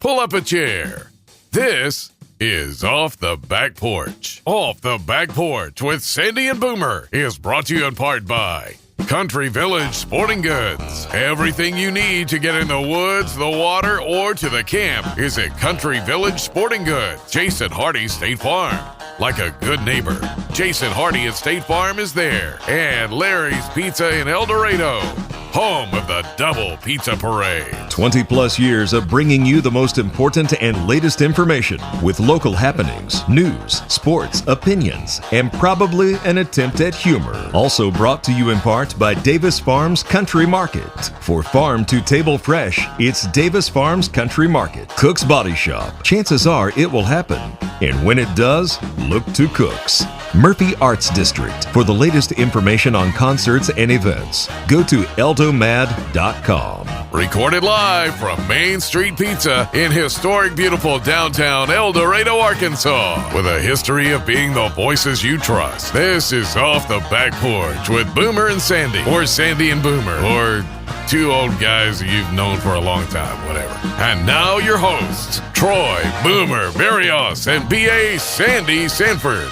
pull up a chair. This is Off the Back Porch. Off the Back Porch with Sandy and Boomer is brought to you in part by Country Village Sporting Goods. Everything you need to get in the woods, the water, or to the camp is at Country Village Sporting Goods. Jason Hardy State Farm. Like a good neighbor, Jason Hardy at State Farm is there. And Larry's Pizza in El Dorado, home of the Double Pizza Parade. 20-plus years of bringing you the most important and latest information with local happenings, news, sports, opinions, and probably an attempt at humor. Also brought to you in part by Davis Farms Country Market. For farm to table fresh, it's Davis Farms Country Market. Cook's Body Shop. Chances are it will happen. And when it does, look to Cook's. Murphy Arts District. For the latest information on concerts and events, go to eldomad.com. Recorded live from Main Street Pizza in historic, beautiful downtown El Dorado, Arkansas. With a history of being the voices you trust. This is Off the Back Porch with Boomer and Sandy. Or Sandy and Boomer. Or two old guys you've known for a long time, whatever. And now your hosts, Troy, Boomer, Barrios, and B.A. Sandy Sanford.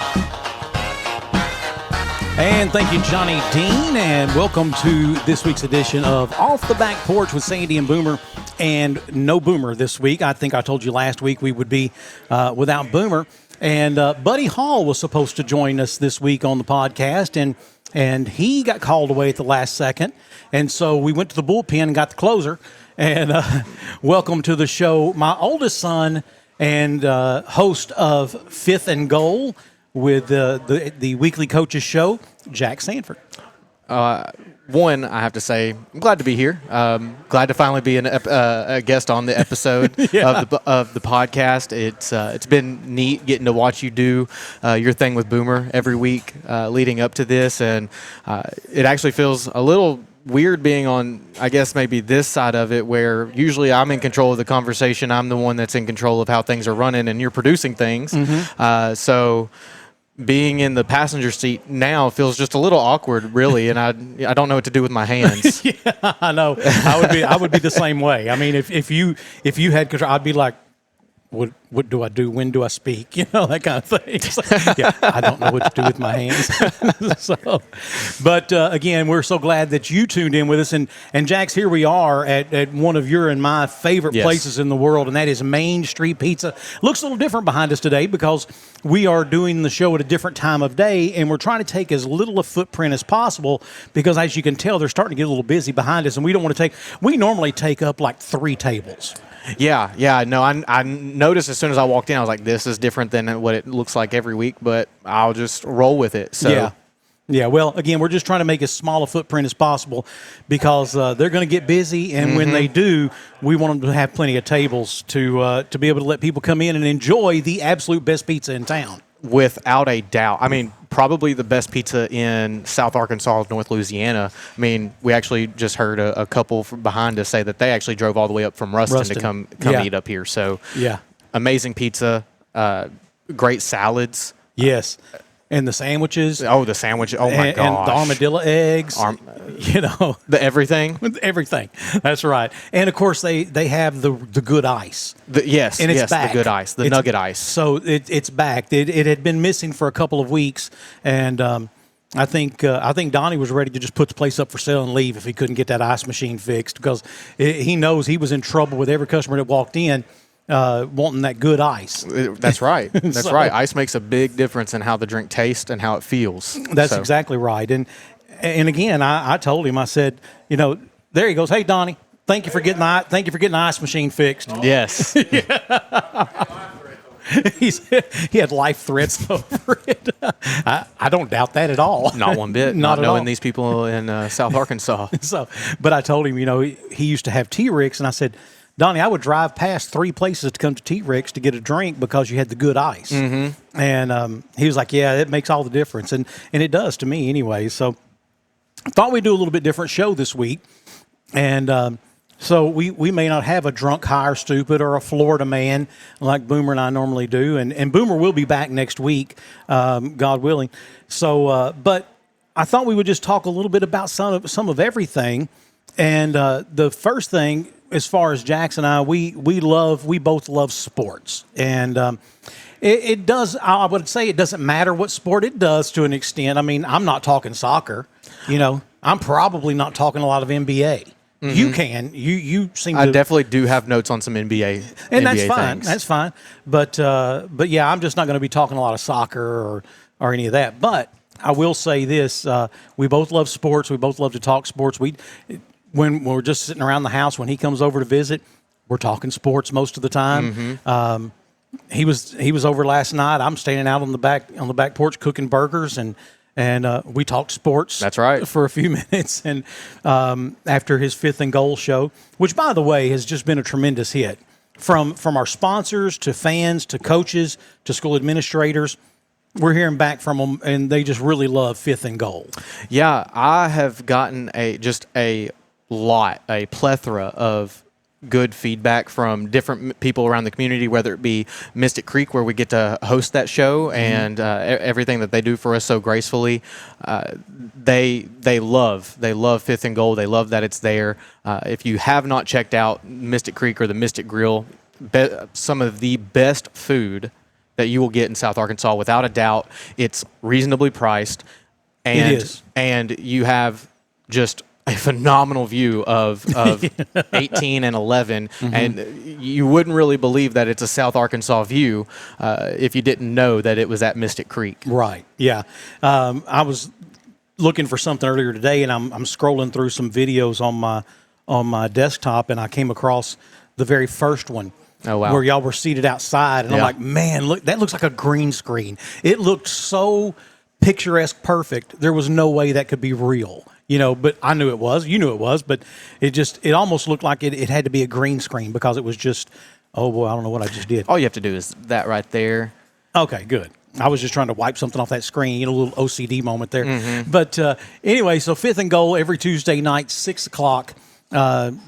And thank you, Johnny Dean, and welcome to this week's edition of Off the Back Porch with Sandy and Boomer. And no Boomer this week. I think I told you last week we would be without Boomer. And Buddy Hall was supposed to join us this week on the podcast, and he got called away at the last second. And so we went to the bullpen and got the closer. And welcome to the show, my oldest son and host of Fifth and Goal with the weekly coaches show, Jax Sanford. One, I have to say, I'm glad to be here. Glad to finally be a guest on the episode of the podcast. It's been neat getting to watch you do your thing with Boomer every week leading up to this, and it actually feels a little weird being on, I guess, maybe this side of it, where usually I'm in control of the conversation. I'm the one that's in control of how things are running, and you're producing things. Mm-hmm. So being in the passenger seat now feels just a little awkward, really, and I don't know what to do with my hands. Yeah, I know. I would be the same way. I mean, if you had control, I'd be like, what do I do? When do I speak? You know, that kind of thing. Like, yeah, I don't know what to do with my hands. But again, we're so glad that you tuned in with us. And Jax, here we are at one of your and my favorite places in the world, and that is Main Street Pizza. Looks a little different behind us today because we are doing the show at a different time of day, and we're trying to take as little a footprint as possible because, as you can tell, they're starting to get a little busy behind us, and we don't want to we normally take up like 3 tables. Yeah. No, I noticed as soon as I walked in, I was like, this is different than what it looks like every week, but I'll just roll with it. So. Yeah. Well, again, we're just trying to make as small a footprint as possible because they're going to get busy, and when they do, we want them to have plenty of tables to be able to let people come in and enjoy the absolute best pizza in town. Without a doubt. I mean, probably the best pizza in South Arkansas, North Louisiana. I mean, we actually just heard a couple from behind us say that they actually drove all the way up from Ruston. To come eat up here. So, amazing pizza, great salads. Yes. And the sandwiches. Oh, the sandwich. Oh, my gosh. And the armadillo eggs. The everything. Everything. That's right. And, of course, they have the good ice. Yes, and it's back. The good ice, the nugget ice. So it's back. It had been missing for a couple of weeks, and I think Donnie was ready to just put the place up for sale and leave if he couldn't get that ice machine fixed because he knows he was in trouble with every customer that walked in. Wanting that good ice. That's right. That's right. Ice makes a big difference in how the drink tastes and how it feels. That's exactly right. And again, I told him, I said, there he goes. Hey, Donnie, thank you for getting the ice machine fixed. Yes. He had life threats over it. I don't doubt that at all. Not one bit. Not knowing these people in South Arkansas. But I told him, he used to have T-Ricks, and I said, Donnie, I would drive past 3 places to come to T-Rex to get a drink because you had the good ice. Mm-hmm. And he was like, yeah, it makes all the difference. And it does to me anyway. So I thought we'd do a little bit different show this week. And so we may not have a drunk, high, or stupid or a Florida man like Boomer and I normally do. And Boomer will be back next week, God willing. So, but I thought we would just talk a little bit about some of everything. And the first thing as far as Jax and I, we both love sports, and it does. I would say it doesn't matter what sport it does to an extent. I mean, I'm not talking soccer. I'm probably not talking a lot of NBA. Mm-hmm. You can. You seem to. I definitely do have notes on some NBA. And NBA that's fine. things. That's fine. But yeah, I'm just not going to be talking a lot of soccer or any of that. But I will say this: we both love sports. We both love to talk sports. When we're just sitting around the house, when he comes over to visit, we're talking sports most of the time. Mm-hmm. He was over last night. I'm standing out on the back porch cooking burgers and we talked sports. That's right. For a few minutes, and after his 5th and Goal show, which by the way has just been a tremendous hit from our sponsors to fans to coaches to school administrators. We're hearing back from them, and they just really love 5th and Goal. Yeah, I have gotten a plethora of good feedback from different people around the community, whether it be Mystic Creek, where we get to host that show, and everything that they do for us so gracefully. They love 5th and Goal. They love that it's there. If you have not checked out Mystic Creek or the Mystic Grill, some of the best food that you will get in South Arkansas, without a doubt. It's reasonably priced, and it is. And you have just a phenomenal view of 18 and 11, mm-hmm. and you wouldn't really believe that it's a South Arkansas view if you didn't know that it was at Mystic Creek. Right. Yeah. I was looking for something earlier today, and I'm scrolling through some videos on my desktop, and I came across the very first one. Oh, wow. Where y'all were seated outside, and I'm like, man, look, that looks like a green screen. It looked so picturesque, perfect. There was no way that could be real. But I knew it was. You knew it was. But it almost looked like it had to be a green screen because it was just, oh, boy, I don't know what I just did. All you have to do is that right there. Okay, good. I was just trying to wipe something off that screen, a little OCD moment there. Mm-hmm. But anyway, so 5th and Goal every Tuesday night, 6 o'clock.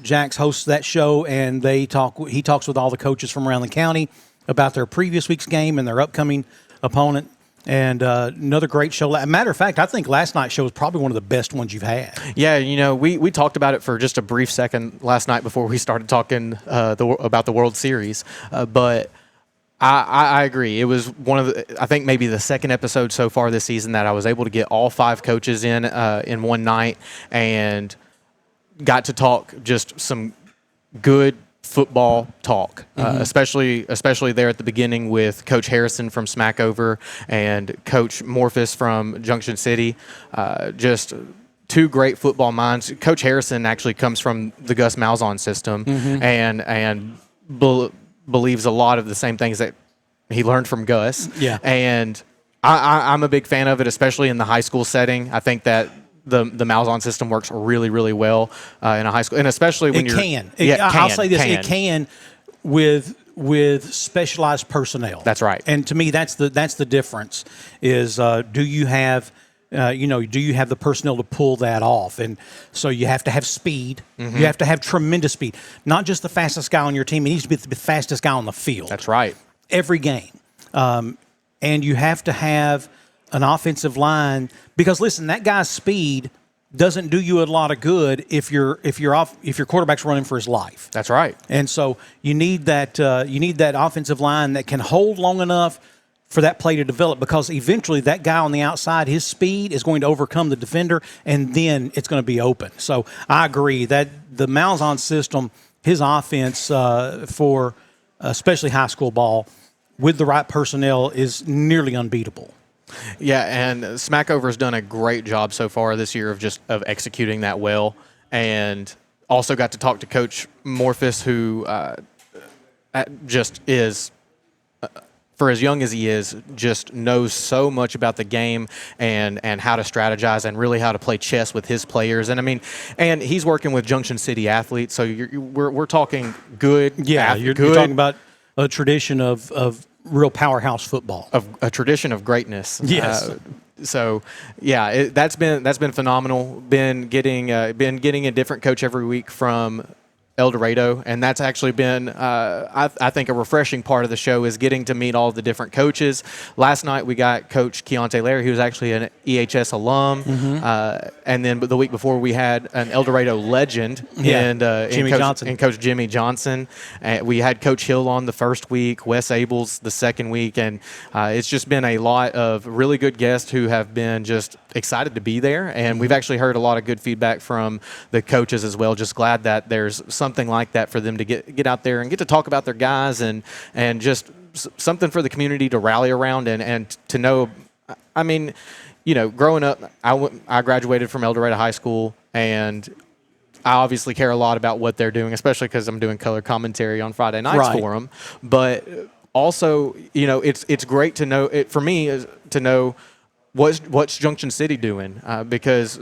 Jax hosts that show, and he talks with all the coaches from around the county about their previous week's game and their upcoming opponent. And another great show. As a matter of fact, I think last night's show was probably one of the best ones you've had. Yeah, we talked about it for just a brief second last night before we started talking about the World Series. But I agree. It was I think maybe the second episode so far this season that I was able to get all 5 coaches in one night and got to talk just some good football talk, mm-hmm. especially there at the beginning with Coach Harrison from Smackover and Coach Morphus from Junction City. Just 2 great football minds. Coach Harrison actually comes from the Gus Malzahn system, mm-hmm. and believes a lot of the same things that he learned from Gus. Yeah, and I'm a big fan of it, especially in the high school setting. I think that the Malzahn system works really, really well in a high school, and especially when I'll say this: it can with specialized personnel. That's right. And to me, that's the difference. Is do you have the personnel to pull that off? And so you have to have speed. Mm-hmm. You have to have tremendous speed. Not just the fastest guy on your team. He needs to be the fastest guy on the field. That's right. Every game, and you have to have an offensive line, because listen, that guy's speed doesn't do you a lot of good if your quarterback's running for his life. That's right. And so you need that offensive line that can hold long enough for that play to develop, because eventually that guy on the outside, his speed is going to overcome the defender, and then it's going to be open. So I agree that the Malzahn system, his offense for especially high school ball with the right personnel, is nearly unbeatable. Yeah, and Smackover's done a great job so far this year of executing that well, and also got to talk to Coach Morphus, who just is, for as young as he is, just knows so much about the game and how to strategize and really how to play chess with his players. And I mean, and he's working with Junction City athletes, so we're talking good. Yeah, you're talking about a tradition of real powerhouse football, of a tradition of greatness. Yes. So yeah, that's been phenomenal. Been getting a different coach every week from El Dorado, and that's actually been, I think, a refreshing part of the show is getting to meet all the different coaches. Last night we got Coach Keontae Larry, who was actually an EHS alum, and then the week before we had an El Dorado legend in Coach Jimmy Johnson. We had Coach Hill on the first week, Wes Abels the second week, and it's just been a lot of really good guests who have been just excited to be there, and we've actually heard a lot of good feedback from the coaches as well. Just glad that there's something like that for them to get out there and get to talk about their guys and just something for the community to rally around and to know. I mean, growing up, I graduated from El Dorado High School, and I obviously care a lot about what they're doing, especially because I'm doing color commentary on Friday nights for them. But also, it's great to know it for me is to know what's Junction City doing because.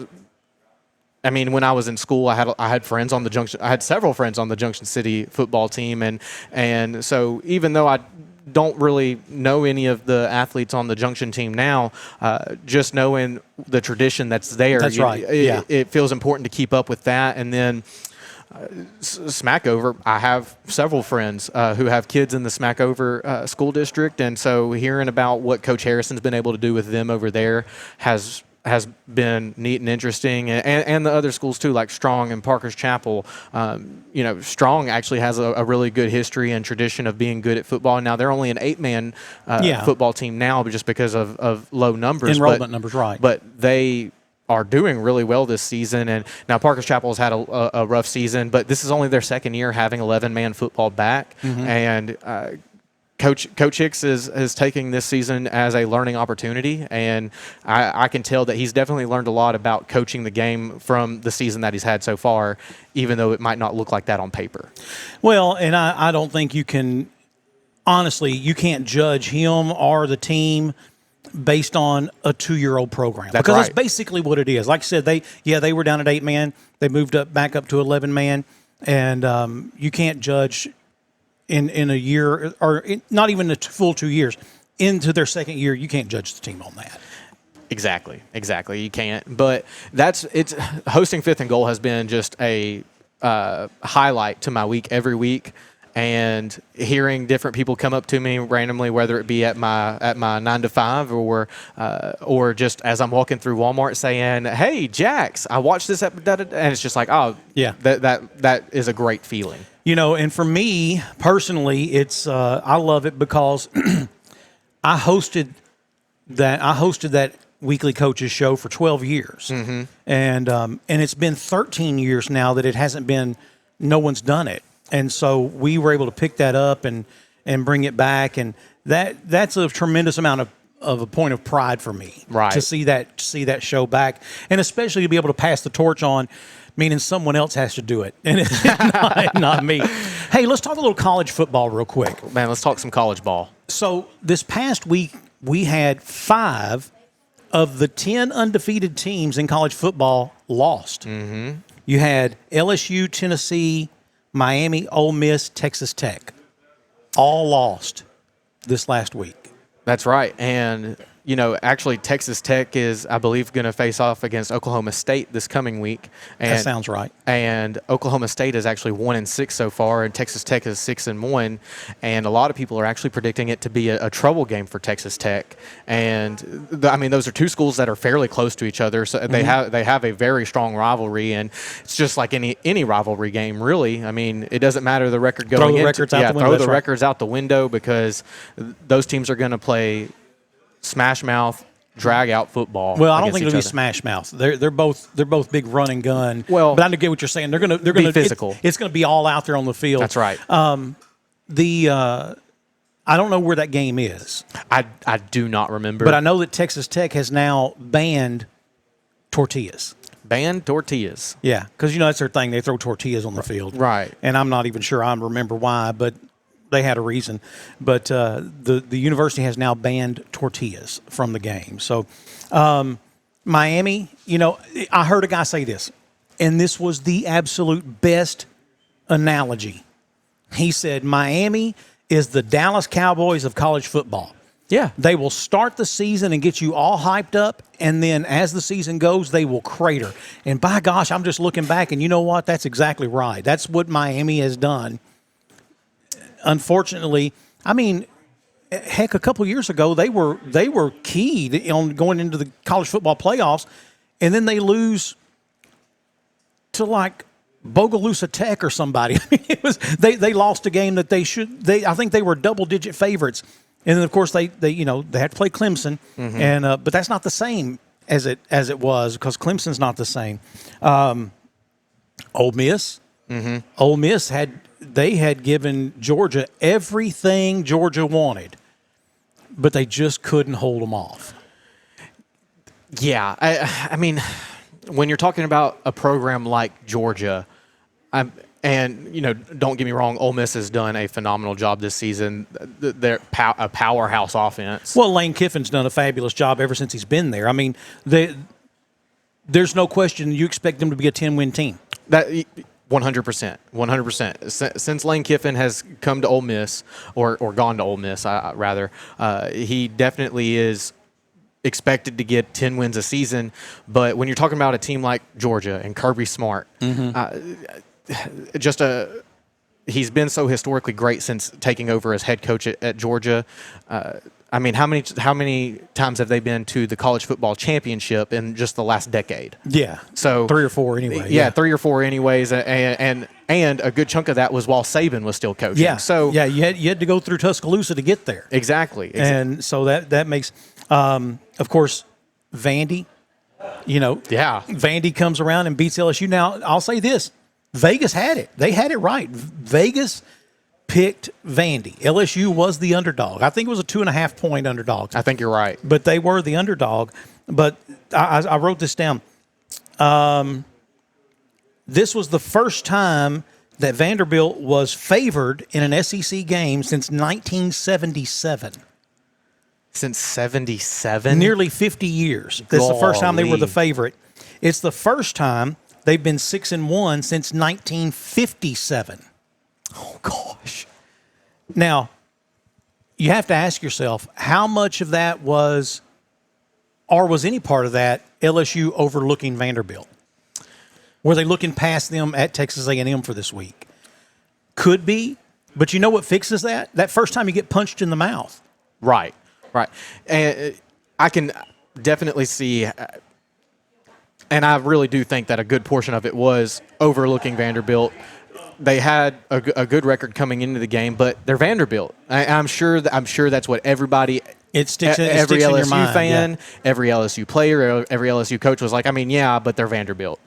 I mean, when I was in school, I had friends on the Junction. I had several friends on the Junction City football team, and so even though I don't really know any of the athletes on the Junction team now, just knowing the tradition that's there, it feels important to keep up with that. And then Smackover, I have several friends who have kids in the Smackover school district, and so hearing about what Coach Harrison's been able to do with them over there has been neat and interesting, and the other schools too, like Strong and Parker's Chapel. Strong actually has a really good history and tradition of being good at football. Now they're only an 8-man football team now, but just because of low numbers, enrollment numbers, right? But they are doing really well this season. And now Parker's Chapel has had a rough season, but this is only their second year having 11-man football back, and Coach Hicks is taking this season as a learning opportunity, and I can tell that he's definitely learned a lot about coaching the game from the season that he's had so far, even though it might not look like that on paper. Well, and I don't think you can – honestly, you can't judge him or the team based on a 2-year-old program. Because that's basically what it is. Like I said, they were down at 8-man. They moved back up to 11-man, and you can't judge – in a year, or not even a full 2 years, into their second year, you can't judge the team on that. Exactly. You can't. But it's hosting Fifth and Goal has been just a highlight to my week every week. And hearing different people come up to me randomly, whether it be at my 9 to 5 or just as I'm walking through Walmart saying, "Hey, Jax, I watched this," and it's just like, oh yeah, that is a great feeling. And for me personally, it's I love it because I hosted that weekly coaches show for 12 years, and it's been 13 years now that it hasn't been. No one's done it. And so we were able to pick that up and bring it back, and that's a tremendous amount of a point of pride for me, right? To see that show back, and especially to be able to pass the torch on, meaning someone else has to do it, and it's not me. Hey, let's talk a little college football real quick, man. Let's talk some college ball. So this past week we had 5 of the 10 undefeated teams in college football lost. You had LSU, Tennessee, Miami, Ole Miss, Texas Tech, all lost this last week. That's right. And, actually Texas Tech is, I believe, going to face off against Oklahoma State this coming week. And, that sounds right. And Oklahoma State is actually 1-6 so far, and Texas Tech is 6-1. And a lot of people are actually predicting it to be a trouble game for Texas Tech. And those are two schools that are fairly close to each other, so they have a very strong rivalry. And it's just like any rivalry game, really. I mean, it doesn't matter the record going throw the records out the window. Throw the records out the window, because those teams are going to play smash mouth, drag out football. Well, I don't think it'll be smash mouth. They're both big run and gun. Well, but I get what you're saying. They're gonna be physical. It's gonna be all out there on the field. That's right. I don't know where that game is. I do not remember. But I know that Texas Tech has now banned tortillas. Banned tortillas. Yeah, because that's their thing. They throw tortillas on the field. Right. And I'm not even sure I remember why, but they had a reason. But the university has now banned tortillas from the game. So Miami, I heard a guy say this, and this was the absolute best analogy. He said, Miami is the Dallas Cowboys of college football. Yeah. They will start the season and get you all hyped up, and then as the season goes, they will crater. And by gosh, I'm just looking back, and you know what? That's exactly right. That's what Miami has done. Unfortunately, I mean, heck, a couple years ago, they were key on going into the college football playoffs, and then they lose to like Bogalusa Tech or somebody. I mean, it was they lost a game that I think they were double-digit favorites. And then, of course, they had to play Clemson, and but that's not the same as it was because Clemson's not the same. Ole Miss, Ole Miss had given Georgia everything Georgia wanted, but they just couldn't hold them off. Yeah, I mean, when you're talking about a program like Georgia, don't get me wrong, Ole Miss has done a phenomenal job this season. They're a powerhouse offense. Well, Lane Kiffin's done a fabulous job ever since he's been there. I mean, there's no question you expect them to be a 10-win team. That 100%. Since Lane Kiffin has come to Ole Miss, or gone to Ole Miss, rather, he definitely is expected to get 10 wins a season. But when you're talking about a team like Georgia and Kirby Smart, he's been so historically great since taking over as head coach at Georgia. I mean, how many times have they been to the college football championship in just the last decade? Yeah, so 3 or 4 anyway. Yeah, 3 or 4 anyways, and a good chunk of that was while Saban was still coaching. Yeah, so yeah, you had to go through Tuscaloosa to get there. Exactly. And so that makes, of course, Vandy. Vandy comes around and beats LSU. Now I'll say this. Vegas had it. They had it right. Vegas picked Vandy. LSU was the underdog. I think it was a 2.5-point underdog. I think you're right. But they were the underdog. But I wrote this down. This was the first time that Vanderbilt was favored in an SEC game since 1977. Since 77? Nearly 50 years. This is the first time they were the favorite. It's the first time they've been 6-1 since 1957. Oh, gosh. Now, you have to ask yourself, how much of that was any part of that LSU overlooking Vanderbilt? Were they looking past them at Texas A&M for this week? Could be, but you know what fixes that? That first time you get punched in the mouth. Right. And I can definitely see, and I really do think that a good portion of it was overlooking Vanderbilt. They had a good record coming into the game, but they're Vanderbilt. I'm sure that's what everybody, every LSU in your mind, fan, every LSU player, every LSU coach was like. I mean, yeah, but they're Vanderbilt.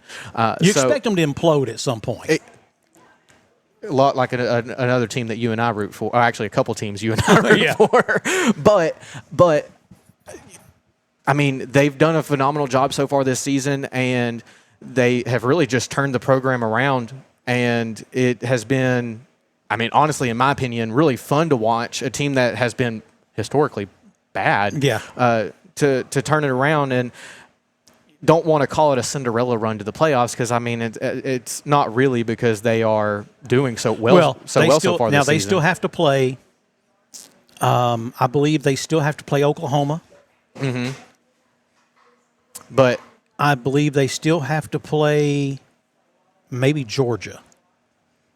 You expect them to implode at some point. A lot like another team that you and I root for, or actually a couple teams you and I root for. But I mean, they've done a phenomenal job so far this season, and they have really just turned the program around. And it has been, I mean, honestly, in my opinion, really fun to watch a team that has been historically bad. To turn it around, and don't want to call it a Cinderella run to the playoffs because I mean it's not really because they are doing so well so far this season. Now they still have to play. I believe they still have to play Oklahoma. But I believe they still have to play maybe Georgia.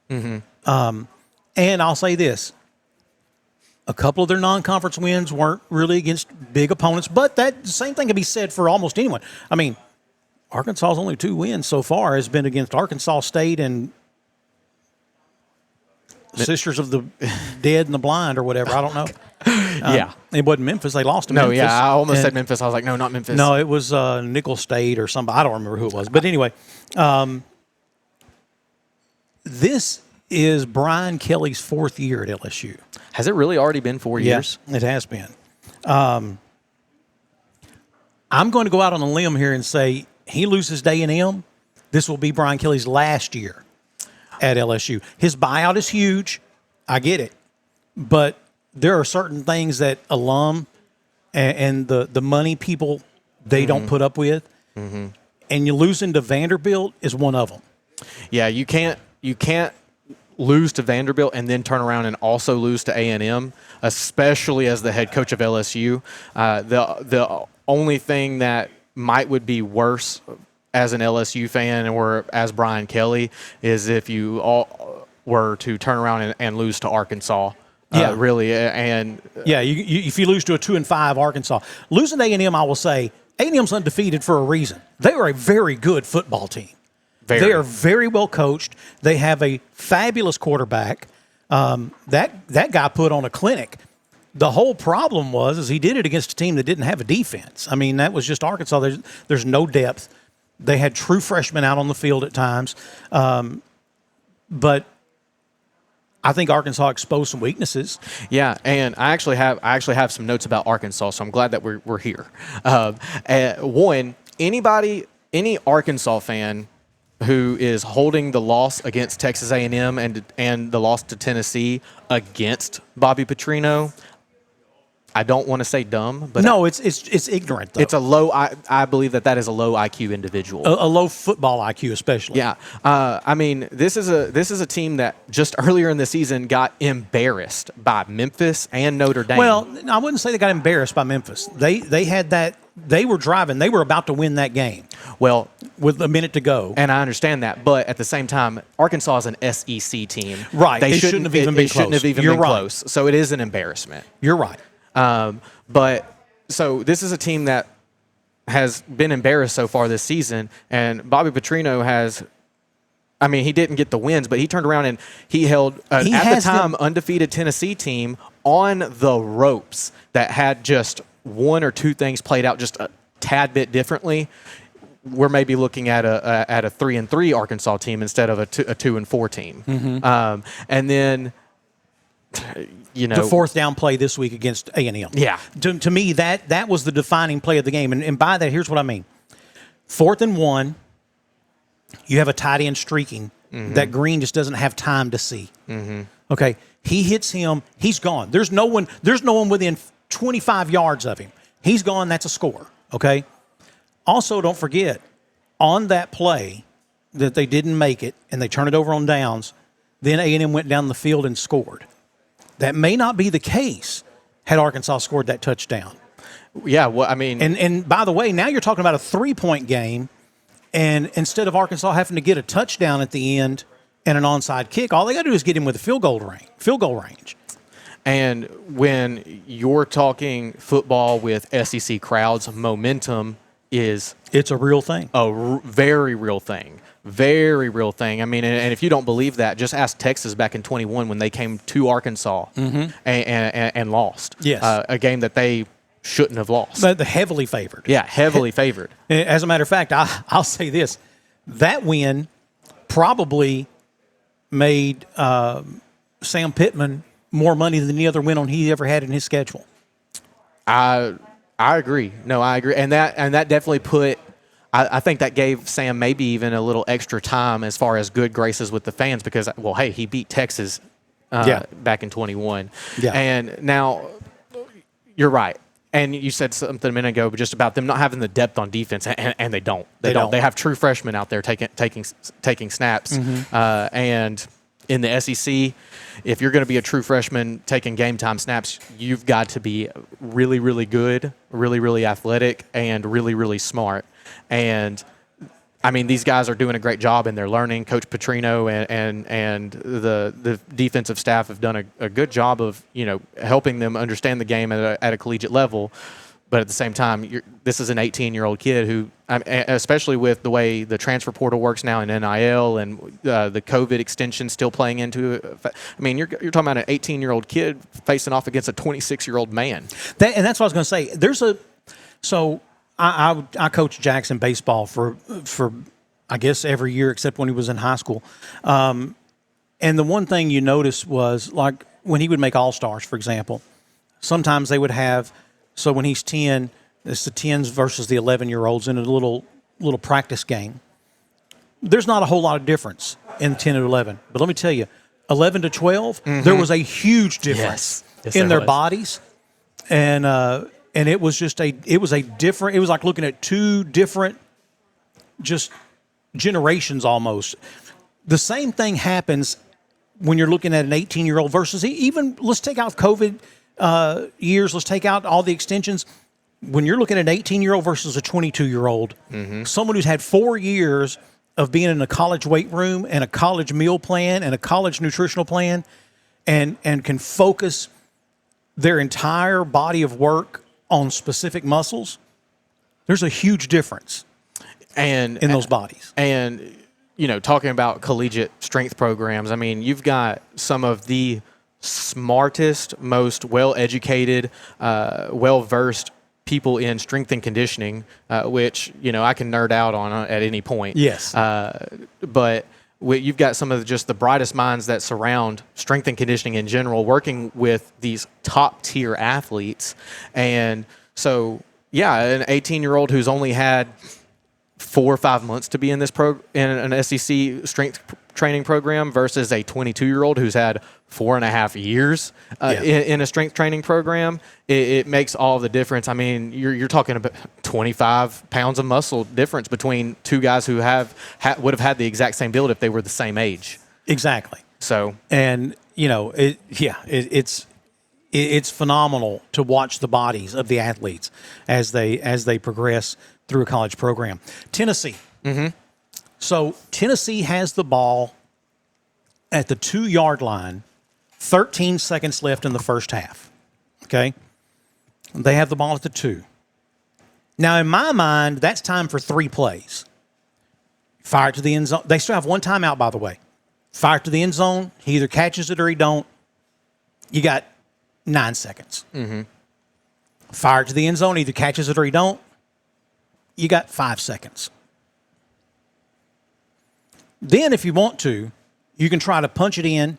And I'll say this. A couple of their non-conference wins weren't really against big opponents, but that same thing can be said for almost anyone. I mean, Arkansas's only 2 wins so far has been against Arkansas State and Sisters of the Dead and the Blind or whatever. I don't know. It wasn't Memphis. They lost to Memphis. No, yeah, I almost said Memphis. I was like, no, not Memphis. No, it was Nickel State or somebody. I don't remember who it was. But anyway, this is Brian Kelly's 4th year at LSU. Has it really already been 4 years? Yes, it has been. I'm going to go out on a limb here and say he loses to A&M. This will be Brian Kelly's last year at LSU. His buyout is huge. I get it. But there are certain things that alum and the money people, they don't put up with. And you losing to Vanderbilt is one of them. Yeah, you can't lose to Vanderbilt and then turn around and also lose to A&M, especially as the head coach of LSU. The only thing that would be worse as an LSU fan or as Brian Kelly is if you all were to turn around and lose to Arkansas. Really, and if you lose to a 2-5 Arkansas, losing to A&M, I will say A&M's undefeated for a reason. They are a very good football team. They are very well coached. They have a fabulous quarterback. That guy put on a clinic. The whole problem was he did it against a team that didn't have a defense. I mean, that was just Arkansas. There's no depth. They had true freshmen out on the field at times, but I think Arkansas exposed some weaknesses. Yeah, and I actually have some notes about Arkansas, so I'm glad that we're here. One, any Arkansas fan who is holding the loss against Texas A&M and the loss to Tennessee against Bobby Petrino, I don't want to say dumb, but no, it's ignorant though. It's a low. I believe that is a low IQ individual, a low football IQ especially. Yeah, I mean this is a team that just earlier in the season got embarrassed by Memphis and Notre Dame. Well, I wouldn't say they got embarrassed by Memphis. They had that. They were driving. They were about to win that game. Well, with a minute to go. And I understand that, but at the same time, Arkansas is an SEC team. Right. It shouldn't have even been close. Shouldn't have even been close. So it is an embarrassment. You're right. But so this is a team that has been embarrassed so far this season, and Bobby Petrino has. I mean, he didn't get the wins, but he turned around and he held at the time undefeated Tennessee team on the ropes that had just one or two things played out just a tad bit differently. We're maybe looking at a 3-3 Arkansas team instead of a 2-4 team. Mm-hmm. And then, the fourth down play this week against A&M. Yeah. To me, that was the defining play of the game. And by that, here's what I mean. 4th and 1, you have a tight end streaking that Green just doesn't have time to see. Mm-hmm. Okay. He hits him. He's gone. There's no one within 25 yards of him. He's gone. That's a score. Okay. Also, don't forget, on that play that they didn't make it and they turned it over on downs, then A&M went down the field and scored. That may not be the case had Arkansas scored that touchdown. Yeah, well, I mean... And by the way, now you're talking about a 3-point game, and instead of Arkansas having to get a touchdown at the end and an onside kick, all they got to do is get him with a field goal range. And when you're talking football with SEC crowds, momentum is... It's a real thing. Very real thing. Very real thing. I mean, and if you don't believe that, just ask Texas back in 21 when they came to Arkansas and lost. Yes. A game that they shouldn't have lost. But heavily favored. Yeah, heavily favored. As a matter of fact, I'll say this. That win probably made Sam Pittman more money than any other win he ever had in his schedule. I agree. No, I agree. And that definitely put... I think that gave Sam maybe even a little extra time as far as good graces with the fans because, well, hey, he beat Texas back in 21. Yeah. And now you're right. And you said something a minute ago just about them not having the depth on defense, and they don't. They don't. They have true freshmen out there taking snaps. And in the SEC, if you're going to be a true freshman taking game time snaps, you've got to be really, really good, really, really athletic, and really, really smart. And I mean, these guys are doing a great job and they're learning. Coach Petrino and the defensive staff have done a good job of, helping them understand the game at a collegiate level. But at the same time, this is an 18-year-old kid who, especially with the way the transfer portal works now in NIL and the COVID extension still playing into it. I mean, you're talking about an 18-year-old kid facing off against a 26-year-old man. And that's what I was going to say. I coached Jax in baseball for I guess every year except when he was in high school. And the one thing you notice was like when he would make All-Stars, for example, sometimes they would have, so when he's 10, it's the 10s versus the 11-year-olds in a little practice game. There's not a whole lot of difference in 10 and 11. But let me tell you, 11 to 12, there was a huge difference in their bodies. And it was just it was like looking at two different just generations almost. The same thing happens when you're looking at an 18-year-old versus even, let's take out COVID years, let's take out all the extensions. When you're looking at an 18-year-old versus a 22-year-old, someone who's had 4 years of being in a college weight room and a college meal plan and a college nutritional plan and can focus their entire body of work on specific muscles, there's a huge difference in those bodies. And, talking about collegiate strength programs, I mean, you've got some of the smartest, most well-educated, well-versed people in strength and conditioning, which, I can nerd out on at any point. Yes. But you've got some of just the brightest minds that surround strength and conditioning in general, working with these top-tier athletes. And so, an 18-year-old who's only had 4 or 5 months to be in this in an SEC strength training program versus a 22-year-old who's had 4.5 years in a strength training program, it makes all the difference. I mean, you're talking about 25 pounds of muscle difference between two guys who would have had the exact same build if they were the same age. Exactly. So, and it's phenomenal to watch the bodies of the athletes as they progress through a college program. Tennessee. Mm-hmm. So Tennessee has the ball at the 2-yard line, 13 seconds left in the first half. Okay? They have the ball at the 2. Now, in my mind, that's time for 3 plays. Fire it to the end zone. They still have 1 timeout, by the way. Fire it to the end zone. He either catches it or he don't. You got 9 seconds. Mm-hmm. Fire it to the end zone. Either catches it or he don't. You got 5 seconds. Then, if you want to, you can try to punch it in.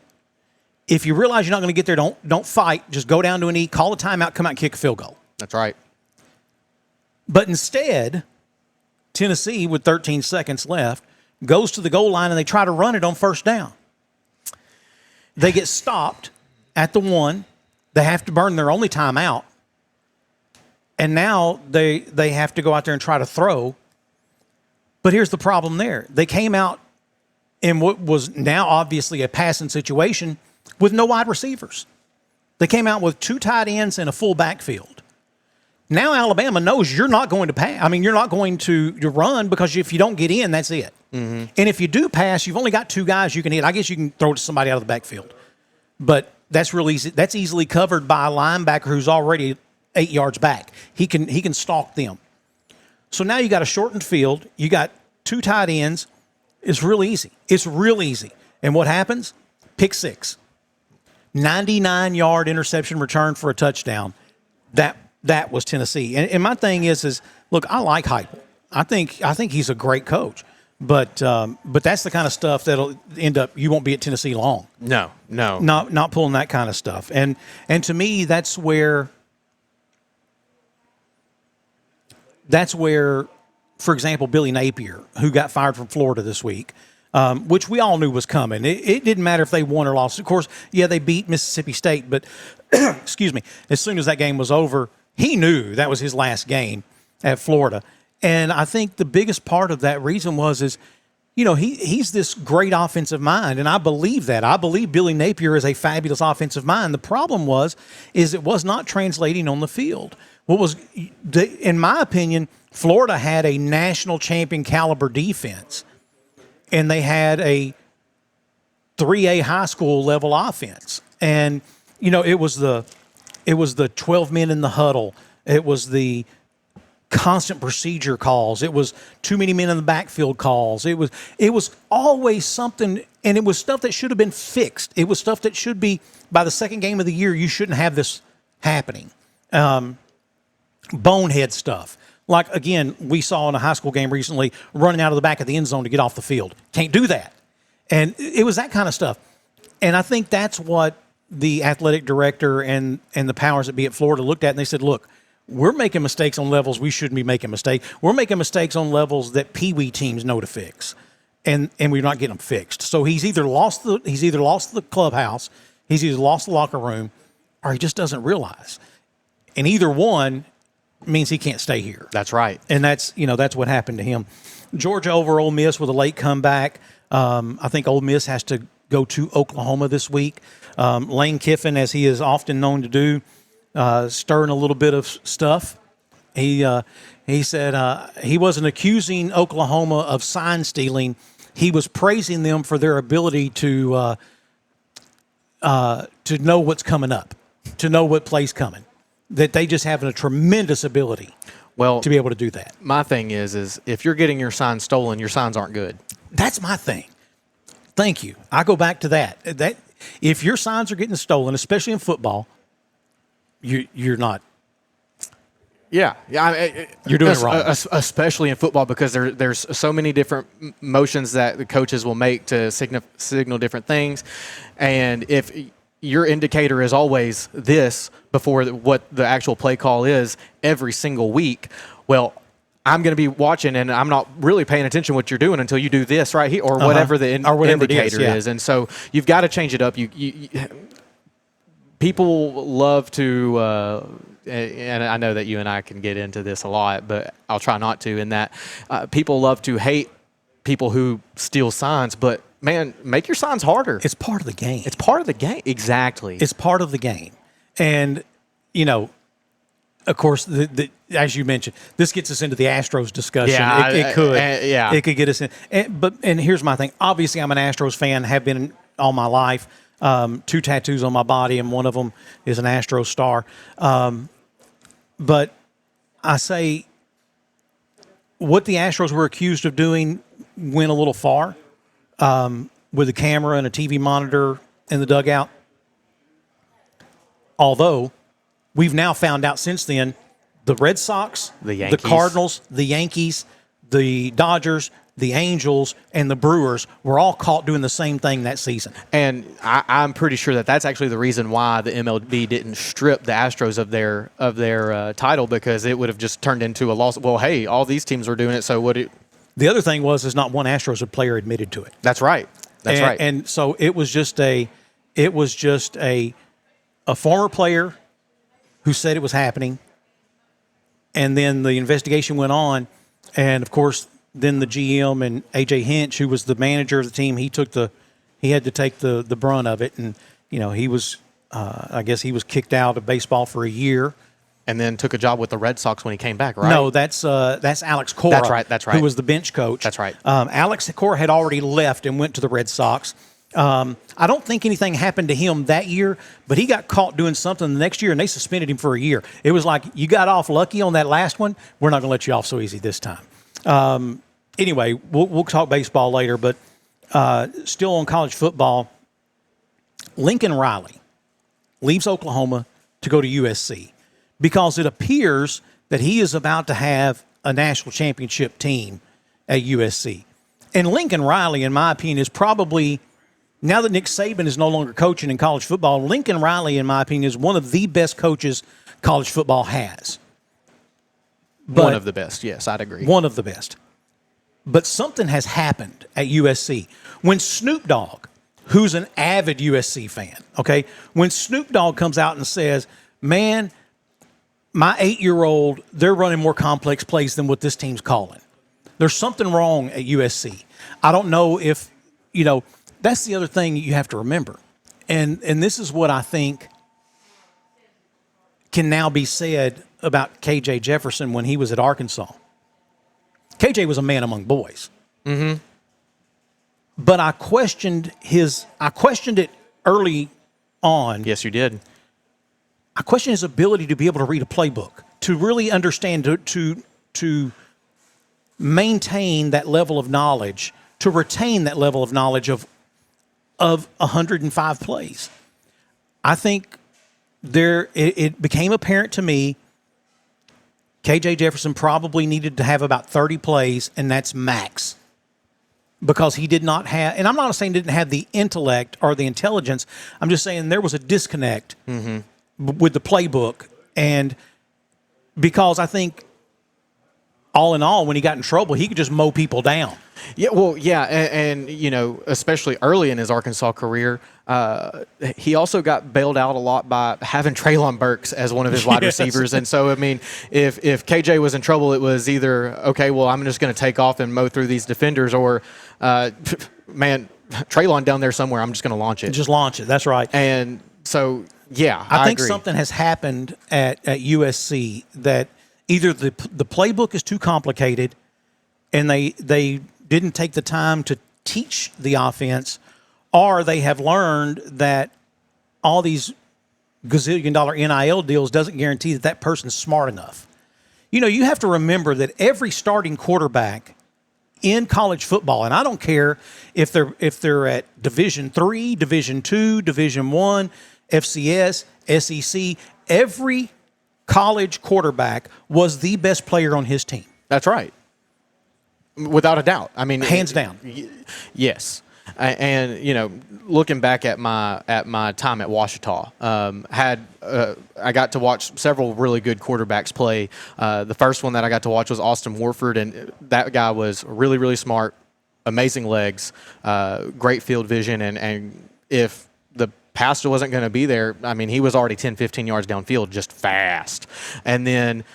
If you realize you're not going to get there, don't fight. Just go down to a knee, call a timeout, come out and kick a field goal. That's right. But instead, Tennessee, with 13 seconds left, goes to the goal line and they try to run it on first down. They get stopped at the 1. They have to burn their only timeout. And now they have to go out there and try to throw. But here's the problem there. They came out in what was now obviously a passing situation with no wide receivers. They came out with 2 tight ends and a full backfield. Now Alabama knows you're not going to pass. I mean, you're not going to run because if you don't get in, that's it. Mm-hmm. And if you do pass, you've only got 2 guys you can hit. I guess you can throw it to somebody out of the backfield. But that's real easy. That's easily covered by a linebacker who's already 8 yards back. He can stalk them. So now you got a shortened field. You got 2 tight ends. It's real easy. It's real easy. And what happens? Pick 6. 99-yard interception return for a touchdown. That was Tennessee. And my thing is look, I like Heupel. I think he's a great coach. But that's the kind of stuff that'll end up you won't be at Tennessee long. No. Not pulling that kind of stuff. And to me, that's where, for example, Billy Napier, who got fired from Florida this week, which we all knew was coming. It didn't matter if they won or lost. Of course, they beat Mississippi State, but excuse me, as soon as that game was over, he knew that was his last game at Florida. And I think the biggest part of that reason is he's this great offensive mind, and I believe that. I believe Billy Napier is a fabulous offensive mind. The problem is it was not translating on the field. In my opinion, Florida had a national champion caliber defense, and they had a 3A high school level offense. And it was the 12 men in the huddle. It was the constant procedure calls. It was too many men in the backfield calls. It was always something, and it was stuff that should have been fixed. It was stuff that should be, by the second game of the year, you shouldn't have this happening. Bonehead stuff. Like, again, we saw in a high school game recently, running out of the back of the end zone to get off the field. Can't do that. And it was that kind of stuff. And I think that's what the athletic director and the powers that be at Florida looked at, and they said, look, we're making mistakes on levels we shouldn't be making mistakes. We're making mistakes on levels that Pee-wee teams know to fix, and we're not getting them fixed. So he's either lost the clubhouse, he's either lost the locker room, or he just doesn't realize. And either one means he can't stay here. That's right. And that's what happened to him. Georgia over Ole Miss with a late comeback. I think Ole Miss has to go to Oklahoma this week. Lane Kiffin, as he is often known to do, stirring a little bit of stuff. He said he wasn't accusing Oklahoma of sign stealing. He was praising them for their ability to know what's coming up, to know what play's coming. That they just have a tremendous ability to be able to do that. My thing is if you're getting your signs stolen, your signs aren't good. That's my thing. Thank you. I go back to that. That if your signs are getting stolen, especially in football, you're not. Yeah, you're doing it wrong, especially in football because there's so many different motions that the coaches will make to signal different things, and if your indicator is always this before what the actual play call is every single week, well, I'm going to be watching and I'm not really paying attention to what you're doing until you do this right here or whatever the indicator is. And so you've got to change it up. People love to, and I know that you and I can get into this a lot, but I'll try not to, in that people love to hate people who steal signs, but man, make your signs harder. It's part of the game. It's part of the game. Exactly. It's part of the game. And, of course, as you mentioned, this gets us into the Astros discussion. Yeah, it could. Yeah. It could get us in. And here's my thing. Obviously, I'm an Astros fan, have been all my life. 2 tattoos on my body, and one of them is an Astros star. But I say what the Astros were accused of doing went a little far. With a camera and a TV monitor in the dugout. Although, we've now found out since then, the Red Sox, the Cardinals, the Yankees, the Dodgers, the Angels, and the Brewers were all caught doing the same thing that season. And I'm pretty sure that that's actually the reason why the MLB didn't strip the Astros of their title, because it would have just turned into a loss. Well, hey, all these teams were doing it, so what it... The other thing is not one Astros player admitted to it. That's right. Right. And so it was just a former player who said it was happening, and then the investigation went on, and of course then the GM and AJ Hinch, who was the manager of the team, he had to take the brunt of it, and he was I guess he was kicked out of baseball for a year. And then took a job with the Red Sox when he came back, right? No, that's Alex Cora. That's right. Who was the bench coach. That's right. Alex Cora had already left and went to the Red Sox. I don't think anything happened to him that year, but he got caught doing something the next year, and they suspended him for a year. It was like, you got off lucky on that last one. We're not going to let you off so easy this time. Anyway, we'll talk baseball later, but still on college football, Lincoln Riley leaves Oklahoma to go to USC. Because it appears that he is about to have a national championship team at USC. And Lincoln Riley, in my opinion, is probably, now that Nick Saban is no longer coaching in college football, Lincoln Riley, in my opinion, is one of the best coaches college football has. One of the best, yes, I'd agree. One of the best. But something has happened at USC. When Snoop Dogg, who's an avid USC fan, okay, when Snoop Dogg comes out and says, man, my 8-year-old, they're running more complex plays than what this team's calling. There's something wrong at USC. I don't know if, that's the other thing you have to remember. And this is what I think can now be said about KJ Jefferson when he was at Arkansas. KJ was a man among boys. Mm-hmm. But I questioned it early on. Yes, you did. I question his ability to be able to read a playbook, to really understand, to maintain that level of knowledge, to retain that level of knowledge of 105 plays. I think it became apparent to me KJ Jefferson probably needed to have about 30 plays, and that's max. Because he did not have, and I'm not saying he didn't have the intellect or the intelligence, I'm just saying there was a disconnect with the playbook. And because I think all in all, when he got in trouble, he could just mow people down. Yeah, well, yeah, and especially early in his Arkansas career, he also got bailed out a lot by having Treylon Burks as one of his wide receivers. And so, I mean, if KJ was in trouble, it was either, okay, well, I'm just going to take off and mow through these defenders, or, man, Traylon down there somewhere. I'm just going to launch it. Just launch it. That's right. And so, yeah, I think agree. something has happened at USC that either the playbook is too complicated and they didn't take the time to teach the offense, or they have learned that all these gazillion-dollar NIL deals doesn't guarantee that person's smart enough. You have to remember that every starting quarterback in college football, and I don't care if they're at Division III, Division II, Division I, FCS, SEC, every college quarterback was the best player on his team. That's right. Without a doubt. I mean, hands down. Yes. And looking back at my time at Ouachita, I got to watch several really good quarterbacks play. The first one that I got to watch was Austin Warford, and that guy was really, really smart, amazing legs, great field vision, and if the passer wasn't going to be there, I mean, he was already 10, 15 yards downfield, just fast. And then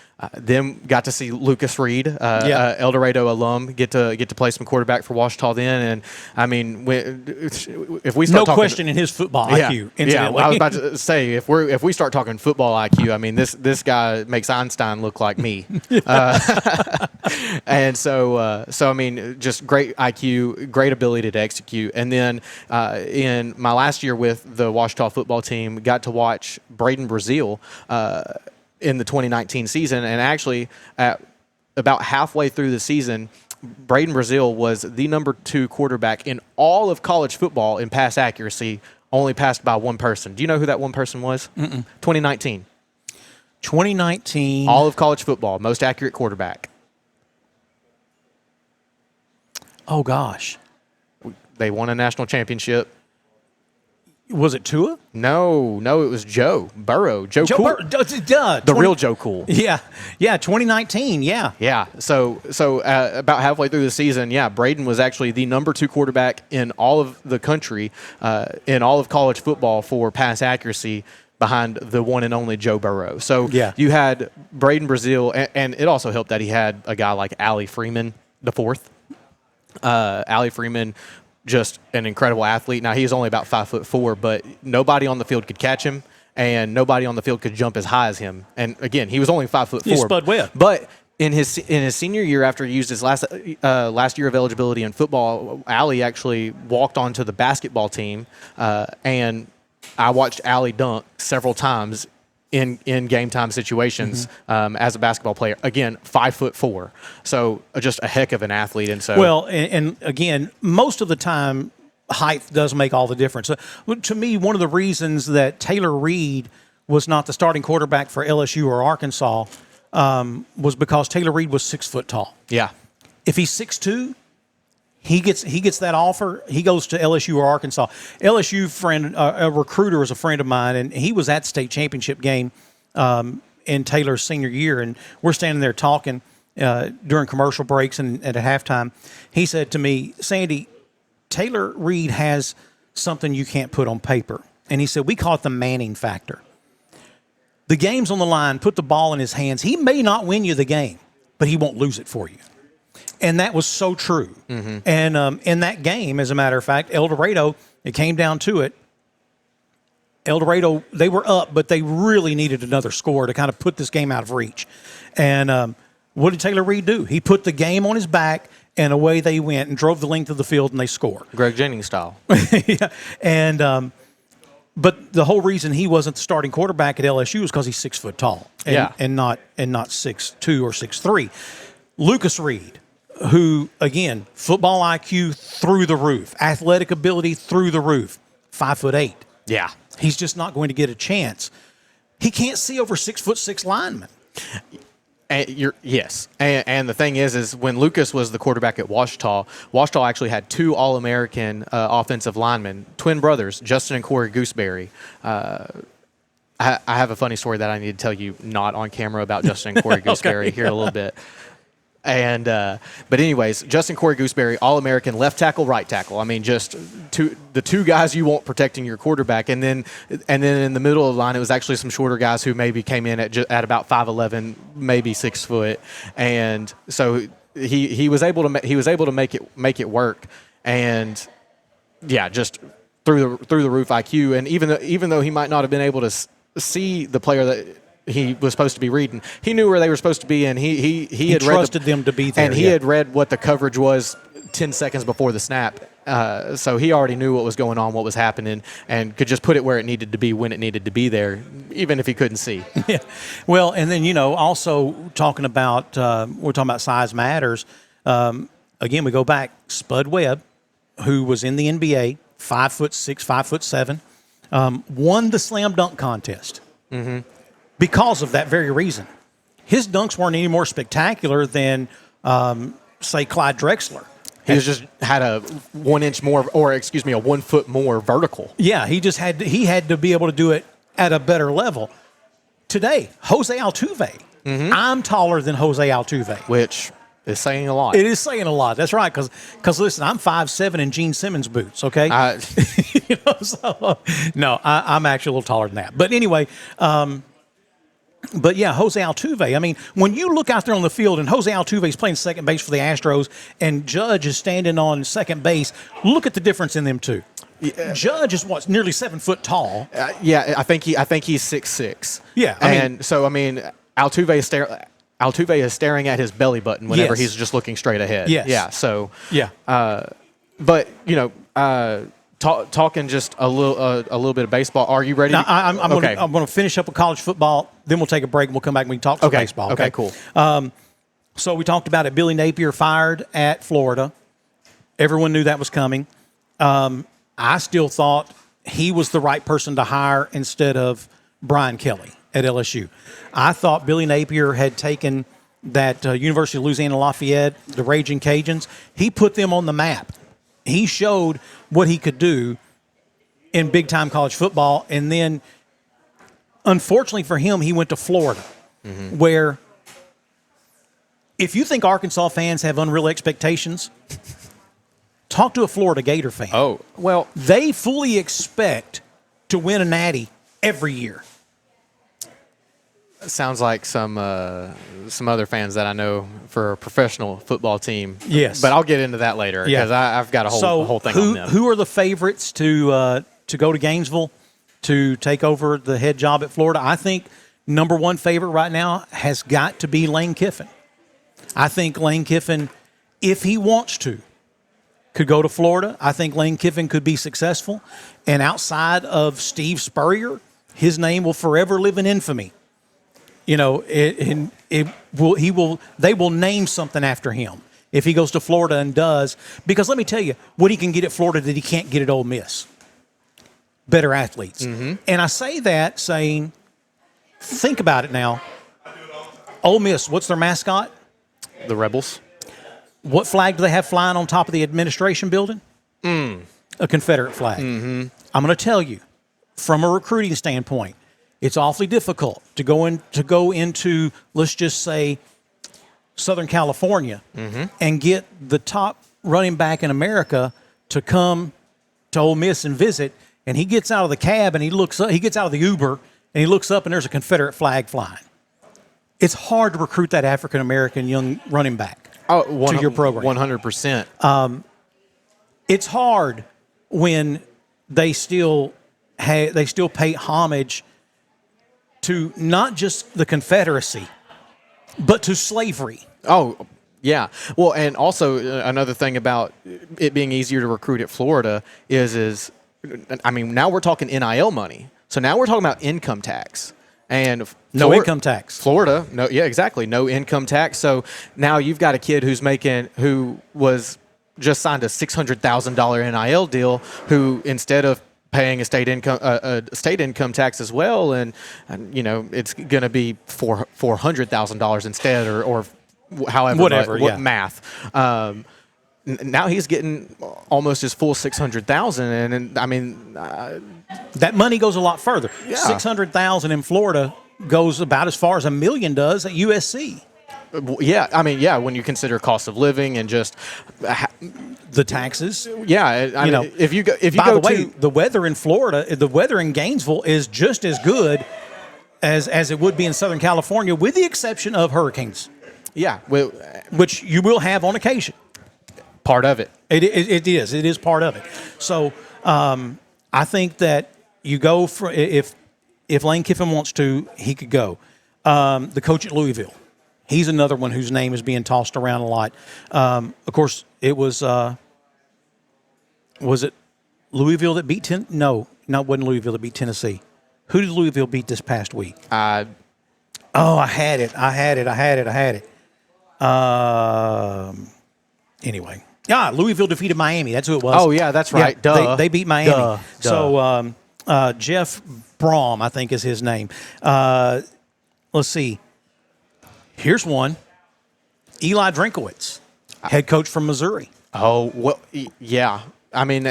got to see Lucas Reed, El Dorado alum, get to play some quarterback for Ouachita then. And I mean, if we start talking, question in his football IQ. Yeah, I was about to say if we start talking football IQ, I mean this guy makes Einstein look like me. And so I mean, just great IQ, great ability to execute. And then in my last year with the Ouachita football team, got to watch Braden Brazil in the 2019 season, and actually at about halfway through the season, Braden Brazil was the number 2 quarterback in all of college football in pass accuracy, only passed by one person. Do you know who that one person was? 2019. 2019. All of college football, most accurate quarterback. Oh, gosh. They won a national championship. Was it Tua? No, it was Joe Burrow. Joe Cool. The real Joe Cool. Yeah, 2019, yeah. Yeah, so about halfway through the season, Braden was actually the number 2 quarterback in all of the country, in all of college football for pass accuracy, behind the one and only Joe Burrow. So you had Braden Brazil, and it also helped that he had a guy like Allie Freeman the fourth. Allie Freeman, just an incredible athlete. Now, he is only about 5'4", but nobody on the field could catch him, and nobody on the field could jump as high as him. And again, he was only 5'4". He Spud Webb. But in his senior year, after he used his last year of eligibility in football, Allie actually walked onto the basketball team, and I watched Allie dunk several times in game time situations as a basketball player. Again, 5'4", so just a heck of an athlete. And so and again, most of the time, height does make all the difference. To me, one of the reasons that Taylor Reed was not the starting quarterback for LSU or Arkansas was because Taylor Reed was 6 foot tall. Yeah, if he's 6'2", he gets that offer. He goes to LSU or Arkansas. LSU friend, a recruiter, is a friend of mine, and he was at the state championship game in Taylor's senior year, and we're standing there talking during commercial breaks and at halftime. He said to me, "Sandy, Taylor Reed has something you can't put on paper," and he said, "We call it the Manning factor. The game's on the line. Put the ball in his hands. He may not win you the game, but he won't lose it for you." And that was so true. And in that game, as a matter of fact, El Dorado, it came down to it. El Dorado, they were up, but they really needed another score to kind of put this game out of reach. And what did Taylor Reed do? He put the game on his back, and away they went and drove the length of the field, and they scored. Greg Jennings style. Yeah. And but the whole reason he wasn't the starting quarterback at LSU is because he's 6 foot tall, and not 6'2" or 6'3". Lucas Reed, who, again, football IQ through the roof, athletic ability through the roof, 5'8". Yeah. He's just not going to get a chance. He can't see over 6'6" linemen. Yes. And the thing is when Lucas was the quarterback at Ouachita actually had 2 All-American offensive linemen, twin brothers, Justin and Corey Gooseberry. I have a funny story that I need to tell you not on camera about Justin and Corey Gooseberry here in a little bit. And but anyways, Justin Corey Gooseberry, All-American, left tackle, right tackle. I mean, just the two guys you want protecting your quarterback. And then in the middle of the line, it was actually some shorter guys who maybe came in at about 5'11", maybe 6 foot. And so he was able to make it work. And just through the roof IQ. And even though he might not have been able to see the player that he was supposed to be reading, he knew where they were supposed to be, and he had trusted them to be there, and he had read what the coverage was 10 seconds before the snap. So he already knew what was going on, what was happening, and could just put it where it needed to be when it needed to be there, even if he couldn't see. Yeah. Well, and then, also talking about, we're talking about size matters. Again, we go back, Spud Webb, who was in the NBA, 5'6", 5'7", won the slam dunk contest because of that very reason. His dunks weren't any more spectacular than, say, Clyde Drexler. He just had a 1 inch more, or a 1 foot more vertical. Yeah, he had to be able to do it at a better level. Today, Jose Altuve. I'm taller than Jose Altuve, which is saying a lot. It is saying a lot. That's right. Because listen, I'm 5'7" in Gene Simmons boots. Okay. I'm actually a little taller than that. But anyway. But yeah, Jose Altuve. I mean, when you look out there on the field and Jose Altuve is playing second base for the Astros and Judge is standing on second base, look at the difference in them two. Yeah. Judge is nearly 7 foot tall. I think he's 6'6". Yeah, Altuve is staring at his belly button whenever Yes. he's just looking straight ahead. Yes. Yeah. So. Yeah. But talking just a little bit of baseball. Are you ready? Now, I'm going to finish up with college football. Then we'll take a break and we'll come back and we can talk some baseball. Okay, cool. So we talked about it. Billy Napier fired at Florida. Everyone knew that was coming. I still thought he was the right person to hire instead of Brian Kelly at LSU. I thought Billy Napier had taken that University of Louisiana Lafayette, the Raging Cajuns. He put them on the map. He showed what he could do in big-time college football. And then, unfortunately for him, he went to Florida, where if you think Arkansas fans have unreal expectations, talk to a Florida Gator fan. Oh, well. They fully expect to win a natty every year. Sounds like some other fans that I know for a professional football team. Yes, but I'll get into that later because I've got a whole thing on them. Who are the favorites to go to Gainesville to take over the head job at Florida? I think number one favorite right now has got to be Lane Kiffin. I think Lane Kiffin, if he wants to, could go to Florida. I think Lane Kiffin could be successful, and outside of Steve Spurrier, his name will forever live in infamy. They will name something after him if he goes to Florida and does. Because let me tell you, what he can get at Florida that he can't get at Ole Miss. Better athletes. And I say that saying, think about it now. Ole Miss, what's their mascot? The Rebels. What flag do they have flying on top of the administration building? A Confederate flag. I'm going to tell you, from a recruiting standpoint, it's awfully difficult to go into, let's just say, Southern California and get the top running back in America to come to Ole Miss and visit. And he gets out of the cab and he gets out of the Uber and he looks up and there's a Confederate flag flying. It's hard to recruit that African American young running back to your program. 100%. It's hard when they still pay homage to not just the Confederacy, but to slavery. Oh, yeah. Well, and also another thing about it being easier to recruit at Florida is now we're talking NIL money. So now we're talking about income tax. And no income tax. Florida, no, yeah, exactly, no income tax. So now you've got a kid who was just signed a $600,000 NIL deal, who instead of paying a state income tax as well, and it's going to be $400,000 instead, or however, whatever, math. Now he's getting almost his full $600,000, and I mean that money goes a lot further. Yeah. $600,000 in Florida goes about as far as $1 million does at USC. Yeah, I mean, yeah, when you consider cost of living and just the taxes. Yeah, I mean, if you go, by the way, the weather in Florida, the weather in Gainesville is just as good as it would be in Southern California, with the exception of hurricanes. Yeah, which you will have on occasion. part of it. It is. It is part of it. So I think that you go for if Lane Kiffin wants to, he could go. The coach at Louisville, he's another one whose name is being tossed around a lot. Of course, it was it Louisville that beat No, it wasn't Louisville that beat Tennessee. Who did Louisville beat this past week? I had it. Anyway. Yeah, Louisville defeated Miami. That's who it was. Oh, yeah, that's right. Yeah, Duh. They beat Miami. Duh. So Jeff Brom, I think is his name. Let's see. Here's one. Eli Drinkowitz, head coach from Missouri. Oh, well, yeah. I mean,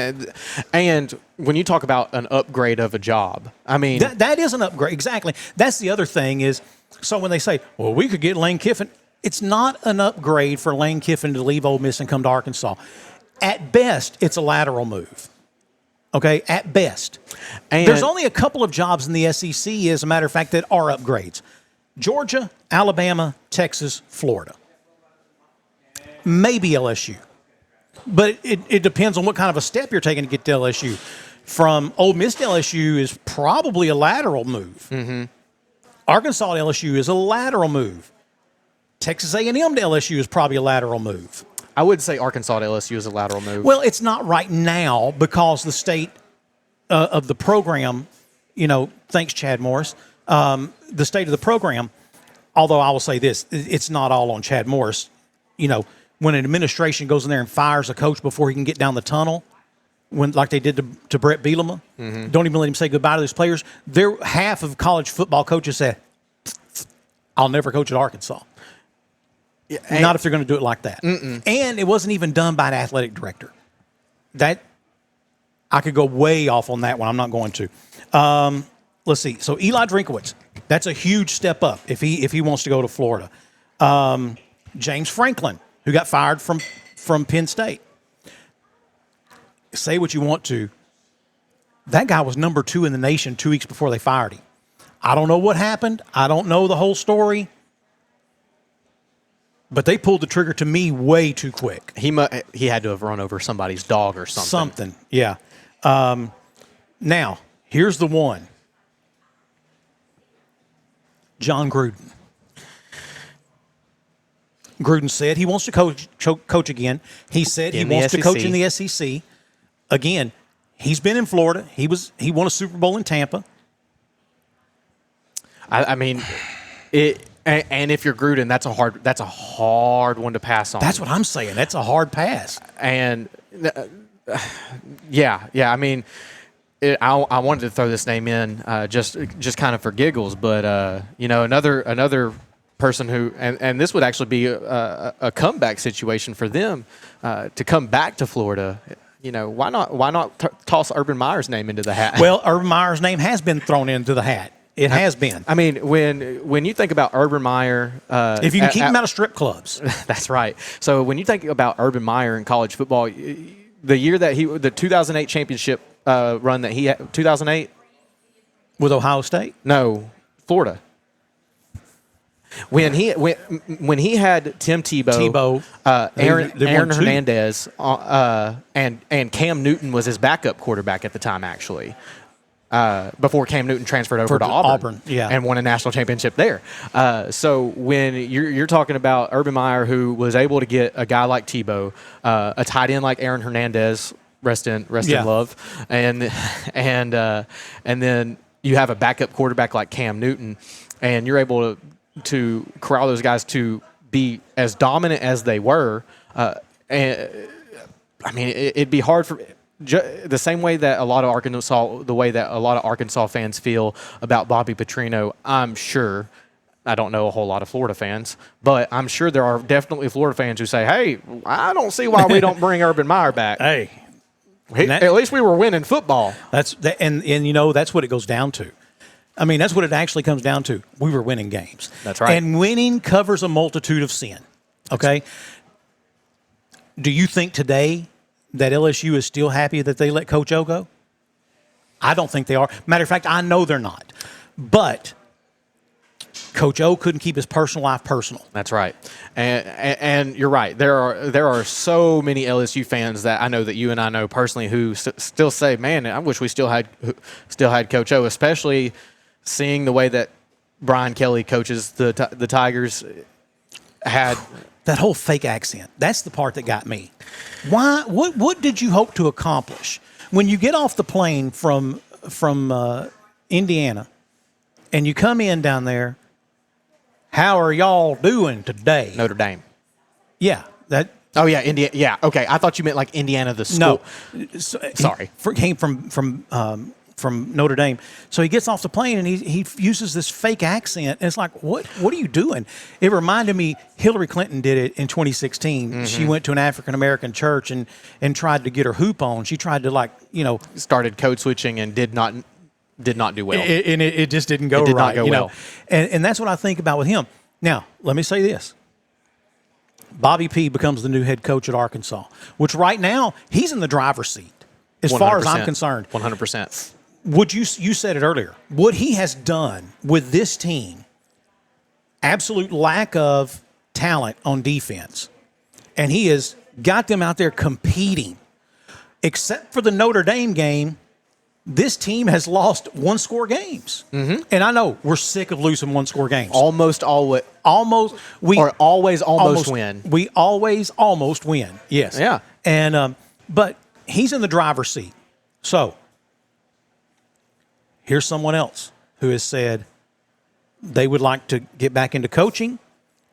and when you talk about an upgrade of a job, I mean. That is an upgrade. Exactly. That's the other thing is, so when they say, well, we could get Lane Kiffin, it's not an upgrade for Lane Kiffin to leave Ole Miss and come to Arkansas. At best, it's a lateral move. Okay, at best. And there's only a couple of jobs in the SEC, as a matter of fact, that are upgrades. Georgia, Alabama, Texas, Florida. Maybe LSU. But it depends on what kind of a step you're taking to get to LSU. From Ole Miss to LSU is probably a lateral move. Mm-hmm. Arkansas to LSU is a lateral move. Texas A&M to LSU is probably a lateral move. I would say Arkansas to LSU is a lateral move. Well, it's not right now because the state of the program, thanks, Chad Morris, the state of the program, although I will say this, it's not all on Chad Morris. When an administration goes in there and fires a coach before he can get down the tunnel, like they did to Brett Bielema, don't even let him say goodbye to those players. Half of college football coaches said, I'll never coach at Arkansas. Yeah, not if they're going to do it like that. Mm-mm. And it wasn't even done by an athletic director. That I could go way off on that one. I'm not going to. Let's see. So Eli Drinkowitz, that's a huge step up if he wants to go to Florida. James Franklin, who got fired from Penn State. Say what you want to. That guy was number 2 in the nation 2 weeks before they fired him. I don't know what happened. I don't know the whole story. But they pulled the trigger to me way too quick. He had to have run over somebody's dog or something. Yeah. Now, here's the one. John Gruden. Gruden said he wants to coach again. He said he wants to coach in the SEC. Again, he's been in Florida. He won a Super Bowl in Tampa. I mean, it. And if you're Gruden, that's a hard one to pass on. That's what I'm saying. That's a hard pass. And yeah. I mean, I wanted to throw this name in just kind of for giggles, but another person who and this would actually be a comeback situation for them to come back to Florida. Why not toss Urban Meyer's name into the hat? Well, Urban Meyer's name has been thrown into the hat. It has been. I mean, when you think about Urban Meyer, if you can keep him out of strip clubs, that's right. So when you think about Urban Meyer in college football, the year that the 2008 championship run that he had, 2008 with Ohio State, no, Florida. When he had Tim Tebow, Aaron Hernandez, and Cam Newton was his backup quarterback at the time, actually. Before Cam Newton transferred over to Auburn, and won a national championship there. So when you're talking about Urban Meyer, who was able to get a guy like Tebow, a tight end like Aaron Hernandez, rest in love, and then you have a backup quarterback like Cam Newton, and you're able to corral those guys to be as dominant as they were. And I mean, it'd be hard for. The same way that a lot of Arkansas fans feel about Bobby Petrino, I'm sure. I don't know a whole lot of Florida fans, but I'm sure there are definitely Florida fans who say, "Hey, I don't see why we don't bring Urban Meyer back." Hey, at least we were winning football. That's what it goes down to. I mean, that's what it actually comes down to. We were winning games. That's right. And winning covers a multitude of sin. Okay. Do you think today that LSU is still happy that they let Coach O go? I don't think they are. Matter of fact, I know they're not. But Coach O couldn't keep his personal life personal. That's right, and you're right. There are so many LSU fans that I know that you and I know personally who still say, "Man, I wish we still had Coach O," especially seeing the way that Brian Kelly coaches the Tigers. Had that whole fake accent. That's the part that got me. Why? What did you hope to accomplish when you get off the plane from Indiana and you come in down there? How are y'all doing today? Notre Dame. Yeah. Oh, yeah, Indiana. Yeah, okay. I thought you meant like Indiana, the school. No. Sorry. He came from Notre Dame. So he gets off the plane and he uses this fake accent. And it's like, what are you doing? It reminded me, Hillary Clinton did it in 2016. Mm-hmm. She went to an African-American church and tried to get her hoop on. She tried to started code switching and did not do well. And it just didn't go right. It did not go well. And that's what I think about with him. Now, let me say this. Bobby P becomes the new head coach at Arkansas, which right now he's in the driver's seat as 100%. Far as I'm concerned. 100%. You said it earlier. What he has done with this team, absolute lack of talent on defense, and he has got them out there competing. Except for the Notre Dame game, this team has lost one-score games. Mm-hmm. And I know we're sick of losing one-score games. We always almost win. We always almost win, yes. Yeah. And but he's in the driver's seat. So here's someone else who has said they would like to get back into coaching.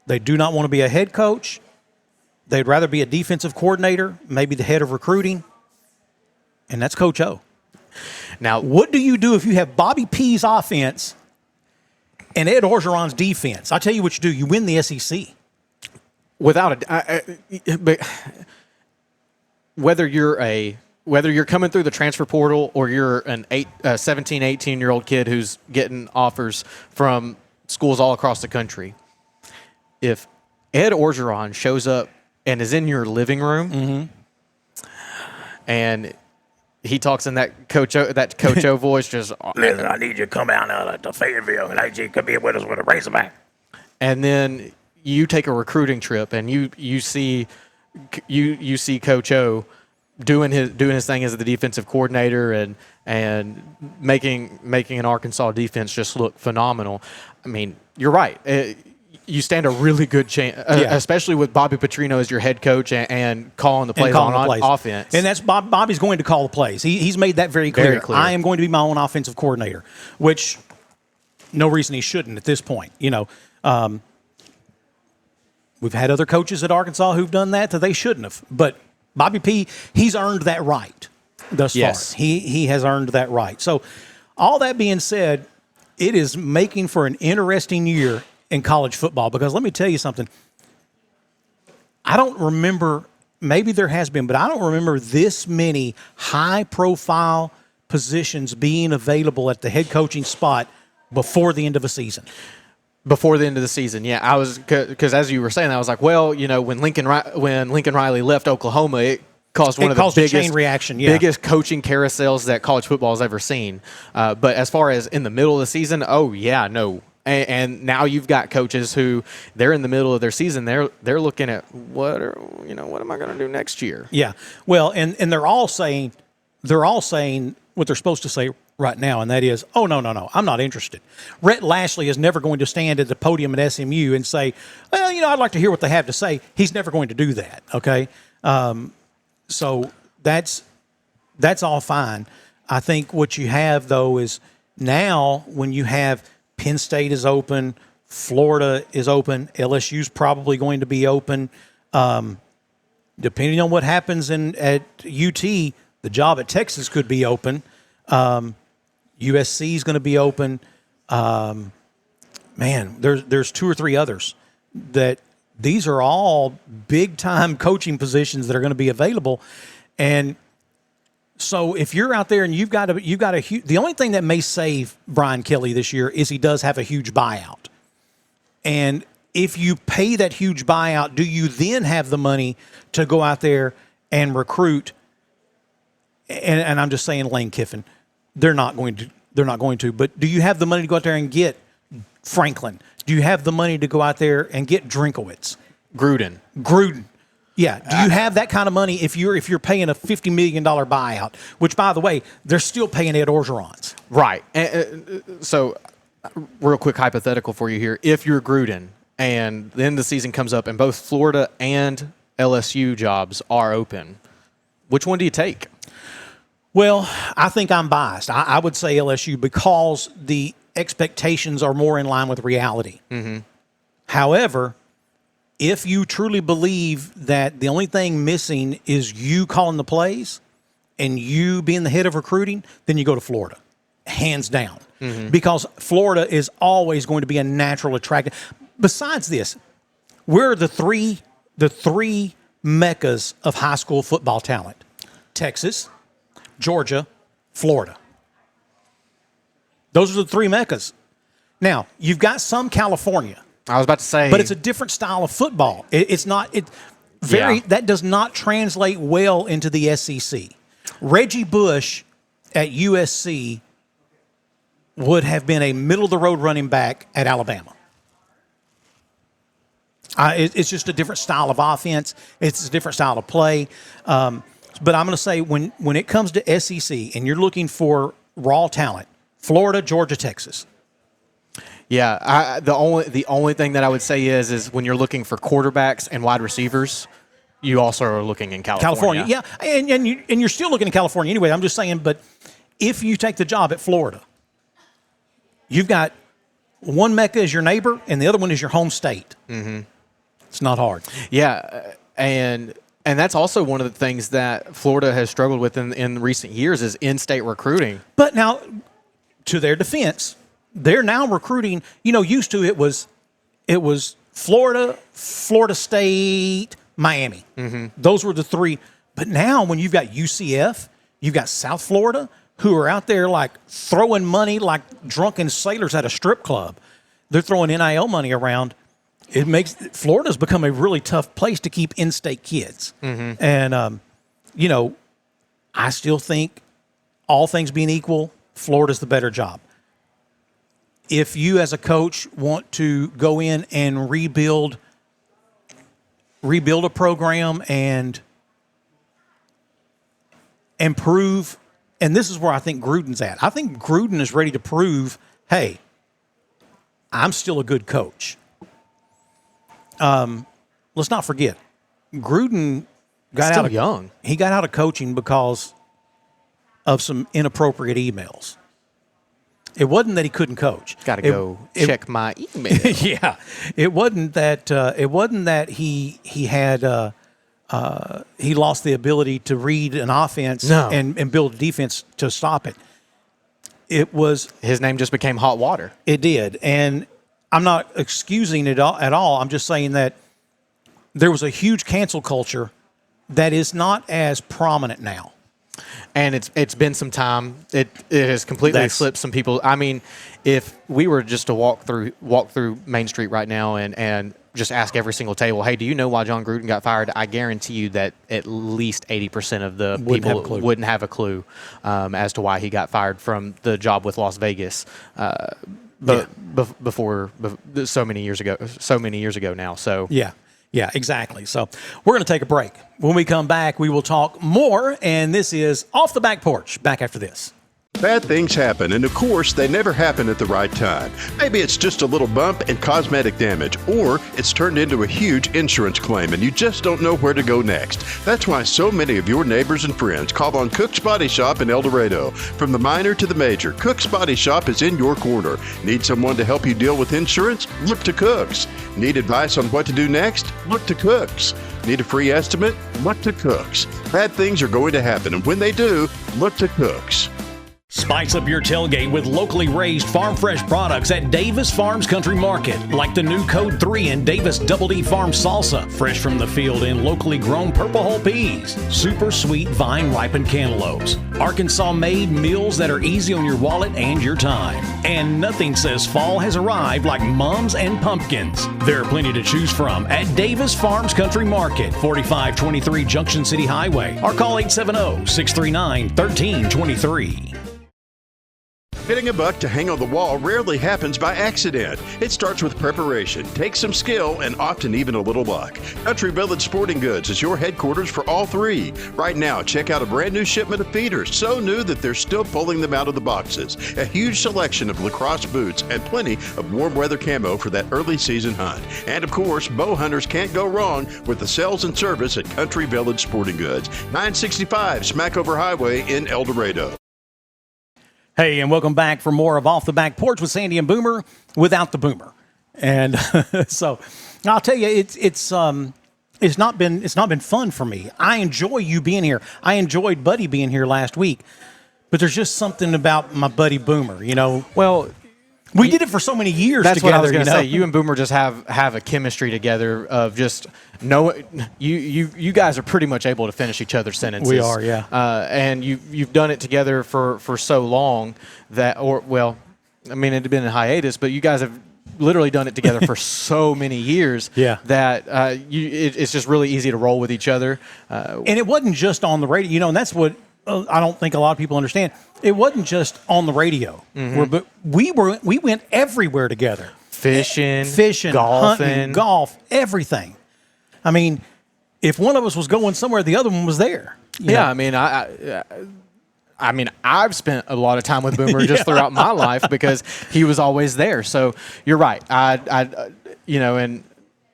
They do not want to be a head coach. They'd rather be a defensive coordinator, maybe the head of recruiting, and that's Coach O. Now, what do you do if you have Bobby P's offense and Ed Orgeron's defense? I'll tell you what you do. You win the SEC. Without but whether you're coming through the transfer portal or you're an 17, 18-year-old kid who's getting offers from schools all across the country, if Ed Orgeron shows up and is in your living room mm-hmm. and he talks in that Coach O voice, just, listen, I need you to come out to Fayetteville, and I need you to come in with us with a Razorback. And then you take a recruiting trip, and you see Coach O doing his thing as the defensive coordinator and making an Arkansas defense just look phenomenal. I mean, you're right. You stand a really good chance, especially with Bobby Petrino as your head coach and calling the plays on offense. And that's Bobby's going to call the plays. He's made that very clear. I am going to be my own offensive coordinator, which no reason he shouldn't at this point. We've had other coaches at Arkansas who've done that they shouldn't have. But Bobby P, he's earned that right thus far. He has earned that right. So all that being said, it is making for an interesting year in college football, because let me tell you something. I don't remember, maybe there has been, but I don't remember this many high-profile positions being available at the head coaching spot before the end of a season. Before the end of the season, yeah. I was, because as you were saying, I was like, well, when Lincoln Riley left Oklahoma, it caused one of the biggest chain reaction, biggest coaching carousels that college football has ever seen. But as far as in the middle of the season, no. And now you've got coaches who they're in the middle of their season. They're looking at what am I going to do next year? Yeah. Well, and they're all saying what they're supposed to say right now, and that is, oh, no, I'm not interested. Rhett Lashley is never going to stand at the podium at SMU and say, well, I'd like to hear what they have to say. He's never going to do that. Okay. So that's all fine. I think what you have though is now when you have Penn State is open, Florida is open, LSU's probably going to be open. Depending on what happens at UT, the job at Texas could be open. USC is going to be open. There's two or three others that these are all big-time coaching positions that are going to be available. And so if you're out there and you've got the only thing that may save Brian Kelly this year is he does have a huge buyout. And if you pay that huge buyout, do you then have the money to go out there and recruit? And I'm just saying Lane Kiffin, they're not going to, but do you have the money to go out there and get Franklin, Do you have the money to go out there and get Drinkowitz? Gruden. Yeah. Do you have that kind of money if you're paying a $50 million buyout, which, by the way, they're still paying Ed Orgeron's? Right. So, real quick hypothetical for you here. If you're Gruden and then the season comes up and both Florida and LSU jobs are open, which one do you take? Well, I think I'm biased. I would say LSU because the expectations are more in line with reality. Mm-hmm. However, if you truly believe that the only thing missing is you calling the plays and you being the head of recruiting, then you go to Florida, hands down. Mm-hmm. Because Florida is always going to be a natural attraction. Besides this, we're the three meccas of high school football talent: Texas, Georgia, Florida. Those are the three meccas. Now, you've got some California. I was about to say. But it's a different style of football. That does not translate well into the SEC. Reggie Bush at USC would have been a middle-of-the-road running back at Alabama. It's just a different style of offense. It's a different style of play. But I'm going to say when it comes to SEC and you're looking for raw talent, Florida, Georgia, Texas. Yeah, the only thing that I would say is when you're looking for quarterbacks and wide receivers, you also are looking in California. Yeah, and you're still looking in California anyway. I'm just saying, but if you take the job at Florida, you've got one Mecca as your neighbor and the other one is your home state. Mm-hmm. It's not hard. Yeah, and that's also one of the things that Florida has struggled with in recent years is in-state recruiting. But now, to their defense, they're now recruiting. Used to it was Florida, Florida State, Miami. Mm-hmm. Those were the three. But now when you've got UCF, you've got South Florida, who are out there like throwing money like drunken sailors at a strip club. They're throwing NIL money around. It makes Florida's become a really tough place to keep in-state kids. Mm-hmm. And, I still think all things being equal, Florida's the better job. If you as a coach want to go in and rebuild a program and prove, and this is where I think Gruden's at. I think Gruden is ready to prove, hey, I'm still a good coach. Let's not forget, Gruden got young. He got out of coaching because of some inappropriate emails. It wasn't that he couldn't coach. Got to go check my email. Yeah, it wasn't that. He had he lost the ability to read an offense and build a defense to stop it. It was his name just became hot water. It did, and I'm not excusing it at all. I'm just saying that there was a huge cancel culture that is not as prominent now. And it's been some time. It has completely slipped some people. I mean, if we were just to walk through Main Street right now and just ask every single table, hey, do you know why John Gruden got fired? I guarantee you that at least 80% of the people wouldn't have a clue as to why he got fired from the job with Las Vegas. Before so many years ago now. So yeah, exactly. So we're going to take a break. When we come back, we will talk more, and this is Off the Back Porch. Back after this. Bad things happen, and of course, they never happen at the right time. Maybe it's just a little bump and cosmetic damage, or it's turned into a huge insurance claim, and you just don't know where to go next. That's why so many of your neighbors and friends call on Cook's Body Shop in El Dorado. From the minor to the major, Cook's Body Shop is in your corner. Need someone to help you deal with insurance? Look to Cook's. Need advice on what to do next? Look to Cook's. Need a free estimate? Look to Cook's. Bad things are going to happen, and when they do, look to Cook's. Spice up your tailgate with locally raised farm fresh products at Davis Farms Country Market, like the new Code 3 and Davis Double D Farm Salsa, fresh from the field in locally grown Purple Hull peas, super sweet vine ripened cantaloupes, Arkansas made meals that are easy on your wallet and your time. And nothing says fall has arrived like mums and pumpkins. There are plenty to choose from at Davis Farms Country Market, 4523 Junction City Highway, or call 870-639-1323. Getting a buck to hang on the wall rarely happens by accident. It starts with preparation, takes some skill, and often even a little luck. Country Village Sporting Goods is your headquarters for all three. Right now, check out a brand new shipment of feeders, so new that they're still pulling them out of the boxes. A huge selection of lacrosse boots and plenty of warm weather camo for that early season hunt. And of course, bow hunters can't go wrong with the sales and service at Country Village Sporting Goods, 965 Smackover Highway in El Dorado. Hey, and welcome back for more of Off the Back Porch with Sandy and Boomer without the Boomer. And so I'll tell you, it's not been fun for me. I enjoy you being here. I enjoyed Buddy being here last week, but there's just something about my buddy Boomer, you know. Well, we did it for so many years that's together. What I was going to you know? say. You and Boomer just have a chemistry together of just you guys are pretty much able to finish each other's sentences. We are, yeah. And you've done it together for so long that, I mean, it had been a hiatus, but you guys have literally done it together for so many years. Yeah. That it's just really easy to roll with each other. And it wasn't just on the radio, you know, and that's what I don't think a lot of people understand. It wasn't just on the radio, but we went everywhere together. Fishing, golfing, hunting, golf, everything. I mean, if one of us was going somewhere, the other one was there. Yeah, I mean, I mean, I've spent a lot of time with Boomer just throughout my life because he was always there. So you're right. I you know, and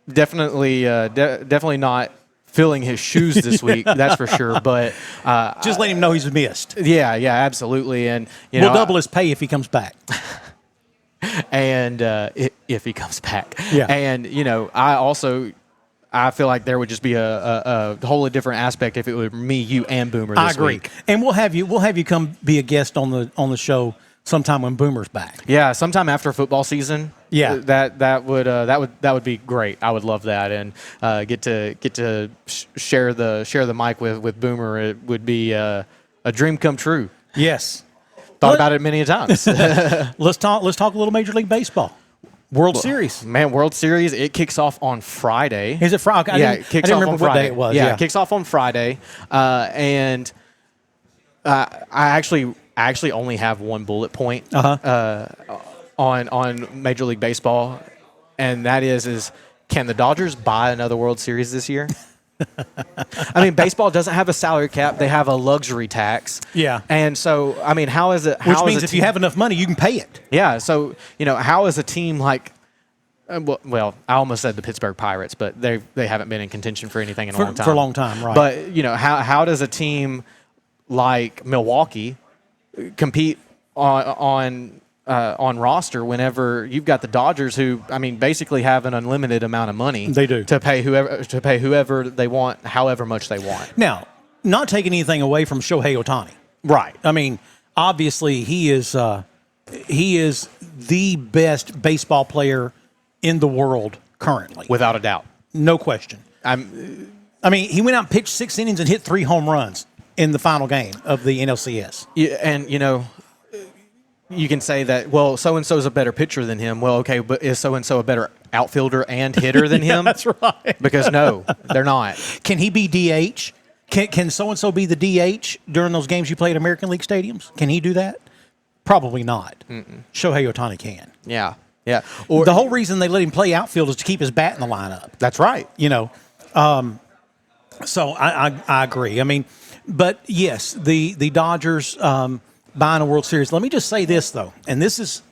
definitely not filling his shoes this week. That's for sure. But just let him know he's missed. Yeah, absolutely. And you we'll know, double his pay if he comes back. And if he comes back. Yeah. And you know, I feel like there would just be a wholly different aspect if it were me, you, and Boomer this I agree. week. And we'll have you come be a guest on the show sometime when Boomer's back. Yeah, sometime after football season. Yeah, that would be great. I would love that, and get to share the mic with Boomer. It would be a dream come true. Yes, thought about it many times. Let's talk a little Major League Baseball. World Series. Man, World Series, it kicks off on Friday. Is it Friday? It kicks off on Friday. What day it was. Yeah, it kicks off on Friday. And I actually only have one bullet point on Major League Baseball, and that is can the Dodgers buy another World Series this year? I mean, baseball doesn't have a salary cap; they have a luxury tax. Yeah, and so I mean, how is it? Which means if you have enough money, you can pay it. Yeah, so you know, how is a team like? Well, I almost said the Pittsburgh Pirates, but they haven't been in contention for anything in a long time. For a long time, right? But you know, how does a team like Milwaukee compete on roster whenever you've got the Dodgers, who I mean basically have an unlimited amount of money. They do to pay whoever they want, however much they want. Now, not taking anything away from Shohei Ohtani, right? I mean, obviously he is the best baseball player in the world currently, without a doubt, no question. I mean, he went out and pitched 6 innings and hit 3 home runs in the final game of the NLCS. Yeah, and you know, you can say that, well, so-and-so is a better pitcher than him. Well, okay, but is so-and-so a better outfielder and hitter than him? That's right. Because no, they're not. Can he be DH? Can so-and-so be the DH during those games you play at American League stadiums? Can he do that? Probably not. Shohei Ohtani can. Yeah. Or the whole reason they let him play outfield is to keep his bat in the lineup. That's right. You know, so I agree. I mean, but yes, the Dodgers buying a World Series. Let me just say this though, and this is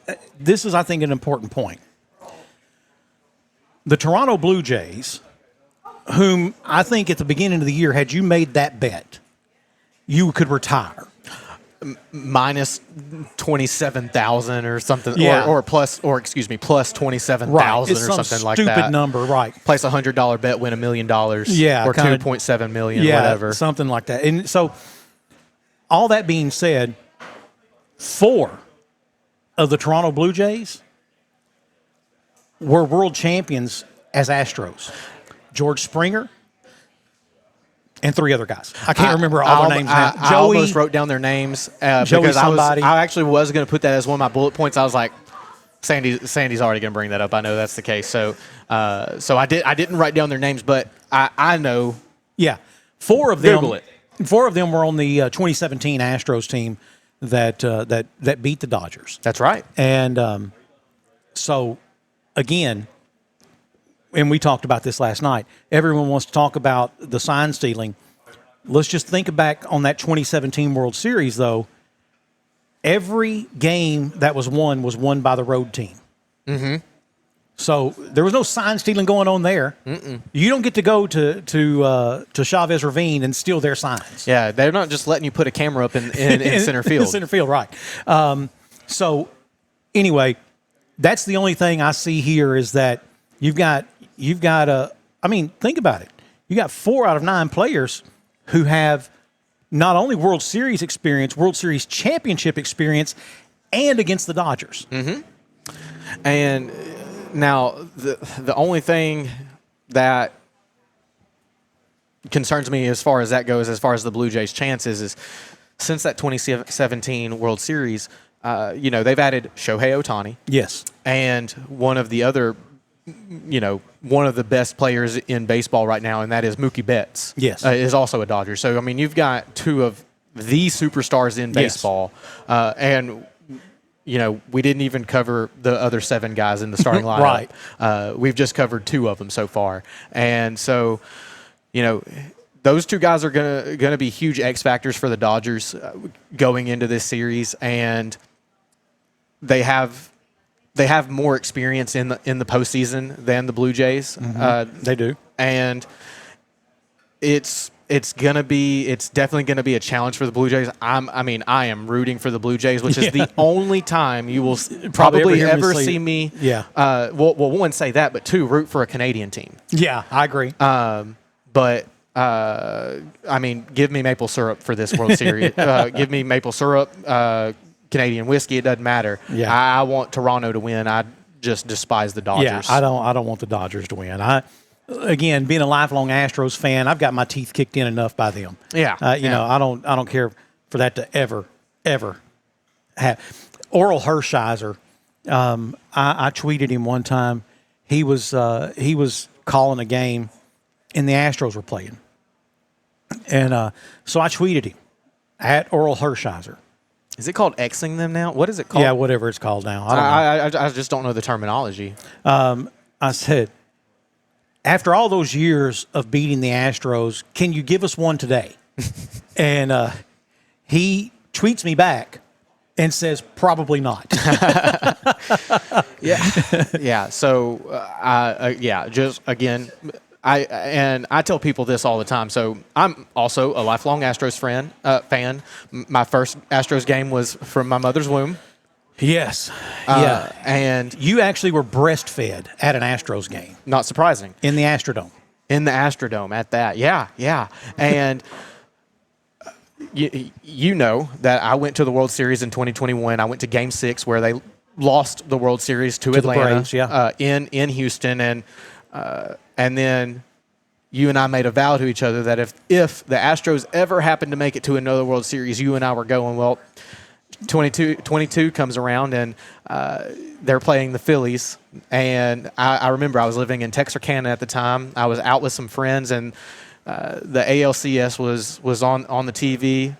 I think an important point. The Toronto Blue Jays, whom I think at the beginning of the year, had you made that bet, you could retire. Minus 27,000 or something, yeah. plus 27,000 right. or something like that. Stupid number, right? Place $100 bet, win $1 million. Yeah, or 2.7 million, yeah, whatever, something like that. And so, all that being said, 4 of the Toronto Blue Jays were world champions as Astros. George Springer. And 3 other guys. I can't remember all their names now. I almost wrote down their names because I actually was going to put that as one of my bullet points. I was like, Sandy's already going to bring that up. I know that's the case. So I didn't write down their names, but I know. Yeah, 4 of them. Google it. 4 of them were on the 2017 Astros team. that beat the Dodgers. That's right. And so, again, and we talked about this last night, everyone wants to talk about the sign stealing. Let's just think back on that 2017 World Series, though. Every game that was won by the road team. Mm-hmm. So there was no sign stealing going on there. Mm-mm. You don't get to go to Chavez Ravine and steal their signs. Yeah, they're not just letting you put a camera up in center field. In center field, right. So anyway, that's the only thing I see here is that you've got think about it. You got 4 out of 9 players who have not only World Series experience, World Series championship experience, and against the Dodgers. Mm-hmm. And now the only thing that concerns me as far as that goes, as far as the Blue Jays' chances, is since that 2017 World Series, they've added Shohei Ohtani. Yes. And one of the best players in baseball right now, and that is Mookie Betts. Yes. Is also a Dodger. So, I mean, you've got 2 of the superstars in baseball. Yes. And, we didn't even cover the other 7 guys in the starting lineup. Right. We've just covered 2 of them so far. And so, those 2 guys are gonna be huge X factors for the Dodgers going into this series, and they have more experience in the postseason than the Blue Jays. Mm-hmm. They do, and it's definitely gonna be a challenge for the Blue Jays. I am rooting for the Blue Jays, which is the only time you will probably ever see me. Yeah. Well, one, say that, but 2, root for a Canadian team. Yeah, I agree. Give me maple syrup for this World Series. Give me maple syrup. Canadian whiskey, it doesn't matter. Yeah. I want Toronto to win. I just despise the Dodgers. Yeah, I don't want the Dodgers to win. Again, being a lifelong Astros fan, I've got my teeth kicked in enough by them. Yeah. I don't care for that to ever happen. Oral Hershiser, I tweeted him one time. He was calling a game, and the Astros were playing, and so I tweeted him at Oral Hershiser. Is it called Xing them now? What is it called? Yeah, whatever it's called now. I don't know. I just don't know the terminology. I said, after all those years of beating the Astros, can you give us one today? And he tweets me back and says, probably not. Yeah. So, just again, I tell people this all the time. So I'm also a lifelong Astros fan. My first Astros game was from my mother's womb. Yes. And you actually were breastfed at an Astros game. Not surprising. In the Astrodome. In the Astrodome at that. Yeah. And you know that I went to the World Series in 2021. I went to Game 6 where they lost the World Series to Atlanta, the Braves, in Houston, and then you and I made a vow to each other that if the Astros ever happened to make it to another World Series, you and I were going. Well, 22 comes around, and they're playing the Phillies. And I remember I was living in Texarkana at the time. I was out with some friends, and the ALCS was on the TV.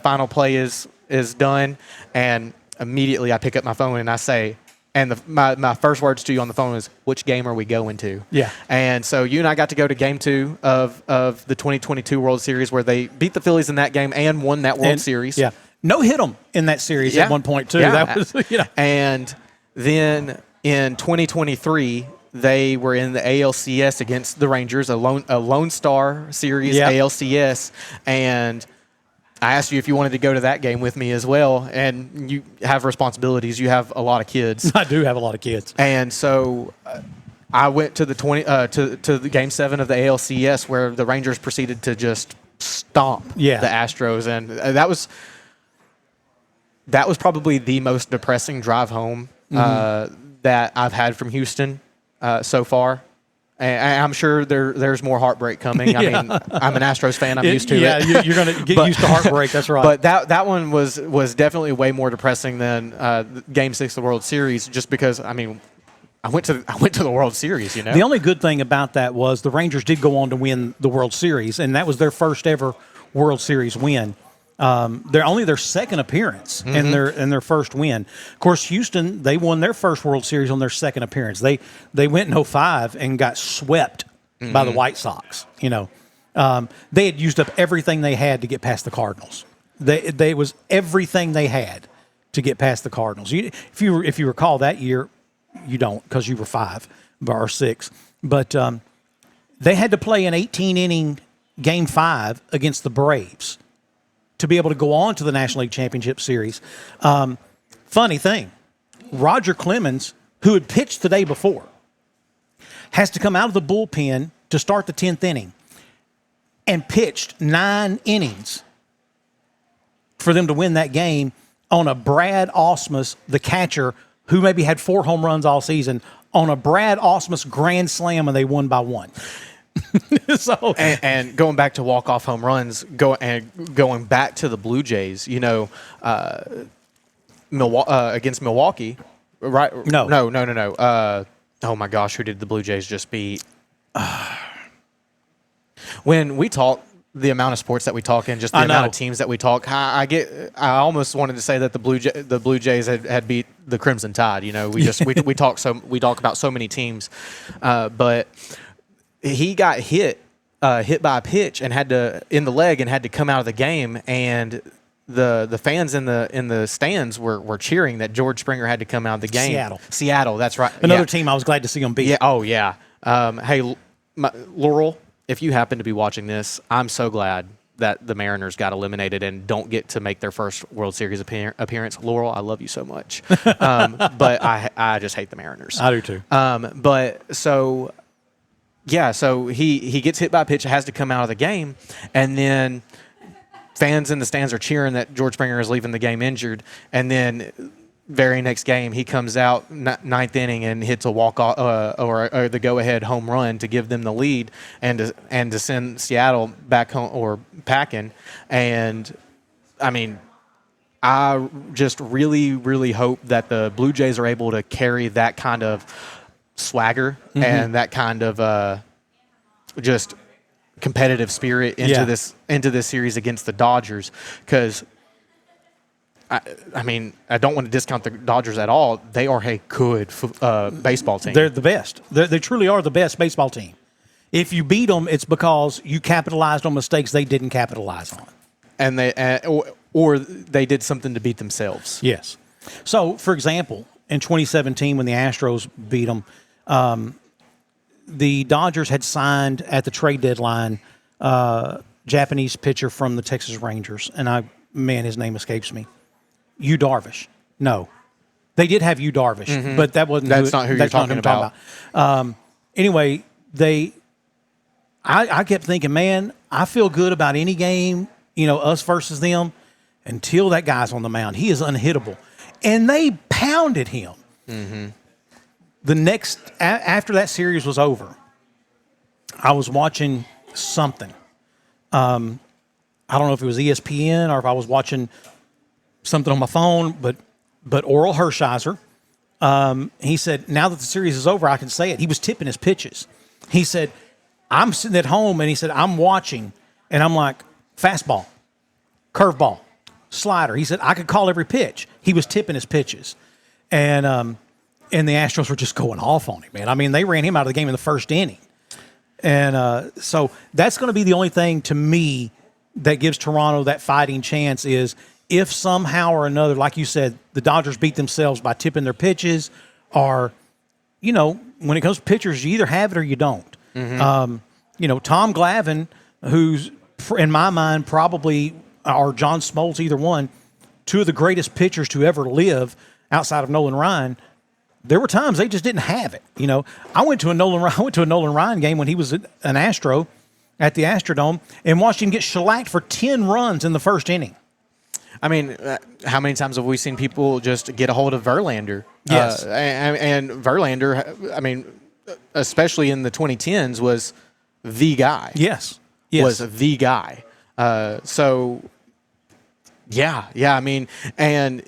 Final play is done, and immediately I pick up my phone and I say, and my first words to you on the phone is, which game are we going to? Yeah. And so you and I got to go to Game 2 of the 2022 World Series, where they beat the Phillies in that game and won that World Series. Yeah. No hit them in that series at one point, too. Yeah. That was, And then in 2023, they were in the ALCS against the Rangers, a Lone Star Series ALCS, and I asked you if you wanted to go to that game with me as well, and you have responsibilities. You have a lot of kids. I do have a lot of kids. And so I went to the to the Game 7 of the ALCS, where the Rangers proceeded to just stomp the Astros, and that was probably the most depressing drive home that I've had from Houston so far. And I'm sure there's more heartbreak coming. I mean, I'm an Astros fan. I'm used to it. Yeah, you're going to get used to heartbreak. That's right. But that one was definitely way more depressing than Game 6 of the World Series, just because, I mean, I went to the World Series, you know. The only good thing about that was the Rangers did go on to win the World Series, and that was their first ever World Series win. They're only their second appearance and their first win. Of course, Houston, they won their first World Series on their second appearance. They went in 05 and got swept by the White Sox. You know, they had used up everything they had to get past the Cardinals. They was everything they had to get past the Cardinals. If you recall that year, you don't because you were 5 or 6, but they had to play an 18-inning Game 5 against the Braves to be able to go on to the National League Championship Series. Funny thing, Roger Clemens, who had pitched the day before, has to come out of the bullpen to start the 10th inning and pitched 9 innings for them to win that game on a Brad Ausmus, the catcher, who maybe had 4 home runs all season, on a Brad Ausmus grand slam, and they won by 1. So and going back to walk-off home runs, going back to the Blue Jays, you know, against Milwaukee, right? No. Oh my gosh, who did the Blue Jays just beat? When we talk, the amount of sports that we talk in, just the amount of teams that we talk, I almost wanted to say that the Blue Jays had beat the Crimson Tide. You know, we talk about so many teams, but he got hit by a pitch and had to come out of the game, and the fans in the stands were cheering that George Springer had to come out of the game. Seattle, that's right. Another team I was glad to see them beat. Yeah. Oh yeah. Hey, Laurel, if you happen to be watching this, I'm so glad that the Mariners got eliminated and don't get to make their first World Series appearance. Laurel, I love you so much, but I just hate the Mariners. I do too. So he gets hit by a pitch, has to come out of the game, and then fans in the stands are cheering that George Springer is leaving the game injured, and then very next game he comes out 9th inning and hits a walk-off or the go-ahead home run to give them the lead and to send Seattle back home or packing. And I mean, I just really, really hope that the Blue Jays are able to carry that kind of swagger and that kind of just competitive spirit into this series against the Dodgers, because I mean, I don't want to discount the Dodgers at all. They are a good baseball team. They're the best. They truly are the best baseball team. If you beat them, it's because you capitalized on mistakes they didn't capitalize on, and or they did something to beat themselves. Yes. So, for example, in 2017 when the Astros beat them, the Dodgers had signed at the trade deadline Japanese pitcher from the Texas Rangers, and his name escapes me. Yu Darvish. No. They did have Yu Darvish, but that's not who you're talking about. Anyway, I kept thinking, man, I feel good about any game, us versus them, until that guy's on the mound. He is unhittable. And they pounded him. Mm-hmm. After that series was over, I was watching something. I don't know if it was ESPN or if I was watching something on my phone, but Oral Hershiser, he said, now that the series is over, I can say it. He was tipping his pitches. He said, I'm sitting at home, and he said, I'm watching, and I'm like, fastball, curveball, slider. He said, I could call every pitch. He was tipping his pitches. And the Astros were just going off on him, man. I mean, they ran him out of the game in the first inning. And so that's going to be the only thing to me that gives Toronto that fighting chance is if somehow or another, like you said, the Dodgers beat themselves by tipping their pitches, or, when it comes to pitchers, you either have it or you don't. Mm-hmm. Tom Glavine, who's, in my mind, probably, or John Smoltz, either one, 2 of the greatest pitchers to ever live outside of Nolan Ryan, there were times they just didn't have it. I went to a Nolan Ryan game when he was an Astro at the Astrodome and watched him get shellacked for 10 runs in the first inning. I mean, how many times have we seen people just get a hold of Verlander? Yes. And Verlander, I mean, especially in the 2010s, was the guy. Yes. Was the guy. So, yeah. I mean, and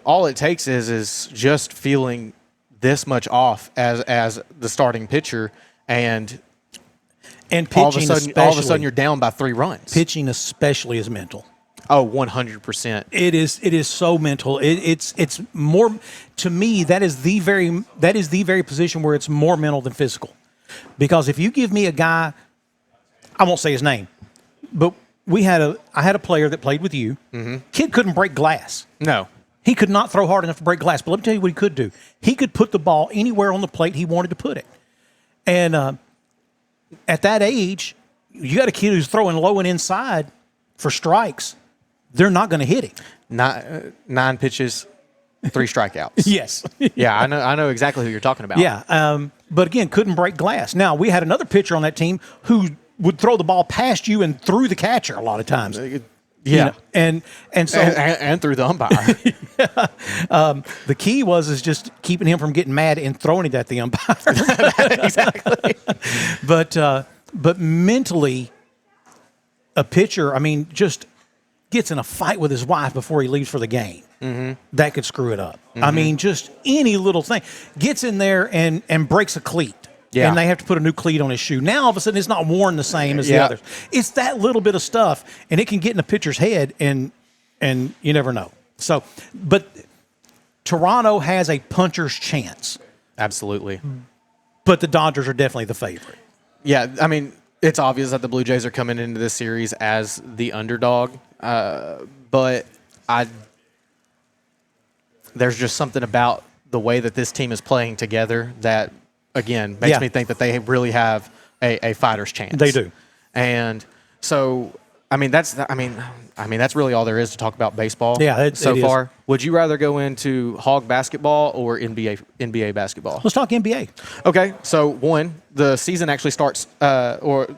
all it takes is just feeling this much off as the starting pitcher, and pitching, all of a sudden you're down by 3 runs. Pitching especially is mental. Oh, 100%. It is so mental. It's more, to me, that is the very position where it's more mental than physical. Because if you give me a guy, I won't say his name, but I had a player that played with you. Mm-hmm. Kid couldn't break glass. No. He could not throw hard enough to break glass. But let me tell you what he could do. He could put the ball anywhere on the plate he wanted to put it. And at that age, you got a kid who's throwing low and inside for strikes. They're not going to hit him. 9 pitches, 3 strikeouts. Yes. Yeah, I know exactly who you're talking about. Yeah. But again, couldn't break glass. Now, we had another pitcher on that team who would throw the ball past you and through the catcher a lot of times. Yeah. You know, and so and through the umpire. the key is just keeping him from getting mad and throwing it at the umpire. Exactly. But mentally, a pitcher, I mean, just gets in a fight with his wife before he leaves for the game. Mm-hmm. That could screw it up. Mm-hmm. I mean, just any little thing. Gets in there and breaks a cleat. Yeah. And they have to put a new cleat on his shoe. Now, all of a sudden, it's not worn the same as the others. It's that little bit of stuff, and it can get in a pitcher's head, and you never know. So, but Toronto has a puncher's chance. Absolutely. But the Dodgers are definitely the favorite. Yeah, I mean, it's obvious that the Blue Jays are coming into this series as the underdog, but there's just something about the way that this team is playing together that, again, makes me think that they really have a fighter's chance. They do. And so, I mean, that's really all there is to talk about baseball. Yeah, so far. Would you rather go into Hog Basketball or NBA basketball? Let's talk NBA. Okay, so the season actually starts, the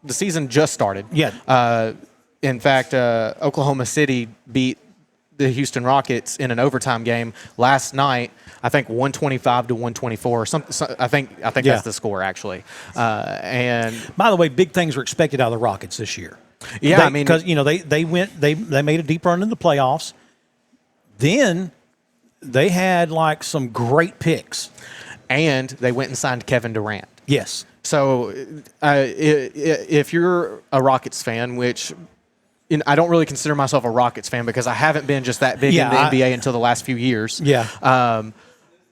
season just started. Yeah. In fact, Oklahoma City beat the Houston Rockets in an overtime game last night. I think 125 to 124. I think that's the score actually. And by the way, big things were expected out of the Rockets this year. Yeah, because they made a deep run in the playoffs. Then they had like some great picks, and they went and signed Kevin Durant. Yes. So if you're a Rockets fan, which I don't really consider myself a Rockets fan because I haven't been just that big in the NBA until the last few years. Yeah.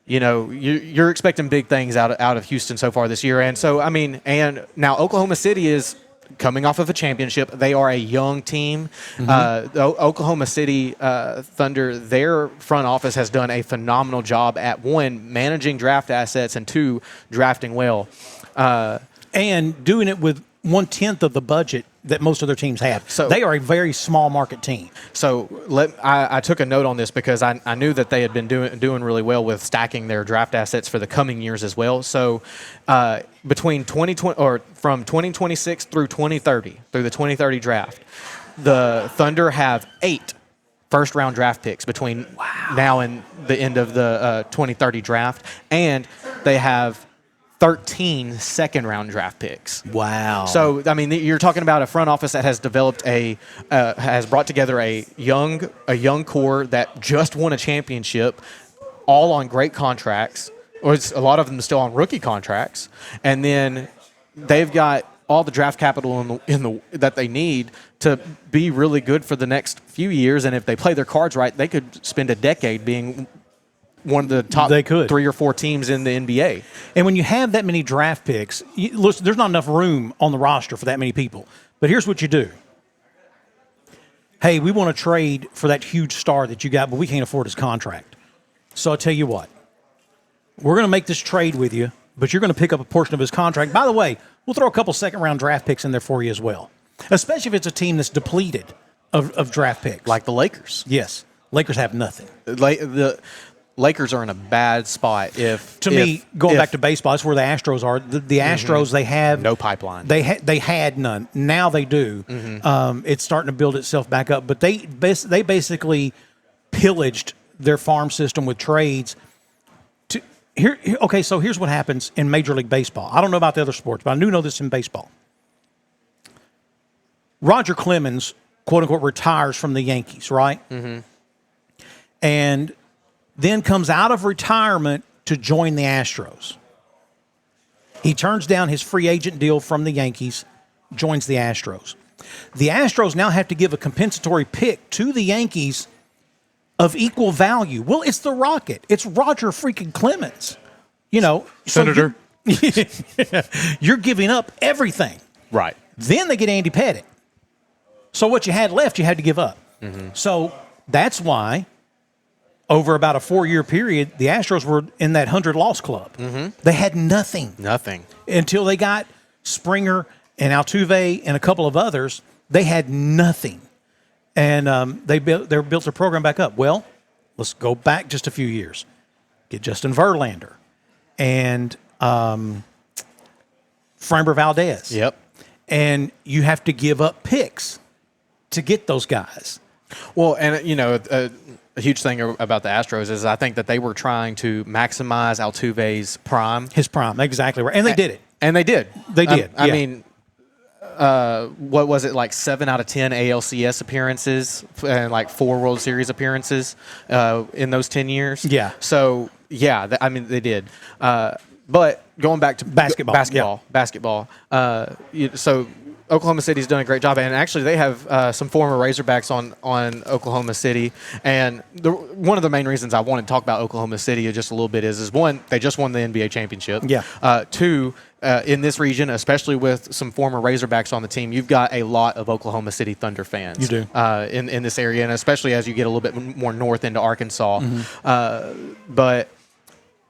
You're expecting big things out of Houston so far this year. And so, and now Oklahoma City is coming off of a championship. They are a young team. Mm-hmm. The Oklahoma City Thunder, their front office has done a phenomenal job at, 1, managing draft assets, and 2, drafting well. And doing it with 1/10 of the budget that most other teams have. So they are a very small market team. So I took a note on this because I knew that they had been doing really well with stacking their draft assets for the coming years as well. So between 2020 or from 2026 through 2030, through the 2030 draft, the Thunder have 8 first-round draft picks between now and the end of the 2030 draft, and they have 13 second-round draft picks. Wow! So I mean, you're talking about a front office that has developed has brought together a young core that just won a championship, all on great contracts, or a lot of them still on rookie contracts, and then they've got all the draft capital that they need to be really good for the next few years. And if they play their cards right, they could spend a decade being one of the top 3 or 4 teams in the NBA. And when you have that many draft picks, listen, there's not enough room on the roster for that many people. But here's what you do. Hey, we want to trade for that huge star that you got, but we can't afford his contract. So I'll tell you what. We're going to make this trade with you, but you're going to pick up a portion of his contract. By the way, we'll throw a couple second-round draft picks in there for you as well, especially if it's a team that's depleted of draft picks. Like the Lakers. Yes. Lakers have nothing. The Lakers are in a bad spot. Going back to baseball, that's where the Astros are. The Astros, they have no pipeline. They had none. Now they do. Mm-hmm. It's starting to build itself back up. But they basically pillaged their farm system with trades. Okay, so here's what happens in Major League Baseball. I don't know about the other sports, but I do know this in baseball. Roger Clemens, quote unquote, retires from the Yankees, right? Mm-hmm. And then comes out of retirement to join the Astros. He turns down his free agent deal from the Yankees, joins the Astros. The Astros now have to give a compensatory pick to the Yankees of equal value. Well, it's the Rocket. It's Roger freaking Clemens. You know, Senator. So you're giving up everything. Right. Then they get Andy Pettitte. So what you had left, you had to give up. So that's why over about a 4-year period, the Astros were in that 100-loss club. They had nothing. Nothing. Until they got Springer and Altuve and a couple of others. They had nothing. And they built their program back up. Well, let's go back just a few years. Get Justin Verlander and Framber Valdez. Yep. And you have to give up picks to get those guys. Well, and, you know, a huge thing about the Astros is I think that they were trying to maximize Altuve's prime. His prime, exactly right. And they did it. And they did. They did. I mean, what was it, like 7 out of 10 ALCS appearances and like 4 World Series appearances in those 10 years? Yeah. So, yeah, I mean, they did. But going back to basketball. So Oklahoma City's done a great job, and actually they have some former Razorbacks on Oklahoma City. And one of the main reasons I wanted to talk about Oklahoma City just a little bit is one, they just won the NBA championship. Yeah. Two, in this region, especially with some former Razorbacks on the team, you've got a lot of Oklahoma City Thunder fans. You do. In this area, and especially as you get a little bit more north into Arkansas. But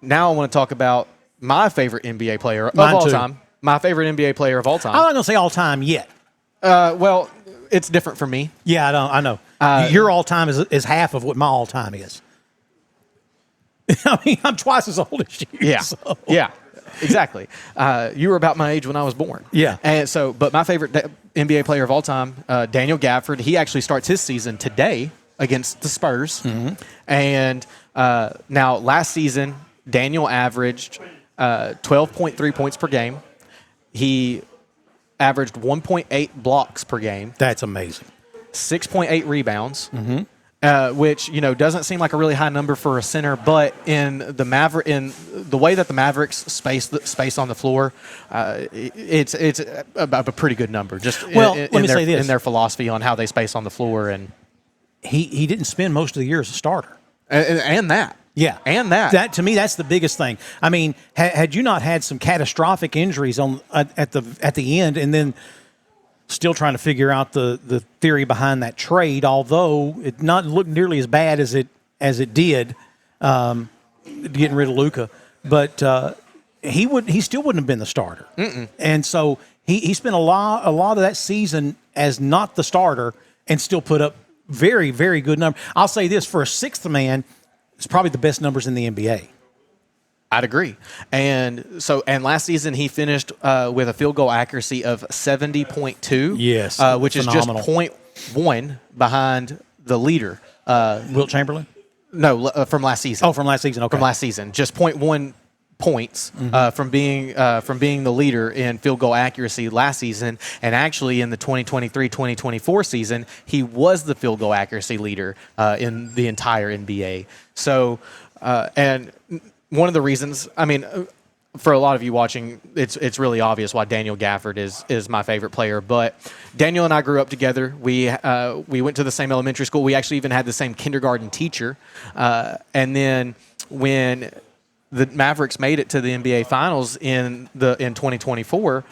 now I want to talk about my favorite NBA player of all time. My favorite NBA player of all time. I'm not going to say all time yet. Well, it's different for me. Yeah, I know. Your all time is half of what my all time is. I mean, I'm twice as old as you. Yeah. So. Yeah. Exactly. You were about my age when I was born. Yeah. And so, but my favorite NBA player of all time, Daniel Gafford, he actually starts his season today against the Spurs. And now last season, Daniel averaged 12.3 points per game. He averaged 1.8 blocks per game. That's amazing. 6.8 rebounds, which, you know, doesn't seem like a really high number for a center, but in the way that the Mavericks space on the floor, it's a pretty good number. Just let me say this. In their philosophy on how they space on the floor, and he didn't spend most of the year as a starter, and that. Yeah, and that to me, that's the biggest thing. I mean, had you not had some catastrophic injuries at the end, and then still trying to figure out the theory behind that trade, although it not looked nearly as bad as it did, getting rid of Luka, but he still wouldn't have been the starter. And so he spent a lot of that season as not the starter and still put up very, very good numbers. I'll say this, for a sixth man, it's probably the best numbers in the NBA. I'd agree. And last season he finished with a field goal accuracy of 70.2. Yes, which phenomenal. Is just 0.1 behind the leader. Wilt Chamberlain? No, from last season. Oh, from last season. Okay. From last season, just 0.1 points from being the leader in field goal accuracy last season, and actually in the 2023-2024 season, he was the field goal accuracy leader in the entire NBA. So, and one of the reasons, I mean, for a lot of you watching, it's really obvious why Daniel Gafford is my favorite player. But Daniel and I grew up together. We went to the same elementary school. We actually even had the same kindergarten teacher. And then when the Mavericks made it to the NBA Finals in 2024,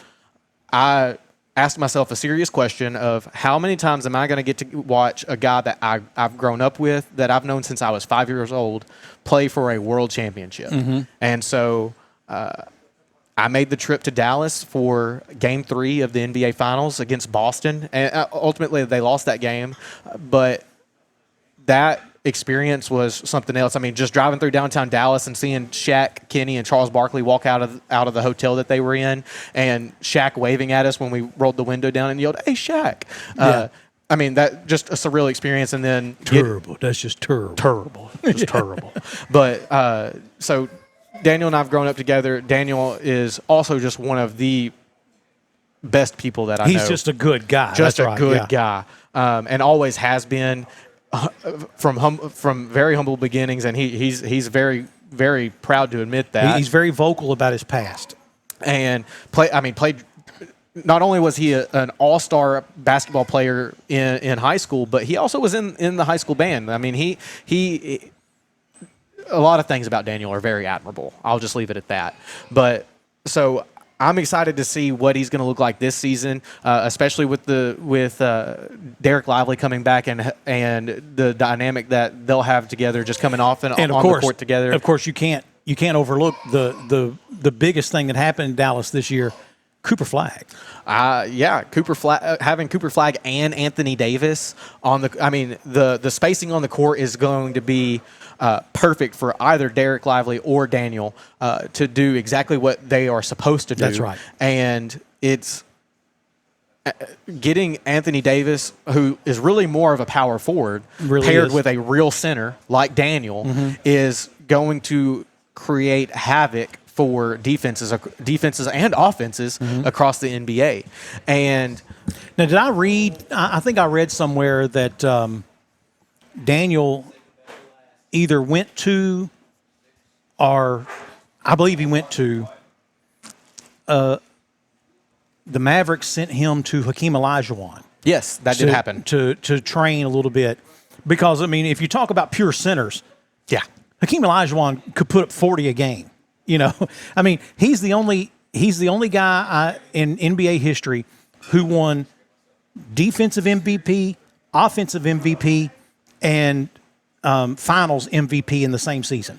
I asked myself a serious question of how many times am I going to get to watch a guy that I've grown up with, that I've known since I was 5 years old, play for a world championship. And so I made the trip to Dallas for Game 3 of the NBA Finals against Boston. And ultimately, they lost that game. But that experience was something else. I mean, just driving through downtown Dallas and seeing Shaq, Kenny, and Charles Barkley walk out of the hotel that they were in, and Shaq waving at us when we rolled the window down and yelled, "Hey, Shaq!" Yeah. I mean, that just a surreal experience. And then terrible. That's just terrible. Terrible. Just terrible. But so Daniel and I have grown up together. Daniel is also just one of the best people that I know. He's just a good guy. Just That's a right, good yeah. guy, and always has been. From very humble beginnings, and he's very, very proud to admit that. He's very vocal about his past. And played not only was he an all-star basketball player in high school, but he also was in the high school band. I mean, he a lot of things about Daniel are very admirable. I'll just leave it at that. But so I'm excited to see what he's going to look like this season, especially with Derek Lively coming back and the dynamic that they'll have together, just coming off and on the court together. Of course, you can't overlook the biggest thing that happened in Dallas this year. Cooper Flagg. Cooper Flagg, having Cooper Flagg and Anthony Davis on the spacing on the court is going to be perfect for either Derek Lively or Daniel to do exactly what they are supposed to do. That's right. And it's getting Anthony Davis, who is really more of a power forward, paired with a real center like Daniel, is going to create havoc for defenses and offenses across the NBA. And now, did I read? I think I read somewhere that Daniel either went to, or I believe he went to, the Mavericks sent him to Hakeem Olajuwon. Yes, that did happen. To train a little bit. Because, I mean, if you talk about pure centers, Hakeem Olajuwon could put up 40 a game. You know, I mean, he's the only guy in NBA history who won defensive MVP, offensive MVP, and finals MVP in the same season.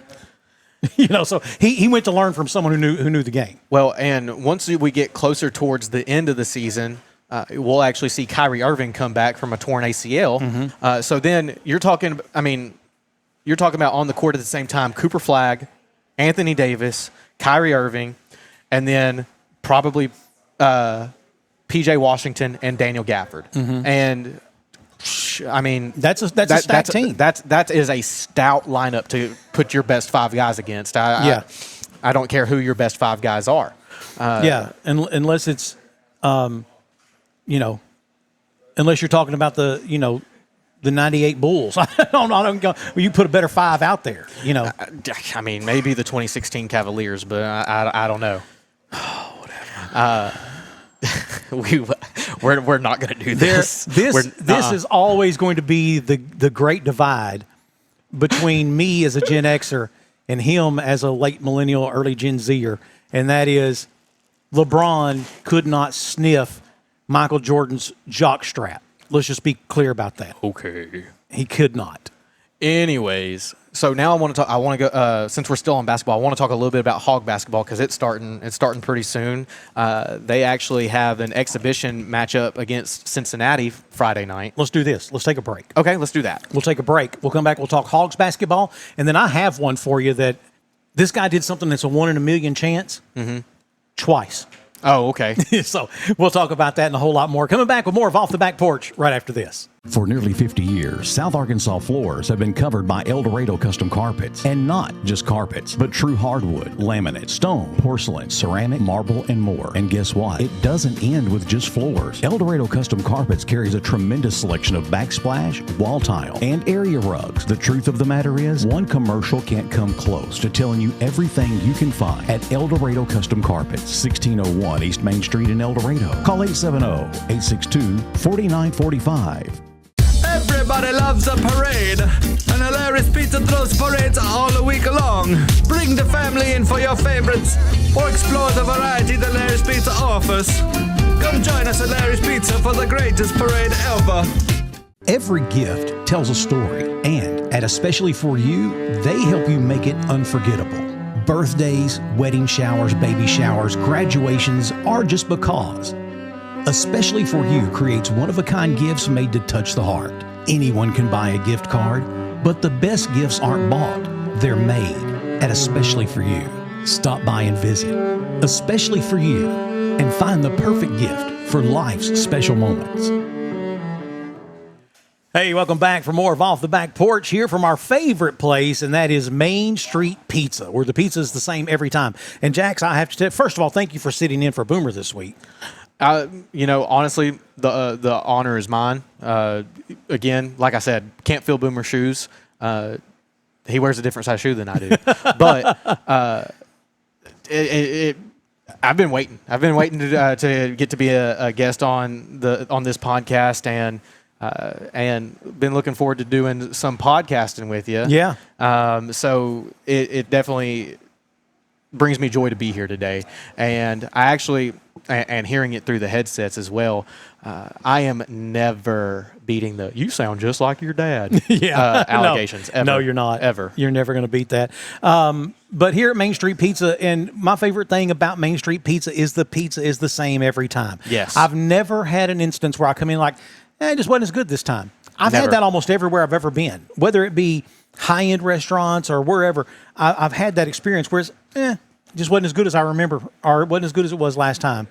You know, so he went to learn from someone who knew the game. Well, and once we get closer towards the end of the season, we'll actually see Kyrie Irving come back from a torn ACL. So then you're talking about on the court at the same time, Cooper Flagg, Anthony Davis, Kyrie Irving, and then probably P.J. Washington and Daniel Gafford. And I mean, that's a stacked team. That is a stout lineup to put your best five guys against. I don't care who your best five guys are. Unless it's, unless you're talking about the 98 Bulls. I don't go. Well, you put a better five out there, you know. I mean, maybe the 2016 Cavaliers, but I don't know. Whatever. We're not going to do this. This is always going to be the great divide between me as a Gen Xer and him as a late millennial, early Gen Zer, and that is LeBron could not sniff Michael Jordan's jockstrap. Let's just be clear about that. Okay. He could not. Anyways, so now I want to go, since we're still on basketball, I want to talk a little bit about Hog Basketball because it's starting pretty soon. They actually have an exhibition matchup against Cincinnati Friday night. Let's do this. Let's take a break. Okay, let's do that. We'll take a break. We'll come back. We'll talk Hogs Basketball. And then I have one for you that this guy did something that's a 1 in a million chance twice. Oh, okay. So we'll talk about that and a whole lot more. Coming back with more of Off the Back Porch right after this. For nearly 50 years, South Arkansas floors have been covered by El Dorado Custom Carpets. And not just carpets, but true hardwood, laminate, stone, porcelain, ceramic, marble, and more. And guess what? It doesn't end with just floors. El Dorado Custom Carpets carries a tremendous selection of backsplash, wall tile, and area rugs. The truth of the matter is, one commercial can't come close to telling you everything you can find at El Dorado Custom Carpets, 1601 East Main Street in El Dorado. Call 870-862-4945. Everybody loves a parade, and Hilarious Pizza throws parades all week long. Bring the family in for your favorites, or explore the variety that Hilarious Pizza offers. Come join us at Hilarious Pizza for the greatest parade ever. Every gift tells a story, and at Especially For You, they help you make it unforgettable. Birthdays, wedding showers, baby showers, graduations, or just because. Especially For You creates one-of-a-kind gifts made to touch the heart. Anyone can buy a gift card, but the best gifts aren't bought. They're made at Especially For You. Stop by and visit Especially For You and find the perfect gift for life's special moments. Hey, welcome back for more of Off the Back Porch here from our favorite place, and that is Main Street Pizza, where the pizza is the same every time. And Jax, I have to tell, first of all, thank you for sitting in for Boomer this week. Honestly, the honor is mine. Again, like I said, can't fill Boomer's shoes. He wears a different size shoe than I do. But I've been waiting. I've been waiting to get to be a guest on this podcast, and been looking forward to doing some podcasting with you. Yeah. So it definitely brings me joy to be here today, and I actually and hearing it through the headsets as well. I am never beating the "you sound just like your dad" allegations. No, ever. no, you're not. Ever. You're never going to beat that. But here at Main Street Pizza, and my favorite thing about Main Street Pizza is the same every time. Yes. I've never had an instance where I come in like, it just wasn't as good this time. I've Never. had that almost everywhere I've ever been, whether it be high-end restaurants or wherever. I've had that experience where it's, just wasn't as good as I remember, or it wasn't as good as it was last time.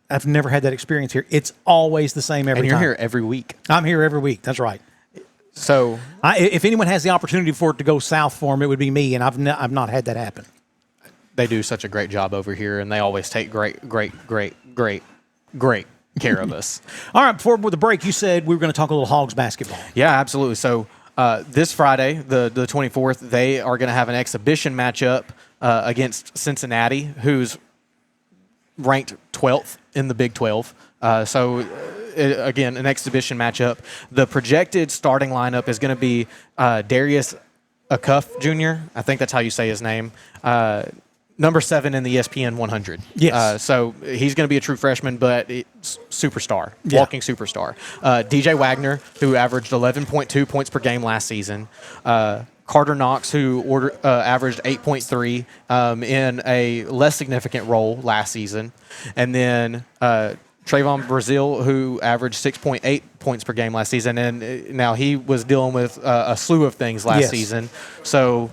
I've never had that experience here. It's always the same every time. And you're here every week. I'm here every week. That's right. So If anyone has the opportunity for it to go south for them, it would be me, and I've not had that happen. they do such a great job over here, and they always take great care of us. All right, before the break, you said we were going to talk a little Hogs basketball. Yeah, absolutely. So this Friday, the 24th, they are going to have an exhibition matchup against Cincinnati, who's ranked 12th in the Big 12. Again, an exhibition matchup. The projected starting lineup is going to be Darius Acuff Jr. I think that's how you say his name. Number 7 in the ESPN 100. Yes. So he's going to be a true freshman, but superstar, walking superstar. DJ Wagner, who averaged 11.2 points per game last season. Carter Knox, who averaged 8.3 in a less significant role last season. And then Trayvon Brazil, who averaged 6.8 points per game last season. And now he was dealing with a slew of things last season. So,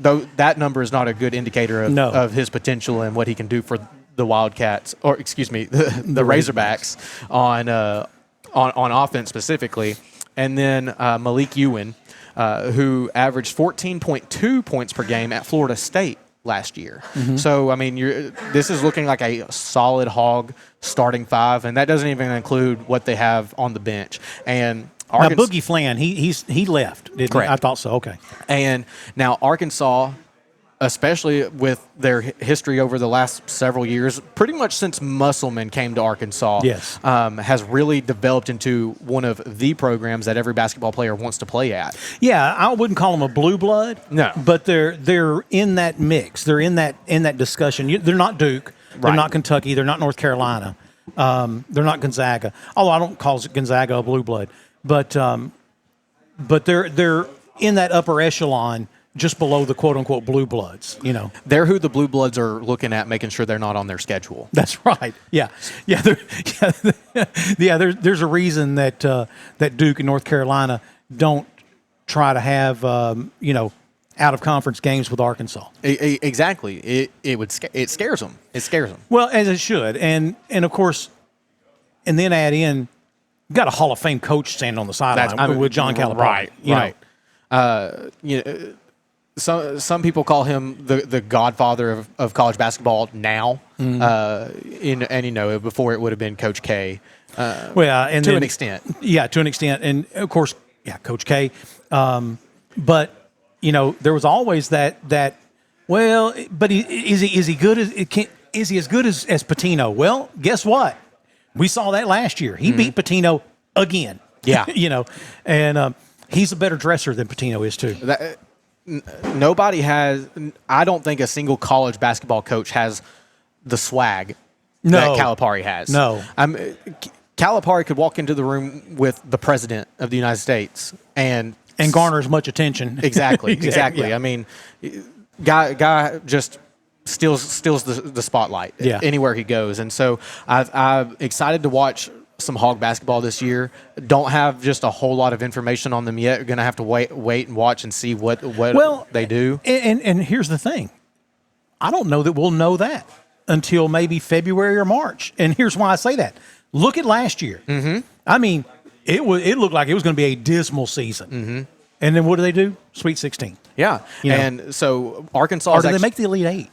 though that number is not a good indicator of his potential and what he can do for the Wildcats, or excuse me, the Razorbacks on offense specifically. And then Malik Ewan, who averaged 14.2 points per game at Florida State last year. Mm-hmm. So, I mean, this is looking like a solid Hog starting five, and that doesn't even include what they have on the bench. And now, Boogie Flan, he left. Correct. I thought so. Okay. And now Arkansas, especially with their history over the last several years, pretty much since Musselman came to Arkansas, has really developed into one of the programs that every basketball player wants to play at. Yeah, I wouldn't call them a blue blood. No, but they're in that mix. They're in that discussion. They're not Duke. They're not Kentucky. They're not North Carolina. They're not Gonzaga. Although I don't call Gonzaga a blue blood. But they're in that upper echelon, just below the quote unquote blue bloods. They're who the blue bloods are looking at, making sure they're not on their schedule. That's right. Yeah. There's a reason that Duke and North Carolina don't try to have out of conference games with Arkansas. Exactly. It scares them. It scares them. Well, as it should, and of course, and then add in. Got a Hall of Fame coach standing on the sideline with John Calipari. Right. Some people call him the godfather of college basketball now. Before it would have been Coach K. And to an extent. Yeah, to an extent, and of course, Coach K. But there was always that. Well, but is he good as is he as good as Pitino? Well, guess what? We saw that last year. He beat Pitino again. Yeah. And he's a better dresser than Pitino is too. Nobody has – I don't think a single college basketball coach has the swag that Calipari has. No. Calipari could walk into the room with the president of the United States and garner as much attention. Exactly. Yeah. I mean, guy just – steals the spotlight anywhere he goes. And so I'm excited to watch some Hog basketball this year. Don't have just a whole lot of information on them yet. We're going to have to wait and watch and see what they do. And here's the thing. I don't know that we'll know that until maybe February or March. And here's why I say that. Look at last year. Mm-hmm. I mean, it looked like it was going to be a dismal season. Mm-hmm. And then what do they do? Sweet 16. Yeah. And so Arkansas – or do they make the Elite Eight?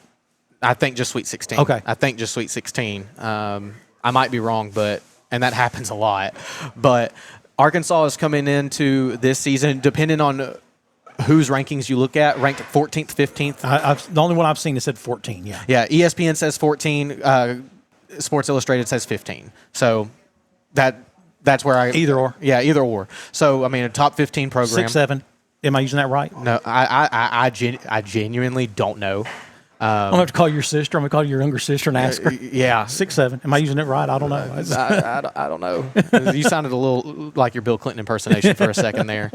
I think just Sweet 16. Okay. I think just Sweet 16. I might be wrong, and that happens a lot. But Arkansas is coming into this season, depending on whose rankings you look at, ranked 14th, 15th. The only one I've seen that said 14. Yeah. Yeah. ESPN says 14. Sports Illustrated says 15. So that's where I Either or. Yeah, either or. So I mean, a top 15 program. 6, 7. Am I using that right? No, I genuinely don't know. I'm gonna have to call your sister. I'm gonna call your younger sister and ask her. Yeah, 6, 7. Am I using it right? I don't know. I don't know. You sounded a little like your Bill Clinton impersonation for a second there.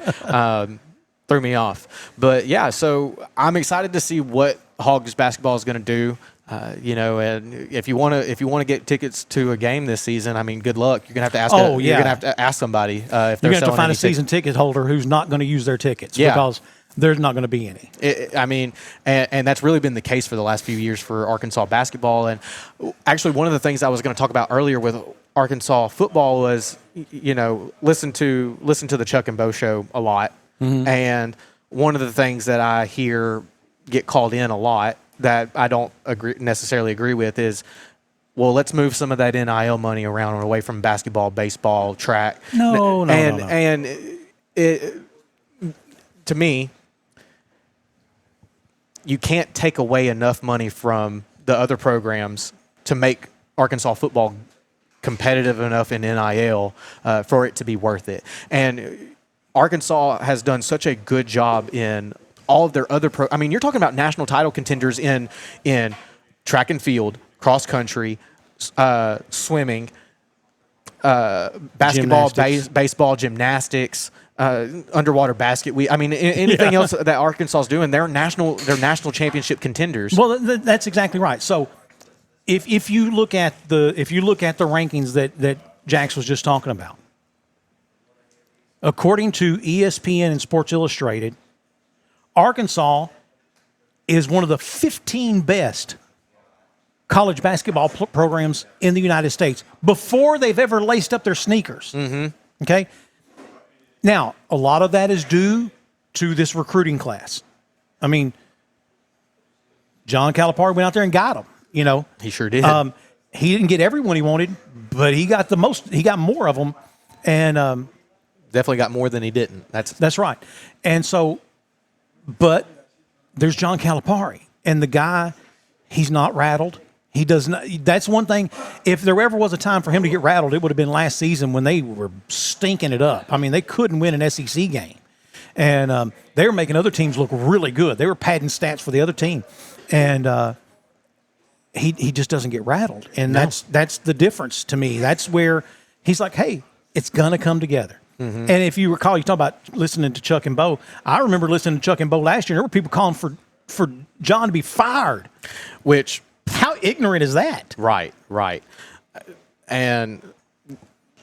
Threw me off. But yeah, so I'm excited to see what Hogs basketball is going to do. And if you want to get tickets to a game this season, I mean, good luck. You're gonna have to ask. You're gonna have to ask somebody if they're You're gonna have to find a season season ticket holder who's not going to use their tickets because there's not going to be any. And that's really been the case for the last few years for Arkansas basketball. And actually, one of the things I was going to talk about earlier with Arkansas football was, listen to the Chuck and Bo show a lot. Mm-hmm. And one of the things that I hear get called in a lot that I don't necessarily agree with is, well, let's move some of that NIL money around and away from basketball, baseball, track. No. And to me, you can't take away enough money from the other programs to make Arkansas football competitive enough in NIL for it to be worth it. And Arkansas has done such a good job in all of their other you're talking about national title contenders in track and field, cross country, swimming, basketball, baseball, gymnastics, underwater basket. Anything else that Arkansas is doing, they're national championship contenders. Well, that's exactly right. So if you look at the rankings that Jax was just talking about, according to ESPN and Sports Illustrated, Arkansas is one of the 15 best college basketball programs in the United States before they've ever laced up their sneakers. Mm-hmm. Okay? Now, a lot of that is due to this recruiting class. I mean, John Calipari went out there and got them, He sure did. He didn't get everyone he wanted, but he got more of them. And definitely got more than he didn't. That's right. And so, but there's John Calipari, and the guy, he's not rattled. He does not. That's one thing. If there ever was a time for him to get rattled, it would have been last season when they were stinking it up. I mean, they couldn't win an SEC game, and they were making other teams look really good. They were padding stats for the other team, and he just doesn't get rattled, and that's the difference to me. That's where he's like, hey, it's gonna come together. Mm-hmm. And if you recall, you talk about listening to Chuck and Bo. I remember listening to Chuck and Bo last year. There were people calling for John to be fired. Which, how ignorant is that? Right. And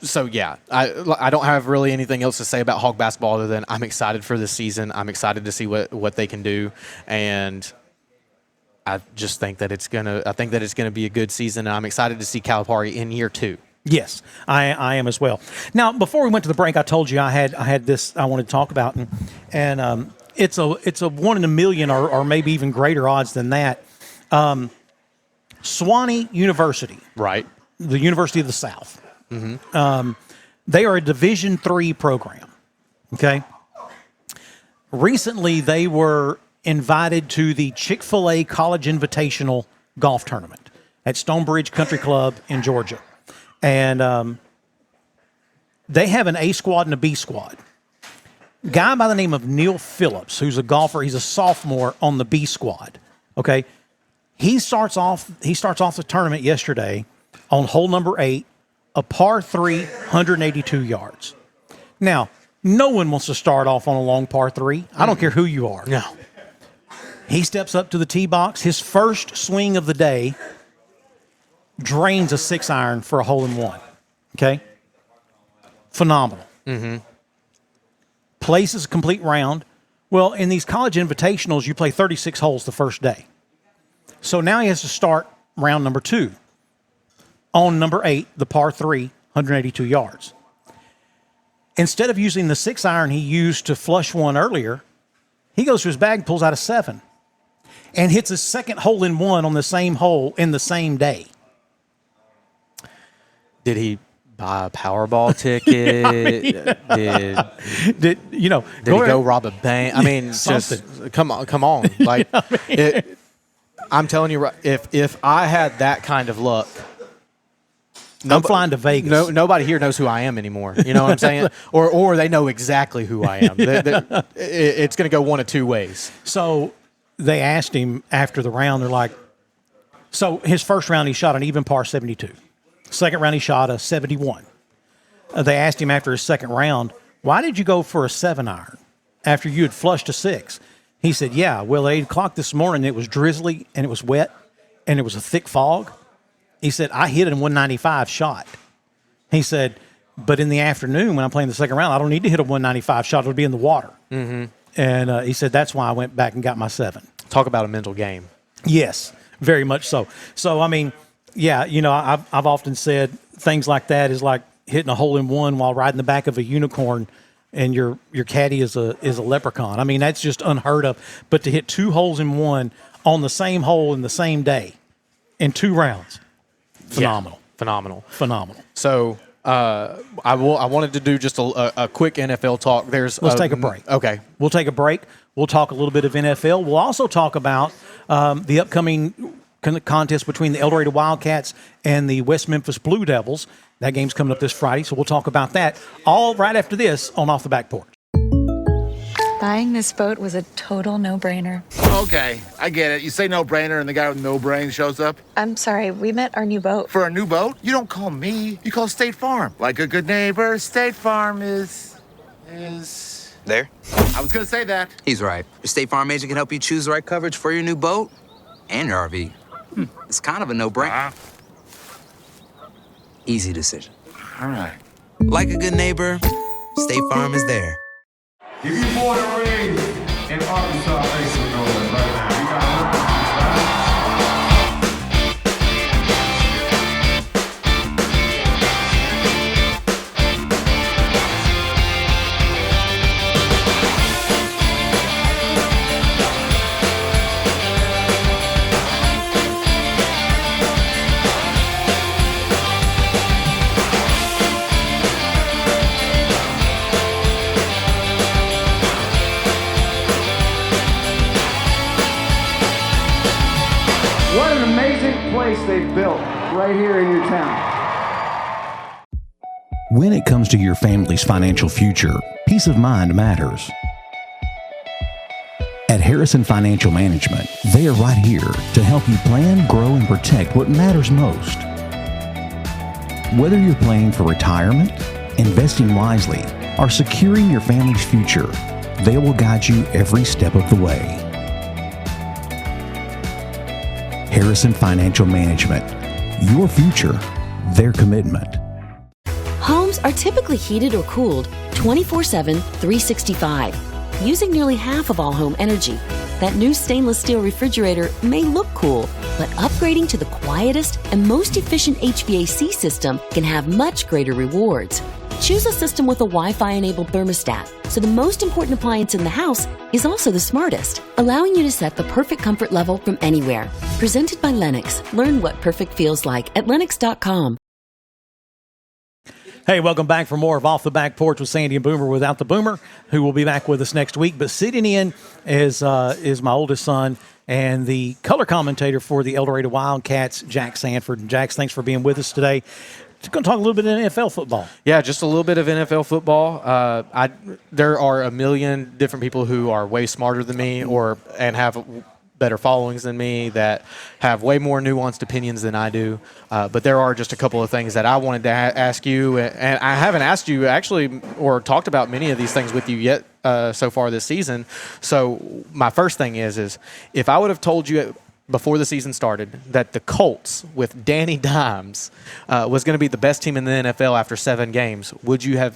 so, yeah, I don't have really anything else to say about Hog basketball other than I'm excited for this season. I'm excited to see what they can do, and I just think that it's gonna be a good season. And I'm excited to see Calipari in year 2. Yes, I am as well. Now, before we went to the break, I told you I had this I wanted to talk about, and it's a 1 in a million or maybe even greater odds than that. Sewanee University, right? The University of the South. Mm-hmm. They are a Division III program. Okay. Recently, they were invited to the Chick-fil-A College Invitational Golf Tournament at Stonebridge Country Club in Georgia. And they have an A squad and a B squad. Guy by the name of Neil Phillips, who's a golfer, he's a sophomore on the B squad. Okay, he starts off the tournament yesterday on hole number 8, a par 3, 182 yards. Now, no one wants to start off on a long par 3. I don't care who you are. No. He steps up to the tee box. His first swing of the day drains a 6-iron for a hole-in-one. Okay? Phenomenal. Mm-hmm. Plays a complete round. Well, in these college invitationals, you play 36 holes the first day. So now he has to start round number 2 on number 8, the par 3, 182 yards. Instead of using the 6-iron he used to flush one earlier, he goes to his bag, pulls out a 7, and hits a second hole-in-one on the same hole in the same day. Did he buy a Powerball ticket? Did he go rob a bank? I mean, just come on. Like, I'm telling you, if I had that kind of luck, I'm flying to Vegas. Nobody here knows who I am anymore. You know what I'm saying? or they know exactly who I am. It's going to go one of two ways. So they asked him after the round, they're like, so his first round he shot an even par 72. Second round he shot a 71. They asked him after his second round, why did you go for a 7-iron after you had flushed a 6? He said, yeah, well, at 8 o'clock this morning it was drizzly and it was wet and it was a thick fog. He said, I hit a 195 shot. He said, but in the afternoon when I'm playing the second round, I don't need to hit a 195 shot. It'll be in the water. Mm-hmm. And he said, that's why I went back and got my 7. Talk about a mental game. Yes, very much so. So, I mean, yeah, I've often said things like that is like hitting a hole-in-one while riding the back of a unicorn and your caddy is a leprechaun. I mean, that's just unheard of. But to hit 2 holes in one on the same hole in the same day in 2 rounds, phenomenal. Yeah, phenomenal. So I wanted to do just a quick NFL talk. Let's take a break. Okay. We'll take a break. We'll talk a little bit of NFL. We'll also talk about the upcoming contest between the El Dorado Wildcats and the West Memphis Blue Devils. That game's coming up this Friday, so we'll talk about that all right after this on Off the Back Porch. Buying this boat was a total no-brainer. Okay, I get it. You say no-brainer and the guy with no brain shows up. I'm sorry, we met our new boat. For a new boat? You don't call me. You call State Farm. Like a good neighbor, State Farm is... There? I was gonna say that. He's right. Your State Farm agent can help you choose the right coverage for your new boat and your RV. It's kind of a no-brainer. Easy decision. All right. Like a good neighbor, State Farm is there. If you're born and raised in Arkansas, make some noise right now. You got place they've built right here in your town. When it comes to your family's financial future, peace of mind matters. At Harrison Financial Management, they are right here to help you plan, grow, and protect what matters most. Whether you're planning for retirement, investing wisely, or securing your family's future, they will guide you every step of the way. Harrison Financial Management. Your future, their commitment. Homes are typically heated or cooled 24/7, 365, using nearly half of all home energy. That new stainless steel refrigerator may look cool, but upgrading to the quietest and most efficient HVAC system can have much greater rewards. Choose a system with a Wi-Fi enabled thermostat, so the most important appliance in the house is also the smartest, allowing you to set the perfect comfort level from anywhere. Presented by Lennox. Learn what perfect feels like at Lennox.com. Hey, welcome back for more of Off the Back Porch with Sandy and Boomer without the Boomer, who will be back with us next week. But sitting in is my oldest son and the color commentator for the El Dorado Wildcats, Jax Sanford. Jax, thanks for being with us today. Just going to talk a little bit of NFL football. Yeah, just a little bit of NFL football. There are a million different people who are way smarter than me and have better followings than me that have way more nuanced opinions than I do. But there are just a couple of things that I wanted to ask you, and I haven't asked you actually or talked about many of these things with you yet so far this season. So my first thing is if I would have told you before the season started that the Colts with Danny Dimes was going to be the best team in the NFL after 7 games, would you have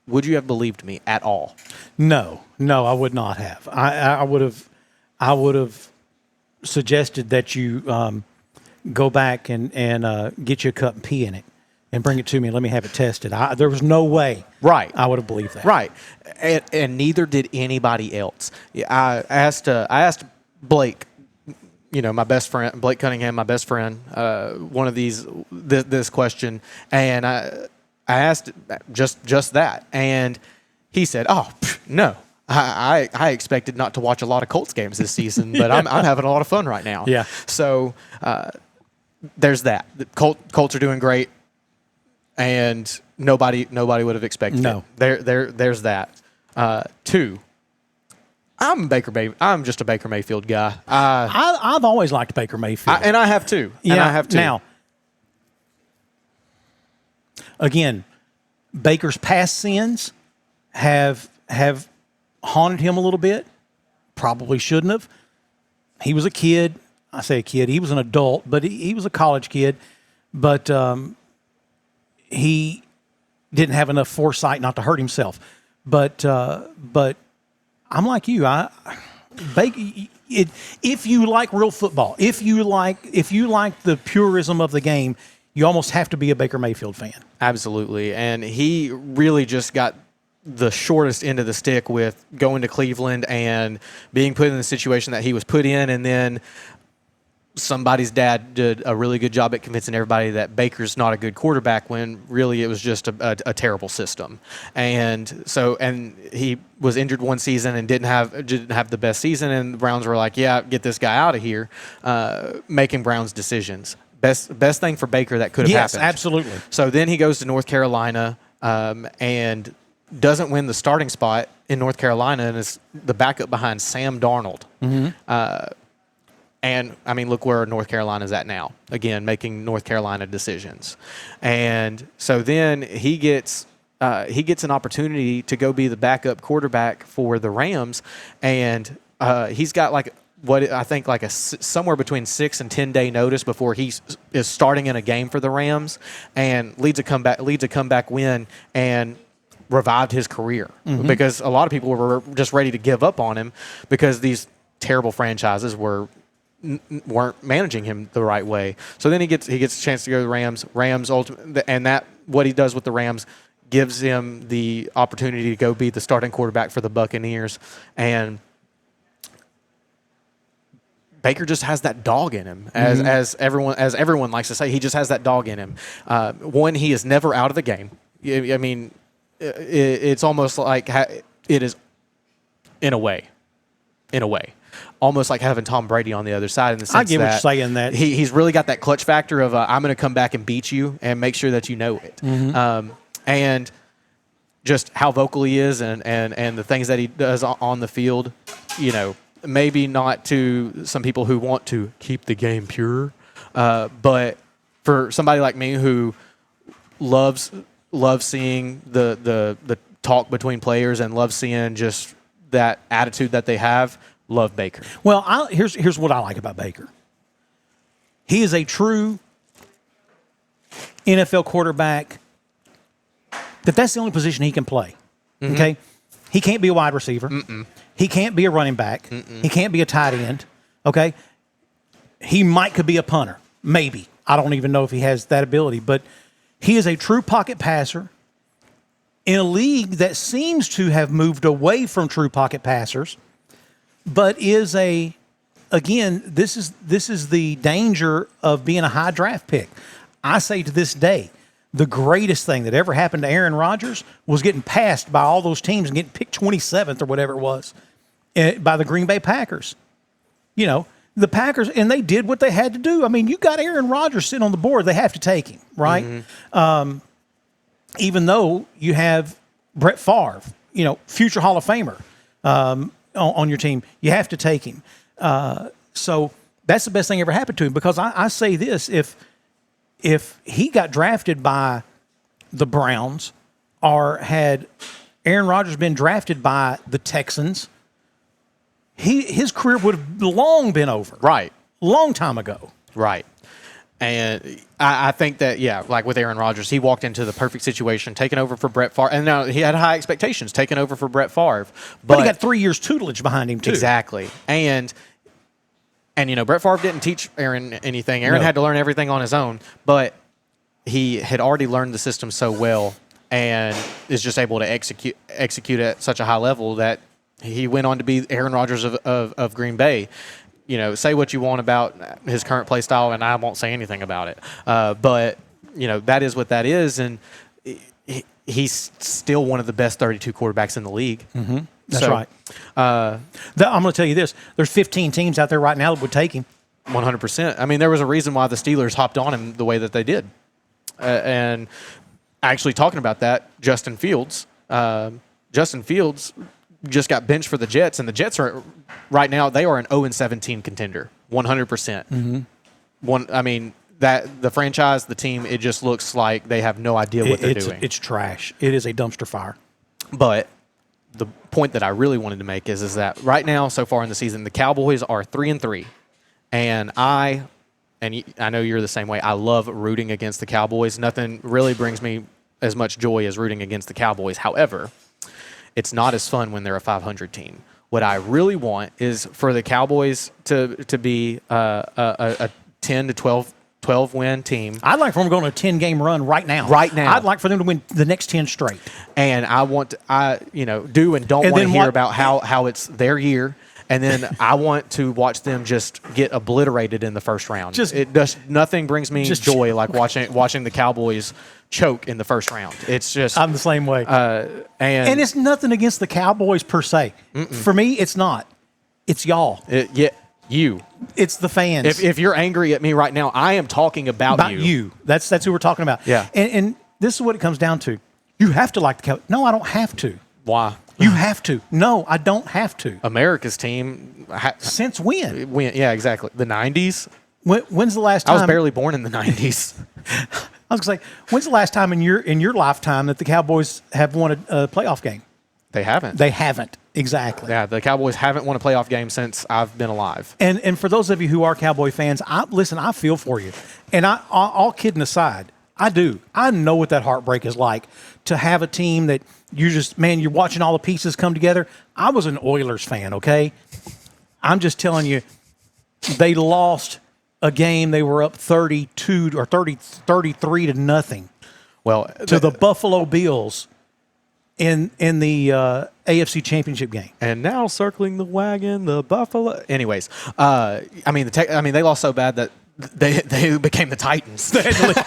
believed me at all? No, I would not have. I would have suggested that you go back and get you a cup and pee in it and bring it to me and let me have it tested. There was no way I would have believed that. Right, and neither did anybody else. I asked Blake, my best friend, Blake Cunningham, my best friend, one of this question, and I asked just that, and he said, "Oh, no, I expected not to watch a lot of Colts games this season, but I'm having a lot of fun right now." Yeah. So there's that. The Colts are doing great, and nobody would have expected it. There's that. 2. I'm just a Baker Mayfield guy. I've always liked Baker Mayfield, and I have too. Now, again, Baker's past sins have haunted him a little bit. Probably shouldn't have. He was a kid. I say a kid. He was an adult, but he was a college kid. But he didn't have enough foresight not to hurt himself. But I'm like you. If you like real football, if you like the purism of the game, you almost have to be a Baker Mayfield fan. Absolutely. And he really just got the shortest end of the stick with going to Cleveland and being put in the situation that he was put in, and then somebody's dad did a really good job at convincing everybody that Baker's not a good quarterback when really it was just a terrible system. And he was injured one season and didn't have the best season, and the Browns were like, yeah, get this guy out of here, making Browns decisions. Best thing for Baker that could have happened. Yes, absolutely. So then he goes to North Carolina and doesn't win the starting spot in North Carolina and is the backup behind Sam Darnold. Mm-hmm. And, I mean, look where North Carolina's at now. Again, making North Carolina decisions. And so then he gets an opportunity to go be the backup quarterback for the Rams, and he's got like what I think like somewhere between 6 and 10 day notice before he is starting in a game for the Rams, and leads a comeback win and revived his career. Mm-hmm. Because a lot of people were just ready to give up on him because these terrible franchises weren't managing him the right way. So then he gets a chance to go to the Rams. Rams ultimately, and that what he does with the Rams gives him the opportunity to go be the starting quarterback for the Buccaneers. And Baker just has that dog in him, as everyone likes to say. He just has that dog in him. One, he is never out of the game. I mean, it's almost like it is in a way, almost like having Tom Brady on the other side in the sense I get what you're saying, that he's really got that clutch factor of I'm going to come back and beat you and make sure that you know it. Mm-hmm. And just how vocal he is and the things that he does on the field, you know, maybe not to some people who want to keep the game pure, but for somebody like me who loves seeing the talk between players and loves seeing just that attitude that they have, love Baker. Well, here's what I like about Baker. He is a true NFL quarterback that's the only position he can play. Mm-hmm. Okay? He can't be a wide receiver. Mm-mm. He can't be a running back. Mm-mm. He can't be a tight end. Okay? He could be a punter. Maybe. I don't even know if he has that ability. But he is a true pocket passer in a league that seems to have moved away from true pocket passers, but is this is the danger of being a high draft pick. I say to this day, the greatest thing that ever happened to Aaron Rodgers was getting passed by all those teams and getting picked 27th or whatever it was by the Green Bay Packers. You know, the Packers, and they did what they had to do. I mean, you got Aaron Rodgers sitting on the board. They have to take him, right? Mm-hmm. Even though you have Brett Favre, you know, future Hall of Famer on your team, you have to take him. So that's the best thing ever happened to him, because I say this, if he got drafted by the Browns or had Aaron Rodgers been drafted by the Texans, his career would have long been over. Right. Long time ago. Right. And I think that, yeah, like with Aaron Rodgers, he walked into the perfect situation, taking over for Brett Favre. And now he had high expectations, taking over for Brett Favre. But he got 3 years tutelage behind him, too. Exactly. And you know, Brett Favre didn't teach Aaron anything. Aaron had to learn everything on his own. But he had already learned the system so well and is just able to execute at such a high level that he went on to be Aaron Rodgers of Green Bay. You know, say what you want about his current play style, and I won't say anything about it. But, you know, that is what that is. And he's still one of the best 32 quarterbacks in the league. Mm-hmm. That's right. I'm going to tell you this. There's 15 teams out there right now that would take him. 100%. I mean, there was a reason why the Steelers hopped on him the way that they did. And actually talking about that, Justin Fields just got benched for the Jets, and the Jets are right now, they are an 0-17 contender, 100%. Mm-hmm. I mean, that the franchise, the team, it just looks like they have no idea what they're doing. It's trash. It is a dumpster fire. But the point that I really wanted to make is that right now, so far in the season, the Cowboys are 3-3, and I know you're the same way. I love rooting against the Cowboys. Nothing really brings me as much joy as rooting against the Cowboys. However, it's not as fun when they're a 500 team. What I really want is for the Cowboys to be a 10 to 12 win team. I'd like for them to go on a 10-game run right now. I'd like for them to win the next 10 straight. And I want to, do and don't want to hear about how it's their year. And then I want to watch them just get obliterated in the first round. Nothing brings me joy like watching the Cowboys choke in the first round. It's just I'm the same way. And it's nothing against the Cowboys per se. For me, it's not. It's y'all. You. It's the fans. If you're angry at me right now, I am talking about you. That's who we're talking about. Yeah. And this is what it comes down to. You have to like the Cowboys. No, I don't have to. Why? You have to. No, I don't have to. America's team. Since when? Yeah, exactly. The 90s? When's the last time? I was barely born in the 90s. I was going to say, when's the last time in your lifetime that the Cowboys have won a playoff game? They haven't. They haven't. Exactly. Yeah, the Cowboys haven't won a playoff game since I've been alive. And for those of you who are Cowboy fans, I feel for you. And all kidding aside, I do. I know what that heartbreak is like to have a team that you're watching all the pieces come together. I was an Oilers fan, okay? I'm just telling you, they lost a game. They were up 32 or 33 to nothing. Well, to the Buffalo Bills in the AFC Championship game. And now circling the wagon, the Buffalo. Anyways, they lost so bad that they became the Titans. They ended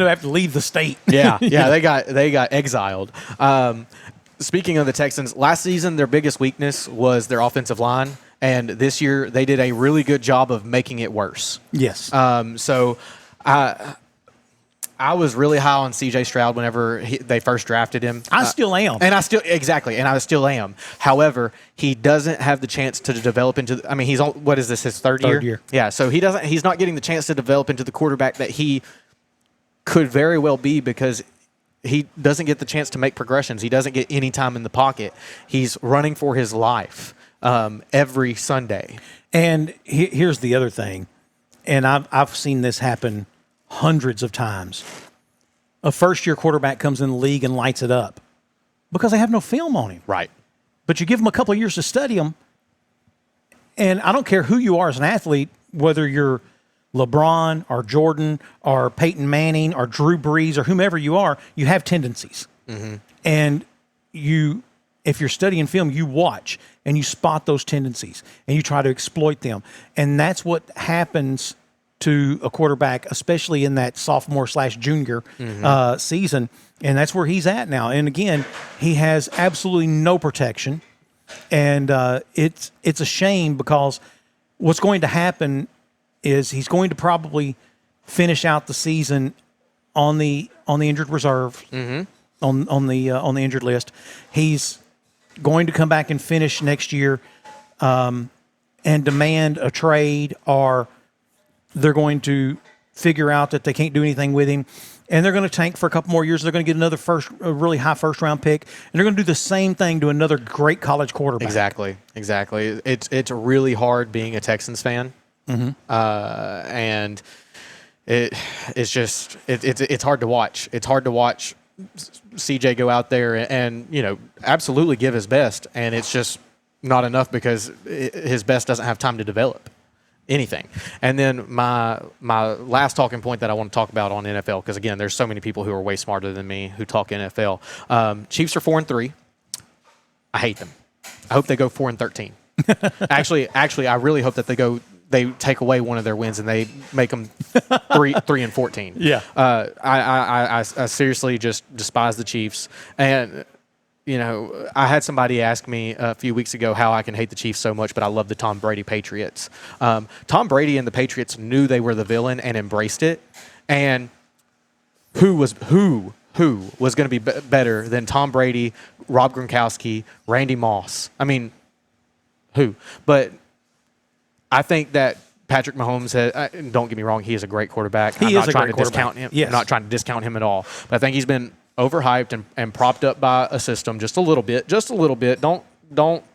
up having to leave the state. Yeah, they got exiled. Speaking of the Texans, last season their biggest weakness was their offensive line, and this year they did a really good job of making it worse. Yes. So I was really high on C.J. Stroud whenever they first drafted him. I still am. And I still am. However, he doesn't have the chance to develop into he's on, what is this, his third year? Yeah, so he's not getting the chance to develop into the quarterback that he could very well be because he doesn't get the chance to make progressions. He doesn't get any time in the pocket. He's running for his life every Sunday. And here's the other thing, and I've seen this happen hundreds of times. A first-year quarterback comes in the league and lights it up because they have no film on him. Right. But you give them a couple of years to study him, and I don't care who you are as an athlete, whether you're LeBron or Jordan or Peyton Manning or Drew Brees or whomever you are, you have tendencies. Mm-hmm. And if you're studying film, you watch and you spot those tendencies and you try to exploit them. And that's what happens to a quarterback, especially in that sophomore/junior season. And that's where he's at now. And again, he has absolutely no protection. And it's a shame because what's going to happen is he's going to probably finish out the season on the injured reserve, on the injured list. He's going to come back and finish next year and demand a trade, or they're going to figure out that they can't do anything with him, and they're going to tank for a couple more years. They're going to get another a really high first-round pick, and they're going to do the same thing to another great college quarterback. Exactly. It's really hard being a Texans fan, and it's hard to watch. It's hard to watch CJ go out there and absolutely give his best, and it's just not enough because his best doesn't have time to develop anything. And then my last talking point that I want to talk about on NFL, because again, there's so many people who are way smarter than me who talk NFL. Chiefs are 4-3. I hate them. I hope they go 4-13. Actually, I really hope that they go they take away one of their wins and they make them 3-14. Yeah. I seriously just despise the Chiefs. And, you know, I had somebody ask me a few weeks ago how I can hate the Chiefs so much, but I love the Tom Brady Patriots. Tom Brady and the Patriots knew they were the villain and embraced it. And who was going to be better than Tom Brady, Rob Gronkowski, Randy Moss? I mean, who? But I think that Patrick Mahomes don't get me wrong, he is a great quarterback. I'm not trying to discount him. Yes. I'm not trying to discount him at all. But I think he's been overhyped and propped up by a system just a little bit. Don't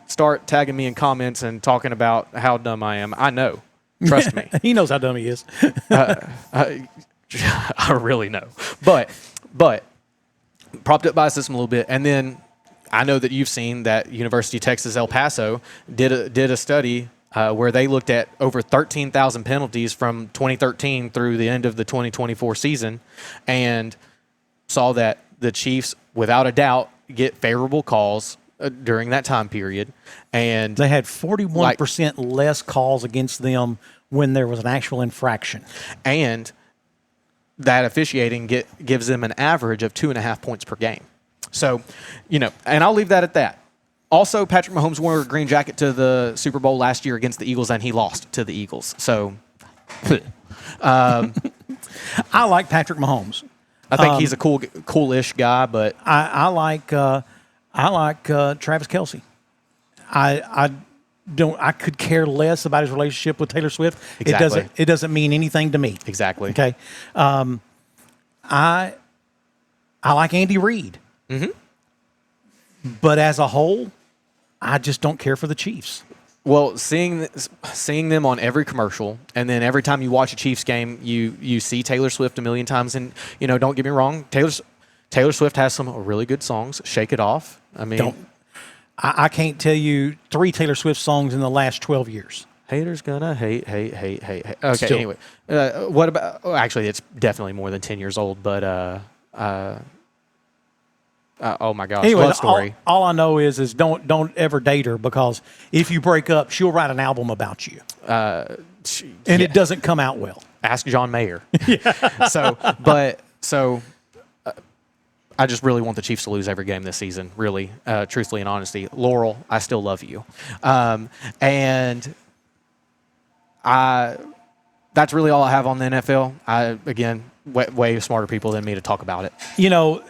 start tagging me in comments and talking about how dumb I am. I know. Trust me. He knows how dumb he is. I really know. But propped up by a system a little bit. And then I know that you've seen that University of Texas El Paso did a study where they looked at over 13,000 penalties from 2013 through the end of the 2024 season and saw that the Chiefs, without a doubt, get favorable calls during that time period. And they had 41% less calls against them when there was an actual infraction. And that officiating gives them an average of 2.5 points per game. So, you know, and I'll leave that at that. Also, Patrick Mahomes wore a green jacket to the Super Bowl last year against the Eagles, and he lost to the Eagles. So, I like Patrick Mahomes. I think he's a coolish guy, but I like Travis Kelce. I could care less about his relationship with Taylor Swift. Exactly. It doesn't mean anything to me. Exactly. Okay. I like Andy Reid. Mm-hmm. But as a whole, I just don't care for the Chiefs. Well, seeing them on every commercial, and then every time you watch a Chiefs game, you see Taylor Swift a million times. And, you know, don't get me wrong, Taylor Swift has some really good songs. Shake It Off. I mean, I can't tell you 3 Taylor Swift songs in the last 12 years. Haters gonna hate. Okay, Still. anyway. What about, actually, it's definitely more than 10 years old, but oh my gosh, anyway, love story. All I know is don't ever date her, because if you break up, she'll write an album about you. It doesn't come out well. Ask John Mayer. So I just really want the Chiefs to lose every game this season, really, truthfully and honestly. Laurel, I still love you. And that's really all I have on the NFL. Again, way smarter people than me to talk about it. You know,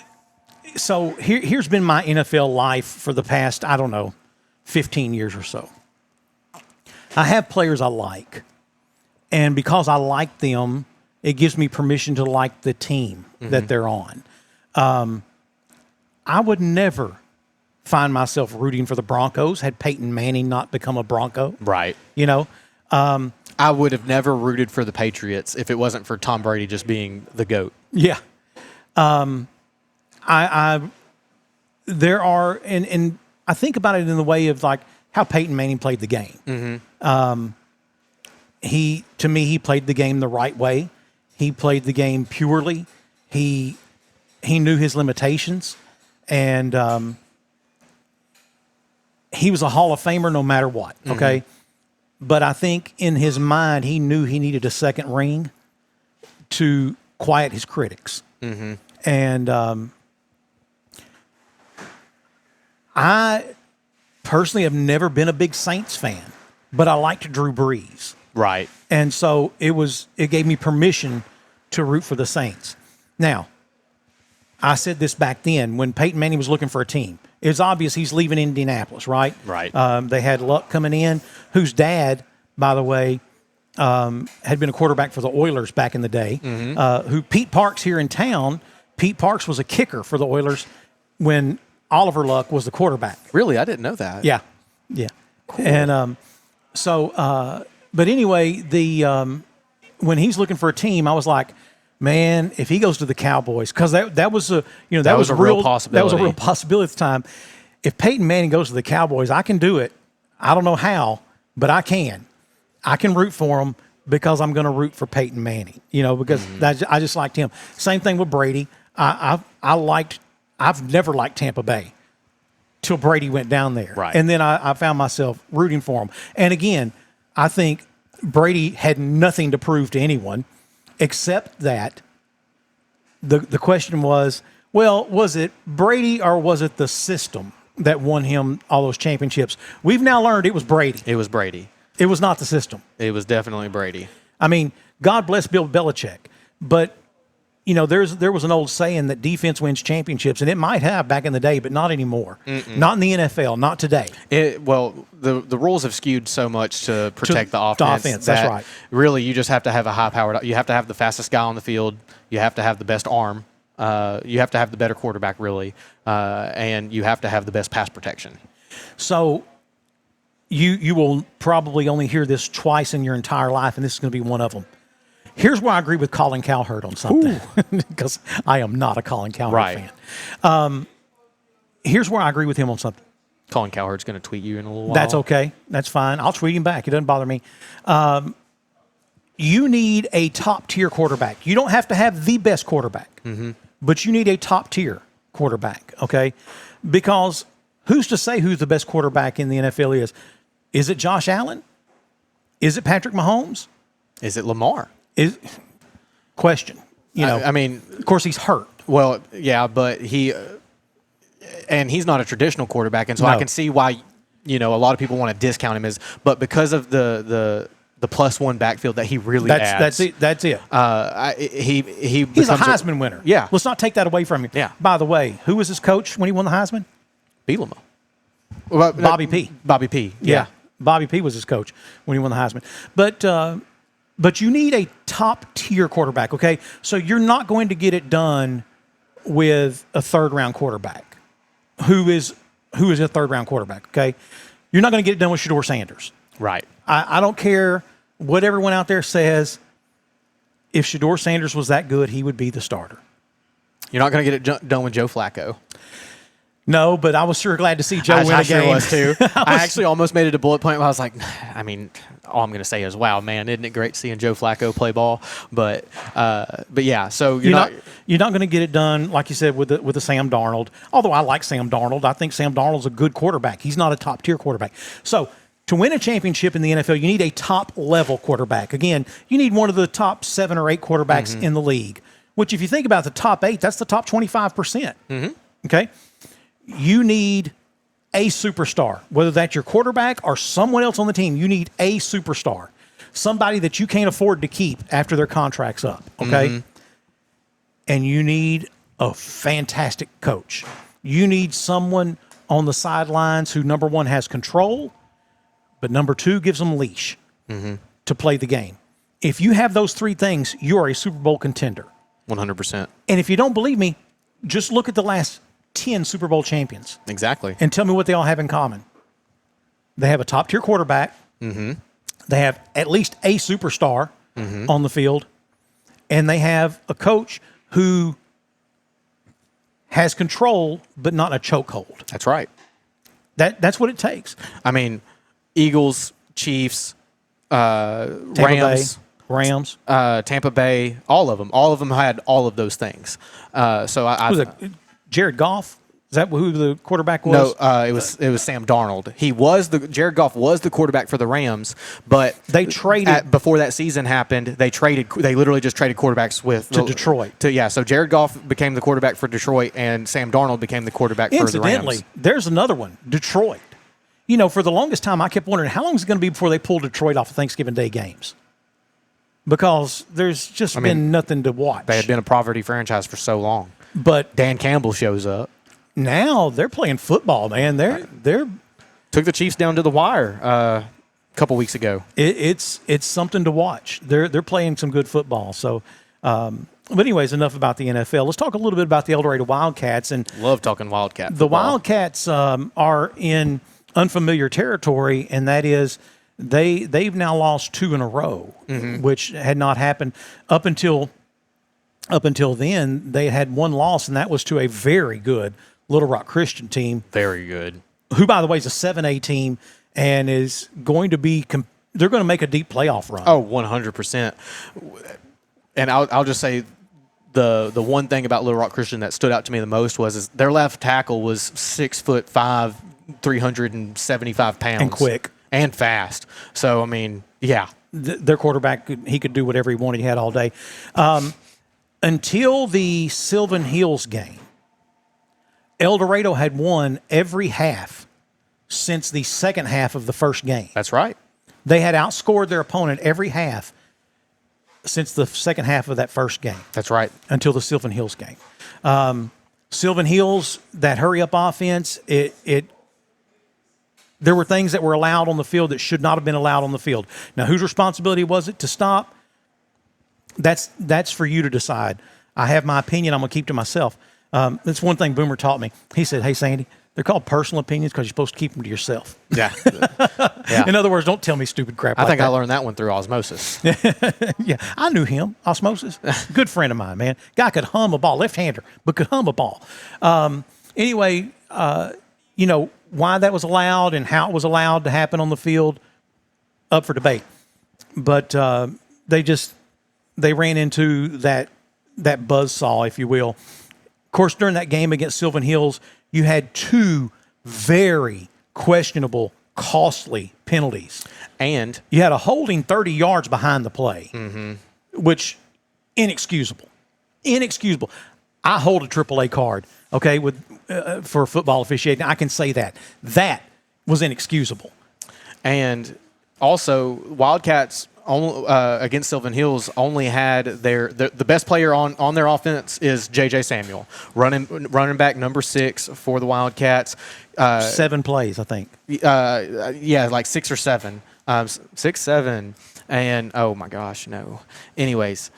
so here's been my NFL life for the past, 15 years or so. I have players I like, and because I like them, it gives me permission to like the team that they're on. I would never find myself rooting for the Broncos had Peyton Manning not become a Bronco. Right. You know? I would have never rooted for the Patriots if it wasn't for Tom Brady just being the GOAT. Yeah. There are, and I think about it in the way of like how Peyton Manning played the game. Mm-hmm. To me, he played the game the right way. He played the game purely. He knew his limitations, and he was a Hall of Famer no matter what. Okay, but I think in his mind he knew he needed a second ring to quiet his critics. Mm-hmm. And I personally have never been a big Saints fan, but I liked Drew Brees. Right. And so it gave me permission to root for the Saints. Now, I said this back then when Peyton Manning was looking for a team. It's obvious he's leaving Indianapolis, right? Right. They had Luck coming in, whose dad, by the way, had been a quarterback for the Oilers back in the day. Who Pete Parks here in town. Pete Parks was a kicker for the Oilers when Oliver Luck was the quarterback. Really? I didn't know that. Yeah. Cool. And but anyway, when he's looking for a team, I was like, man, if he goes to the Cowboys, because that was a real possibility. That was a real possibility at the time. If Peyton Manning goes to the Cowboys, I can do it. I don't know how, but I can. I can root for him because I'm going to root for Peyton Manning. You know, because I just liked him. Same thing with Brady. I've never liked Tampa Bay till Brady went down there. Right. And then I found myself rooting for him. And again, I think Brady had nothing to prove to anyone except that the question was, well, was it Brady or was it the system that won him all those championships? We've now learned it was Brady. It was Brady. It was not the system. It was definitely Brady. I mean, God bless Bill Belichick, but there was an old saying that defense wins championships, and it might have back in the day, but not anymore. Not in the NFL, not today. The rules have skewed so much to protect the offense. That's right. Really, you just have to have a high-powered. You have to have the fastest guy on the field. You have to have the best arm. You have to have the better quarterback, really, and you have to have the best pass protection. So you will probably only hear this twice in your entire life, and this is going to be one of them. Here's where I agree with Colin Cowherd on something, because I am not a Colin Cowherd fan. Here's where I agree with him on something. Colin Cowherd's going to tweet you in a little while. That's okay. That's fine. I'll tweet him back. It doesn't bother me. You need a top-tier quarterback. You don't have to have the best quarterback, but you need a top-tier quarterback, okay? Because who's to say who the best quarterback in the NFL is? Is it Josh Allen? Is it Patrick Mahomes? Is it Lamar? Question. I mean, of course, he's hurt. Well, yeah, but he's not a traditional quarterback, and so I can see why a lot of people want to discount him but because of the +1 backfield that he really adds. That's it. He's a Heisman winner. Yeah. Let's not take that away from him. Yeah. By the way, who was his coach when he won the Heisman? Bielema. Bobby P. Bobby P. Yeah. Bobby P. was his coach when he won the Heisman. But you need a top-tier quarterback, okay? So you're not going to get it done with a third-round quarterback. Who is a third-round quarterback, okay? You're not going to get it done with Shedeur Sanders. Right. I don't care what everyone out there says. If Shedeur Sanders was that good, he would be the starter. You're not going to get it done with Joe Flacco. No, but I was sure glad to see Joe win a game. I was too. I actually almost made it a bullet point where I was like, all I'm going to say is, wow, man, isn't it great seeing Joe Flacco play ball? But yeah, so you're not going to get it done, like you said, with the Sam Darnold. Although I like Sam Darnold. I think Sam Darnold's a good quarterback. He's not a top-tier quarterback. So to win a championship in the NFL, you need a top-level quarterback. Again, you need one of the top 7 or 8 quarterbacks in the league, which if you think about the top 8, that's the top 25%. Okay? You need a superstar, whether that's your quarterback or someone else on the team. You need a superstar, somebody that you can't afford to keep after their contract's up, okay? And you need a fantastic coach. You need someone on the sidelines who, number one, has control, but number two, gives them leash to play the game. If you have those 3 things, you are a Super Bowl contender. 100%. And if you don't believe me, just look at the last 10 Super Bowl champions. Exactly. And tell me what they all have in common. They have a top-tier quarterback. They have at least a superstar on the field. And they have a coach who has control, but not a chokehold. That's right. That's what it takes. I mean, Eagles, Chiefs, Rams, Tampa Bay, all of them had all of those things. Jared Goff? Is that who the quarterback was? No, it was Sam Darnold. Jared Goff was the quarterback for the Rams, but they traded before that season happened. They literally just traded quarterbacks to Detroit. So Jared Goff became the quarterback for Detroit, and Sam Darnold became the quarterback for the Rams. Incidentally, there's another one, Detroit. For the longest time, I kept wondering how long is it going to be before they pull Detroit off of Thanksgiving Day games, because there's just been nothing to watch. They had been a poverty franchise for so long. But Dan Campbell shows up. Now they're playing football, man. They're took the Chiefs down to the wire a couple weeks ago. It's something to watch. They're playing some good football. So, but anyways, enough about the NFL. Let's talk a little bit about the El Dorado Wildcats. And love talking Wildcat. The Wildcats are in unfamiliar territory, and that is they've now lost 2 in a row, which had not happened up until then. They had 1 loss, and that was to a very good Little Rock Christian team. Very good. Who, by the way, is a 7A team and is going to be they're going to make a deep playoff run. Oh, 100%. And I'll just say the one thing about Little Rock Christian that stood out to me the most was their left tackle was 6'5", 375 pounds. And quick. and fast. So I mean, yeah, their quarterback he could do whatever he wanted. He had all day until the Sylvan Hills game. El Dorado had won every half since the second half of the first game. That's right. They had outscored their opponent every half since the second half of that first game. That's right. Until the Sylvan Hills game. Sylvan Hills, that hurry-up offense, there were things that were allowed on the field that should not have been allowed on the field. Now, whose responsibility was it to stop? That's for you to decide. I have my opinion. I'm going to keep to myself. That's one thing Boomer taught me. He said, hey, Sandy, they're called personal opinions because you're supposed to keep them to yourself. Yeah. In other words, don't tell me stupid crap I like think that. I learned that one through osmosis. Yeah, I knew him. Osmosis. Good friend of mine, man. Guy could hum a ball. Left-hander, but could hum a ball. Anyway, why that was allowed and how it was allowed to happen on the field, up for debate. But they ran into that buzzsaw, if you will. Of course, during that game against Sylvan Hills, you had two very questionable, costly penalties. And you had a holding 30 yards behind the play, which inexcusable. Inexcusable. I hold a AAA card, okay, for football officiating. I can say that. That was inexcusable. And also, Wildcats against Sylvan Hills only had the best player on their offense is J.J. Samuel, running back number 6 for the Wildcats. 7 plays, I think. Yeah, like 6 or 7. 6, 7. And, oh, my gosh, no. Anyways,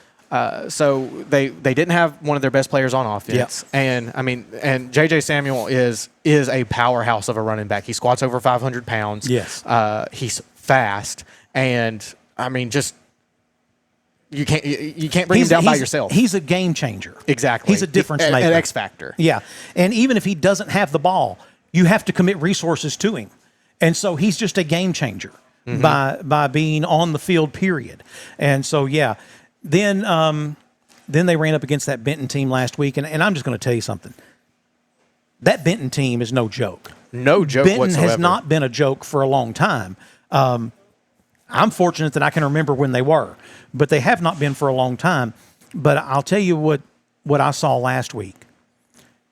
so they didn't have one of their best players on offense. Yep. And J.J. Samuel is a powerhouse of a running back. He squats over 500 pounds. Yes. He's fast. And I mean, just you can't bring him down by yourself. He's a game changer. Exactly. He's a difference maker. An X factor. Yeah. And even if he doesn't have the ball, you have to commit resources to him. And so he's just a game changer by being on the field, period. And so, yeah. Then they ran up against that Benton team last week. And I'm just going to tell you something. That Benton team is no joke. No joke Benton whatsoever. has not been a joke for a long time. I'm fortunate that I can remember when they were, but they have not been for a long time. But I'll tell you what I saw last week.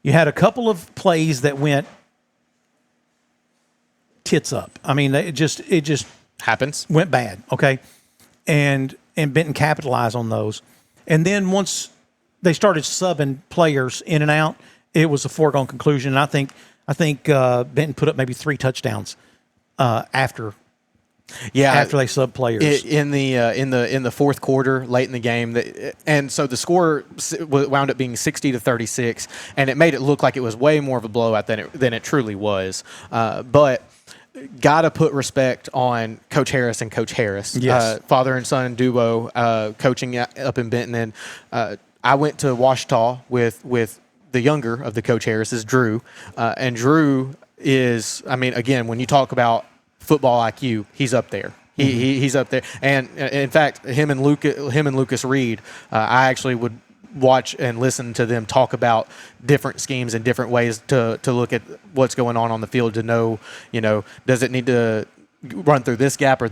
You had a couple of plays that went tits up. I mean, it just happens. Went bad, okay? And Benton capitalized on those. And then once they started subbing players in and out, it was a foregone conclusion. And I think Benton put up maybe 3 touchdowns after they sub players in the fourth quarter, late in the game, and so the score wound up being 60-36, and it made it look like it was way more of a blowout than it truly was. But gotta put respect on Coach Harris and Coach Harris, yes. Father and son duo, coaching up in Benton. And I went to Washita with the younger of the Coach Harris's, Drew, and Drew is, I mean, again, when you talk about football IQ, he's up there. He's up there. And in fact, him and Lucas Reed, I actually would watch and listen to them talk about different schemes and different ways to look at what's going on the field to know, does it need to run through this gap or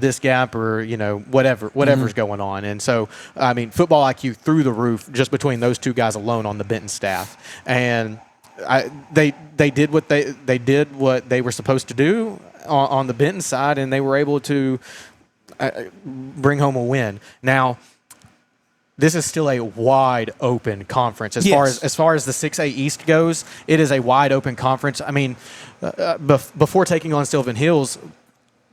whatever's going on. And so, I mean, football IQ through the roof just between those two guys alone on the Benton staff. And they did what they were supposed to do on the Benton side, and they were able to bring home a win. Now, this is still a wide open conference as far as the 6A East goes. It is a wide open conference. I mean, before taking on Sylvan Hills,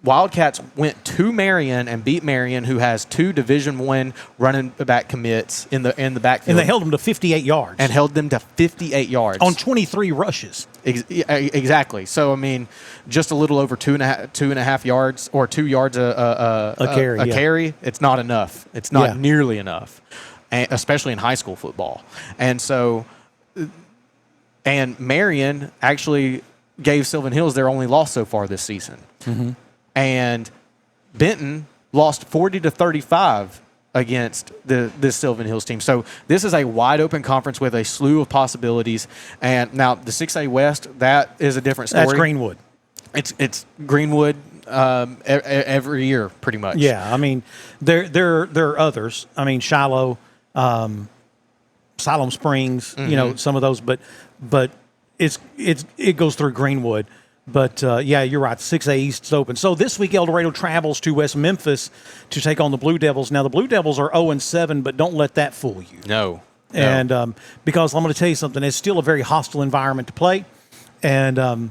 Wildcats went to Marion and beat Marion, who has 2 Division I running back commits in the backfield. And they held them to 58 yards. And held them to 58 yards. On 23 rushes. Exactly. So, I mean, just a little over 2.5 yards or 2 yards a carry. It's not enough. It's not nearly enough, especially in high school football. And so, and Marion actually gave Sylvan Hills their only loss so far this season. Mm-hmm. And Benton lost 40-35 against this Sylvan Hills team. So this is a wide open conference with a slew of possibilities. And now the 6A West, that is a different story. That's Greenwood. It's Greenwood every year, pretty much. Yeah, I mean, there are others. I mean, Shiloh, Siloam Springs, some of those, but it goes through Greenwood. But yeah, you're right. 6A East's open. So this week, El Dorado travels to West Memphis to take on the Blue Devils. Now the Blue Devils are 0-7, but don't let that fool you. No. And because I'm going to tell you something, it's still a very hostile environment to play, and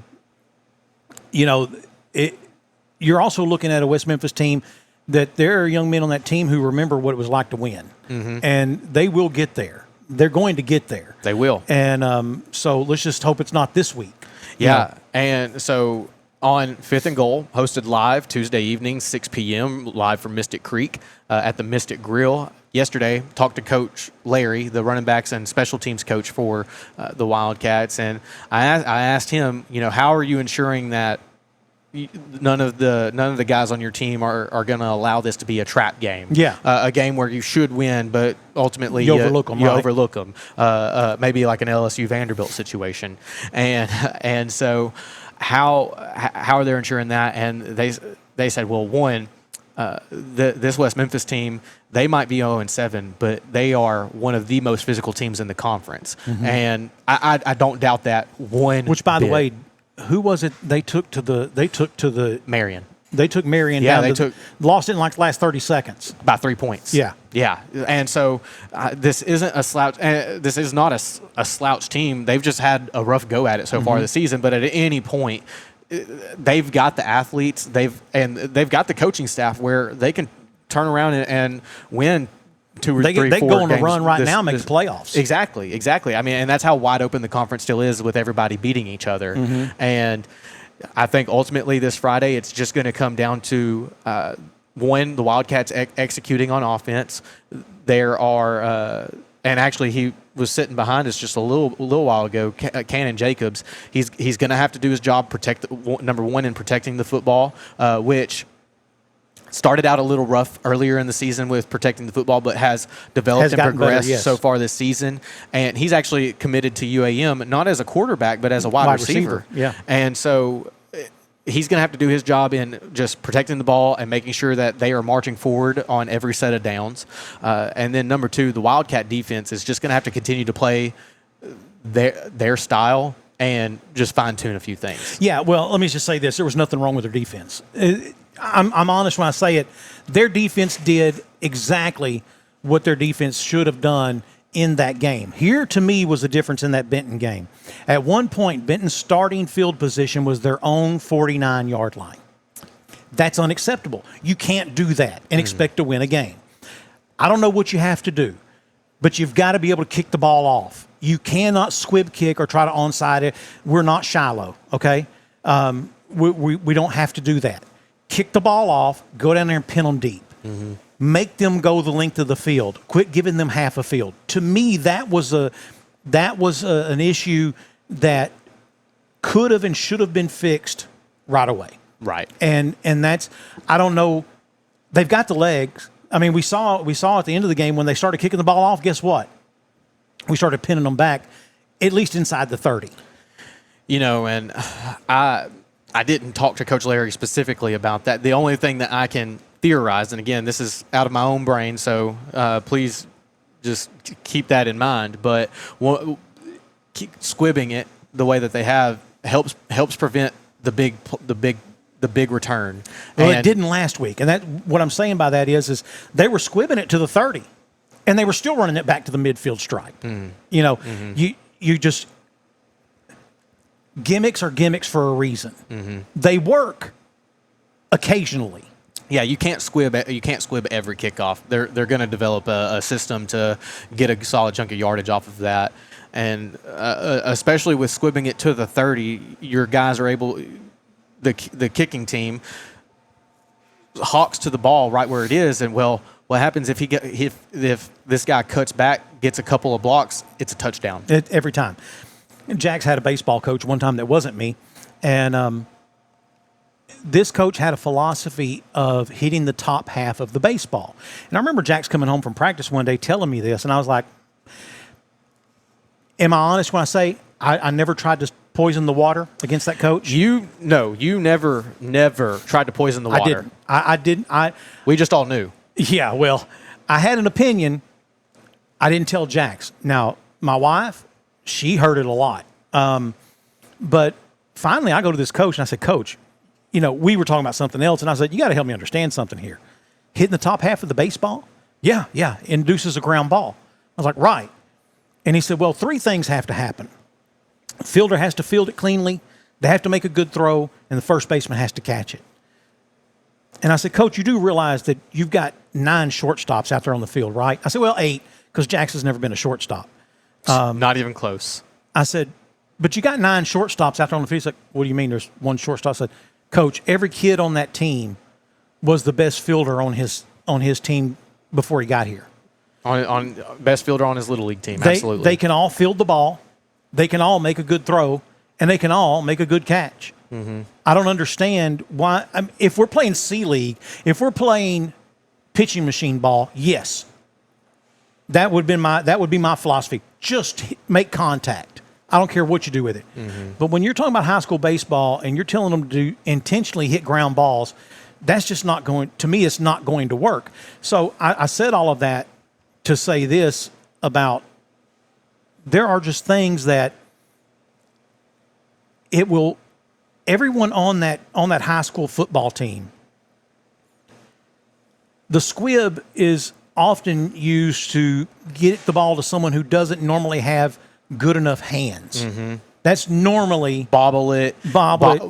you're also looking at a West Memphis team that there are young men on that team who remember what it was like to win, and they will get there. They're going to get there. They will. And so let's just hope it's not this week. Yeah, and so on 5th and Goal, hosted live Tuesday evening, 6 p.m., live from Mystic Creek at the Mystic Grill. Yesterday, talked to Coach Larry, the running backs and special teams coach for the Wildcats, and I asked him, how are you ensuring that none of the guys on your team are going to allow this to be a trap game? Yeah, a game where you should win, but ultimately you overlook them. Overlook them. Maybe like an LSU Vanderbilt situation, and so how are they ensuring that? And they said, well, one. This West Memphis team, they might be 0-7, but they are one of the most physical teams in the conference, and I don't doubt that one. Which, by the way, who was it? They took to the Marion. They took Marion. Yeah, down lost it in like the last 30 seconds by 3 points. Yeah, and so this isn't a slouch. This is not a slouch team. They've just had a rough go at it so far this season, but at any point. They've got the athletes, they've got the coaching staff where they can turn around and win 2 or 3, 4 games. They go on a run right now, make the playoffs. Exactly. I mean, and that's how wide open the conference still is with everybody beating each other. And I think ultimately this Friday, it's just going to come down to one, the Wildcats executing on offense. There are, and actually he was sitting behind us just a little while ago, Cannon Jacobs. He's going to have to do his job, number one, in protecting the football, which started out a little rough earlier in the season with protecting the football, but has developed and progressed so far this season. And he's actually committed to UAM, not as a quarterback, but as a wide receiver. Yeah. And so he's going to have to do his job in just protecting the ball and making sure that they are marching forward on every set of downs. And then number two, the Wildcat defense is just going to have to continue to play their style and just fine-tune a few things. Yeah, well, let me just say this. There was nothing wrong with their defense. I'm honest when I say it. Their defense did exactly what their defense should have done in that game. Here, to me, was the difference in that Benton game. At one point, Benton's starting field position was their own 49-yard line. That's unacceptable. You can't do that and expect to win a game. I don't know what you have to do, but you've got to be able to kick the ball off. You cannot squib kick or try to onside it. We're not Shiloh, okay? We don't have to do that. Kick the ball off, go down there and pin them deep. Make them go the length of the field. Quit giving them half a field. To me, that was an issue that could have and should have been fixed right away. Right. And that's, I don't know, they've got the legs. I mean, we saw at the end of the game when they started kicking the ball off, guess what? We started pinning them back, at least inside the 30. And I didn't talk to Coach Larry specifically about that. The only thing that I can theorize, and again, this is out of my own brain, so please just keep that in mind. But keep squibbing it the way that they have helps prevent the big return. Well, it didn't last week, and that what I'm saying by that is they were squibbing it to the 30, and they were still running it back to the midfield stripe. You just gimmicks are gimmicks for a reason. They work occasionally. Yeah, you can't squib every kickoff. They're going to develop a system to get a solid chunk of yardage off of that, and especially with squibbing it to the 30, your guys are able. The kicking team hawks to the ball right where it is, and what happens if if this guy cuts back, gets a couple of blocks, it's a touchdown every time. Jax had a baseball coach one time that wasn't me, and this coach had a philosophy of hitting the top half of the baseball. And I remember Jax coming home from practice one day telling me this, and I was like, am I honest when I say I never tried poison the water against that coach? You never tried to poison the water. I didn't. We just all knew. Yeah, well, I had an opinion. I didn't tell Jax. Now, my wife, she heard it a lot. But finally, I go to this coach, and I said, Coach, we were talking about something else, and I said, you got to help me understand something here. Hitting the top half of the baseball? Yeah, induces a ground ball. I was like, right. And he said, well, 3 things have to happen. The fielder has to field it cleanly, they have to make a good throw, and the first baseman has to catch it. And I said, Coach, you do realize that you've got 9 shortstops out there on the field, right? I said, well, 8, because Jax has never been a shortstop. Not even close. I said, but you got 9 shortstops out there on the field. He's like, what do you mean there's 1 shortstop? I said, Coach, every kid on that team was the best fielder on his team before he got here. On best fielder on his Little League team, absolutely. They can all field the ball. They can all make a good throw, and they can all make a good catch. Mm-hmm. I don't understand why. If we're playing C-League, if we're playing pitching machine ball, yes, that would be my philosophy. Just make contact. I don't care what you do with it. Mm-hmm. But when you're talking about high school baseball and you're telling them to intentionally hit ground balls, that's just not going – to me, it's not going to work. So I said all of that to say this about there are just things that it will – everyone on that high school football team, the squib is often used to get the ball to someone who doesn't normally have good enough hands. Mm-hmm. That's normally bobble it,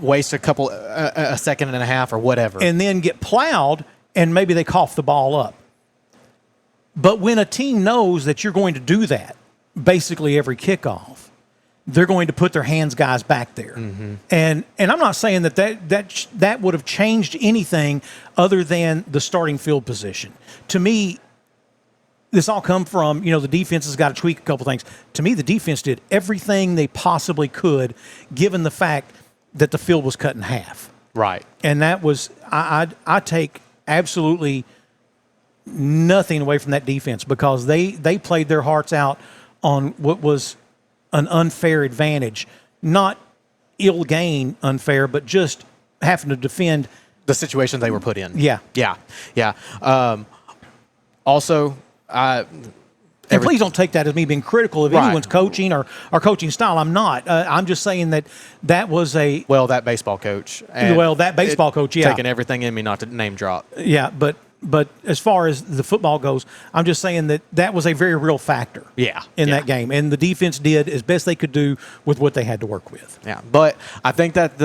waste a second and a half or whatever, and then get plowed, and maybe they cough the ball up. But when a team knows that you're going to do that, basically every kickoff, they're going to put their hands guys back there. Mm-hmm. And I'm not saying that would have changed anything other than the starting field position. To me, this all come from, the defense has got to tweak a couple things. To me, the defense did everything they possibly could, given the fact that the field was cut in half. Right. And that was, I take absolutely nothing away from that defense because they played their hearts out on what was an unfair advantage. Not ill gain unfair, but just having to defend the situation they were put in. Yeah. Also, and please don't take that as me being critical of anyone's coaching or coaching style. I'm not. I'm just saying that was a... Well, that baseball coach. Taking everything in me not to name drop. Yeah, but as far as the football goes, I'm just saying that was a very real factor in that game. And the defense did as best they could do with what they had to work with. Yeah, but I think that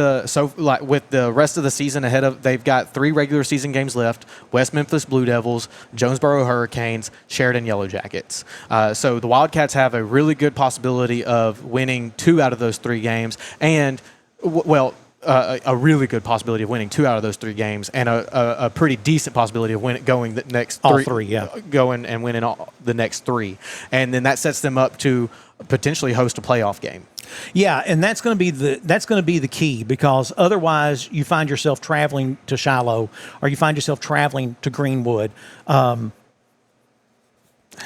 with the rest of the season ahead of, they've got 3 regular season games left: West Memphis Blue Devils, Jonesboro Hurricanes, Sheridan Yellow Jackets. So the Wildcats have a really good possibility of winning 2 out of those 3 games, and a really good possibility of winning 2 out of those 3 games, and a pretty decent possibility of going the next 3. All 3, yeah. Going and winning the next 3. And then that sets them up to potentially host a playoff game. Yeah, and that's going to be the key, because otherwise you find yourself traveling to Shiloh or you find yourself traveling to Greenwood.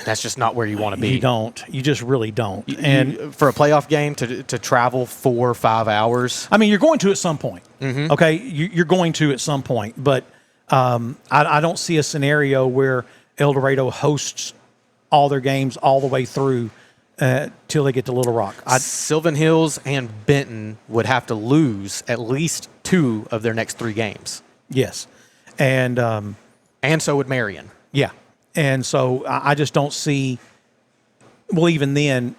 That's just not where you want to be. You don't. You just really don't. And for a playoff game to travel 4 or 5 hours. I mean, you're going to at some point. Mm-hmm. Okay, you're going to at some point. But I don't see a scenario where El Dorado hosts all their games all the way through till they get to Little Rock. Sylvan Hills and Benton would have to lose at least 2 of their next 3 games. Yes, and so would Marion. Yeah. And so I just don't see, well, even then,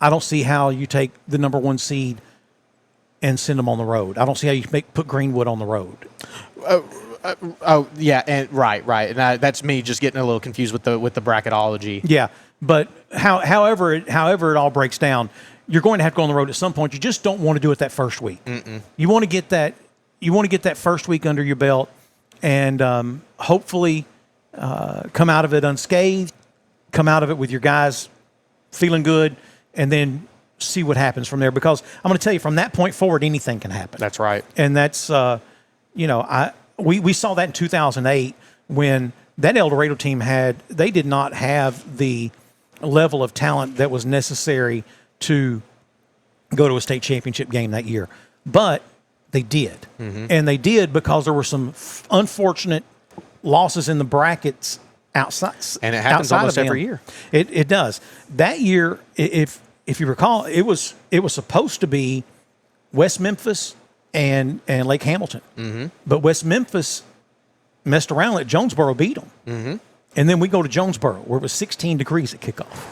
I don't see how you take the number 1 seed and send them on the road. I don't see how you put Greenwood on the road. Yeah, and right. And that's me just getting a little confused with the bracketology. Yeah, but however it all breaks down, you're going to have to go on the road at some point. You just don't want to do it that first week. Mm-mm. You want to get that first week under your belt, and hopefully. Come out of it unscathed, come out of it with your guys feeling good, and then see what happens from there. Because I'm going to tell you, from that point forward, anything can happen. That's right. And that's, we saw that in 2008 when that El Dorado team they did not have the level of talent that was necessary to go to a state championship game that year. But they did. Mm-hmm. And they did because there were some unfortunate losses in the brackets outside. And it happens almost every year. It does. That year, if you recall, it was supposed to be West Memphis and Lake Hamilton. Mm-hmm. But West Memphis messed around and let Jonesboro beat them. Mm-hmm. And then we go to Jonesboro, where it was 16 degrees at kickoff.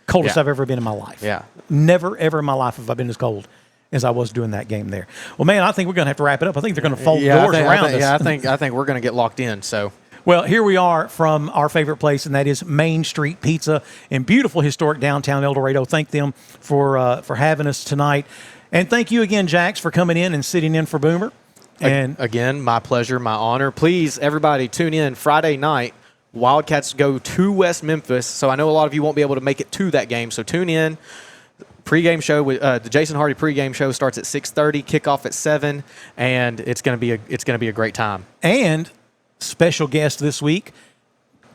Coldest I've ever been in my life. Yeah. Never, ever in my life have I been as cold as I was doing that game there. Well, man, I think we're going to have to wrap it up. I think they're going to fold doors around us. Yeah, I think we're going to get locked in. So, well, here we are from our favorite place, and that is Main Street Pizza in beautiful, historic downtown El Dorado. Thank them for having us tonight. And thank you again, Jax, for coming in and sitting in for Boomer. And again, my pleasure, my honor. Please, everybody, tune in Friday night. Wildcats go to West Memphis, so I know a lot of you won't be able to make it to that game. So tune in. Pre-game show with the Jason Hardy pre-game show starts at 6:30, kickoff at 7, and it's going to be a great time. And special guest this week,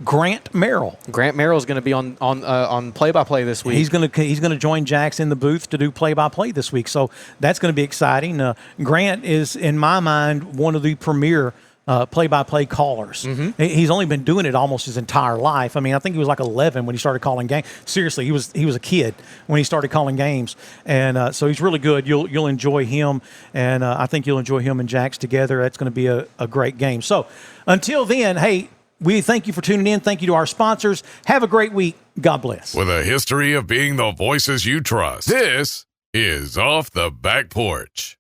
Grant Merrill. Grant Merrill is going to be on play-by-play this week. He's going to join Jax in the booth to do play-by-play this week. So that's going to be exciting. Grant is, in my mind, one of the premier play-by-play callers. Mm-hmm. He's only been doing it almost his entire life. I mean, I think he was like 11 when he started calling games. Seriously, he was a kid when he started calling games, and so he's really good. You'll enjoy him, and I think you'll enjoy him and Jax together. That's going to be a great game. So until then, hey, we thank you for tuning in. Thank you to our sponsors. Have a great week. God bless. With a history of being the voices you trust, this is Off the Back Porch.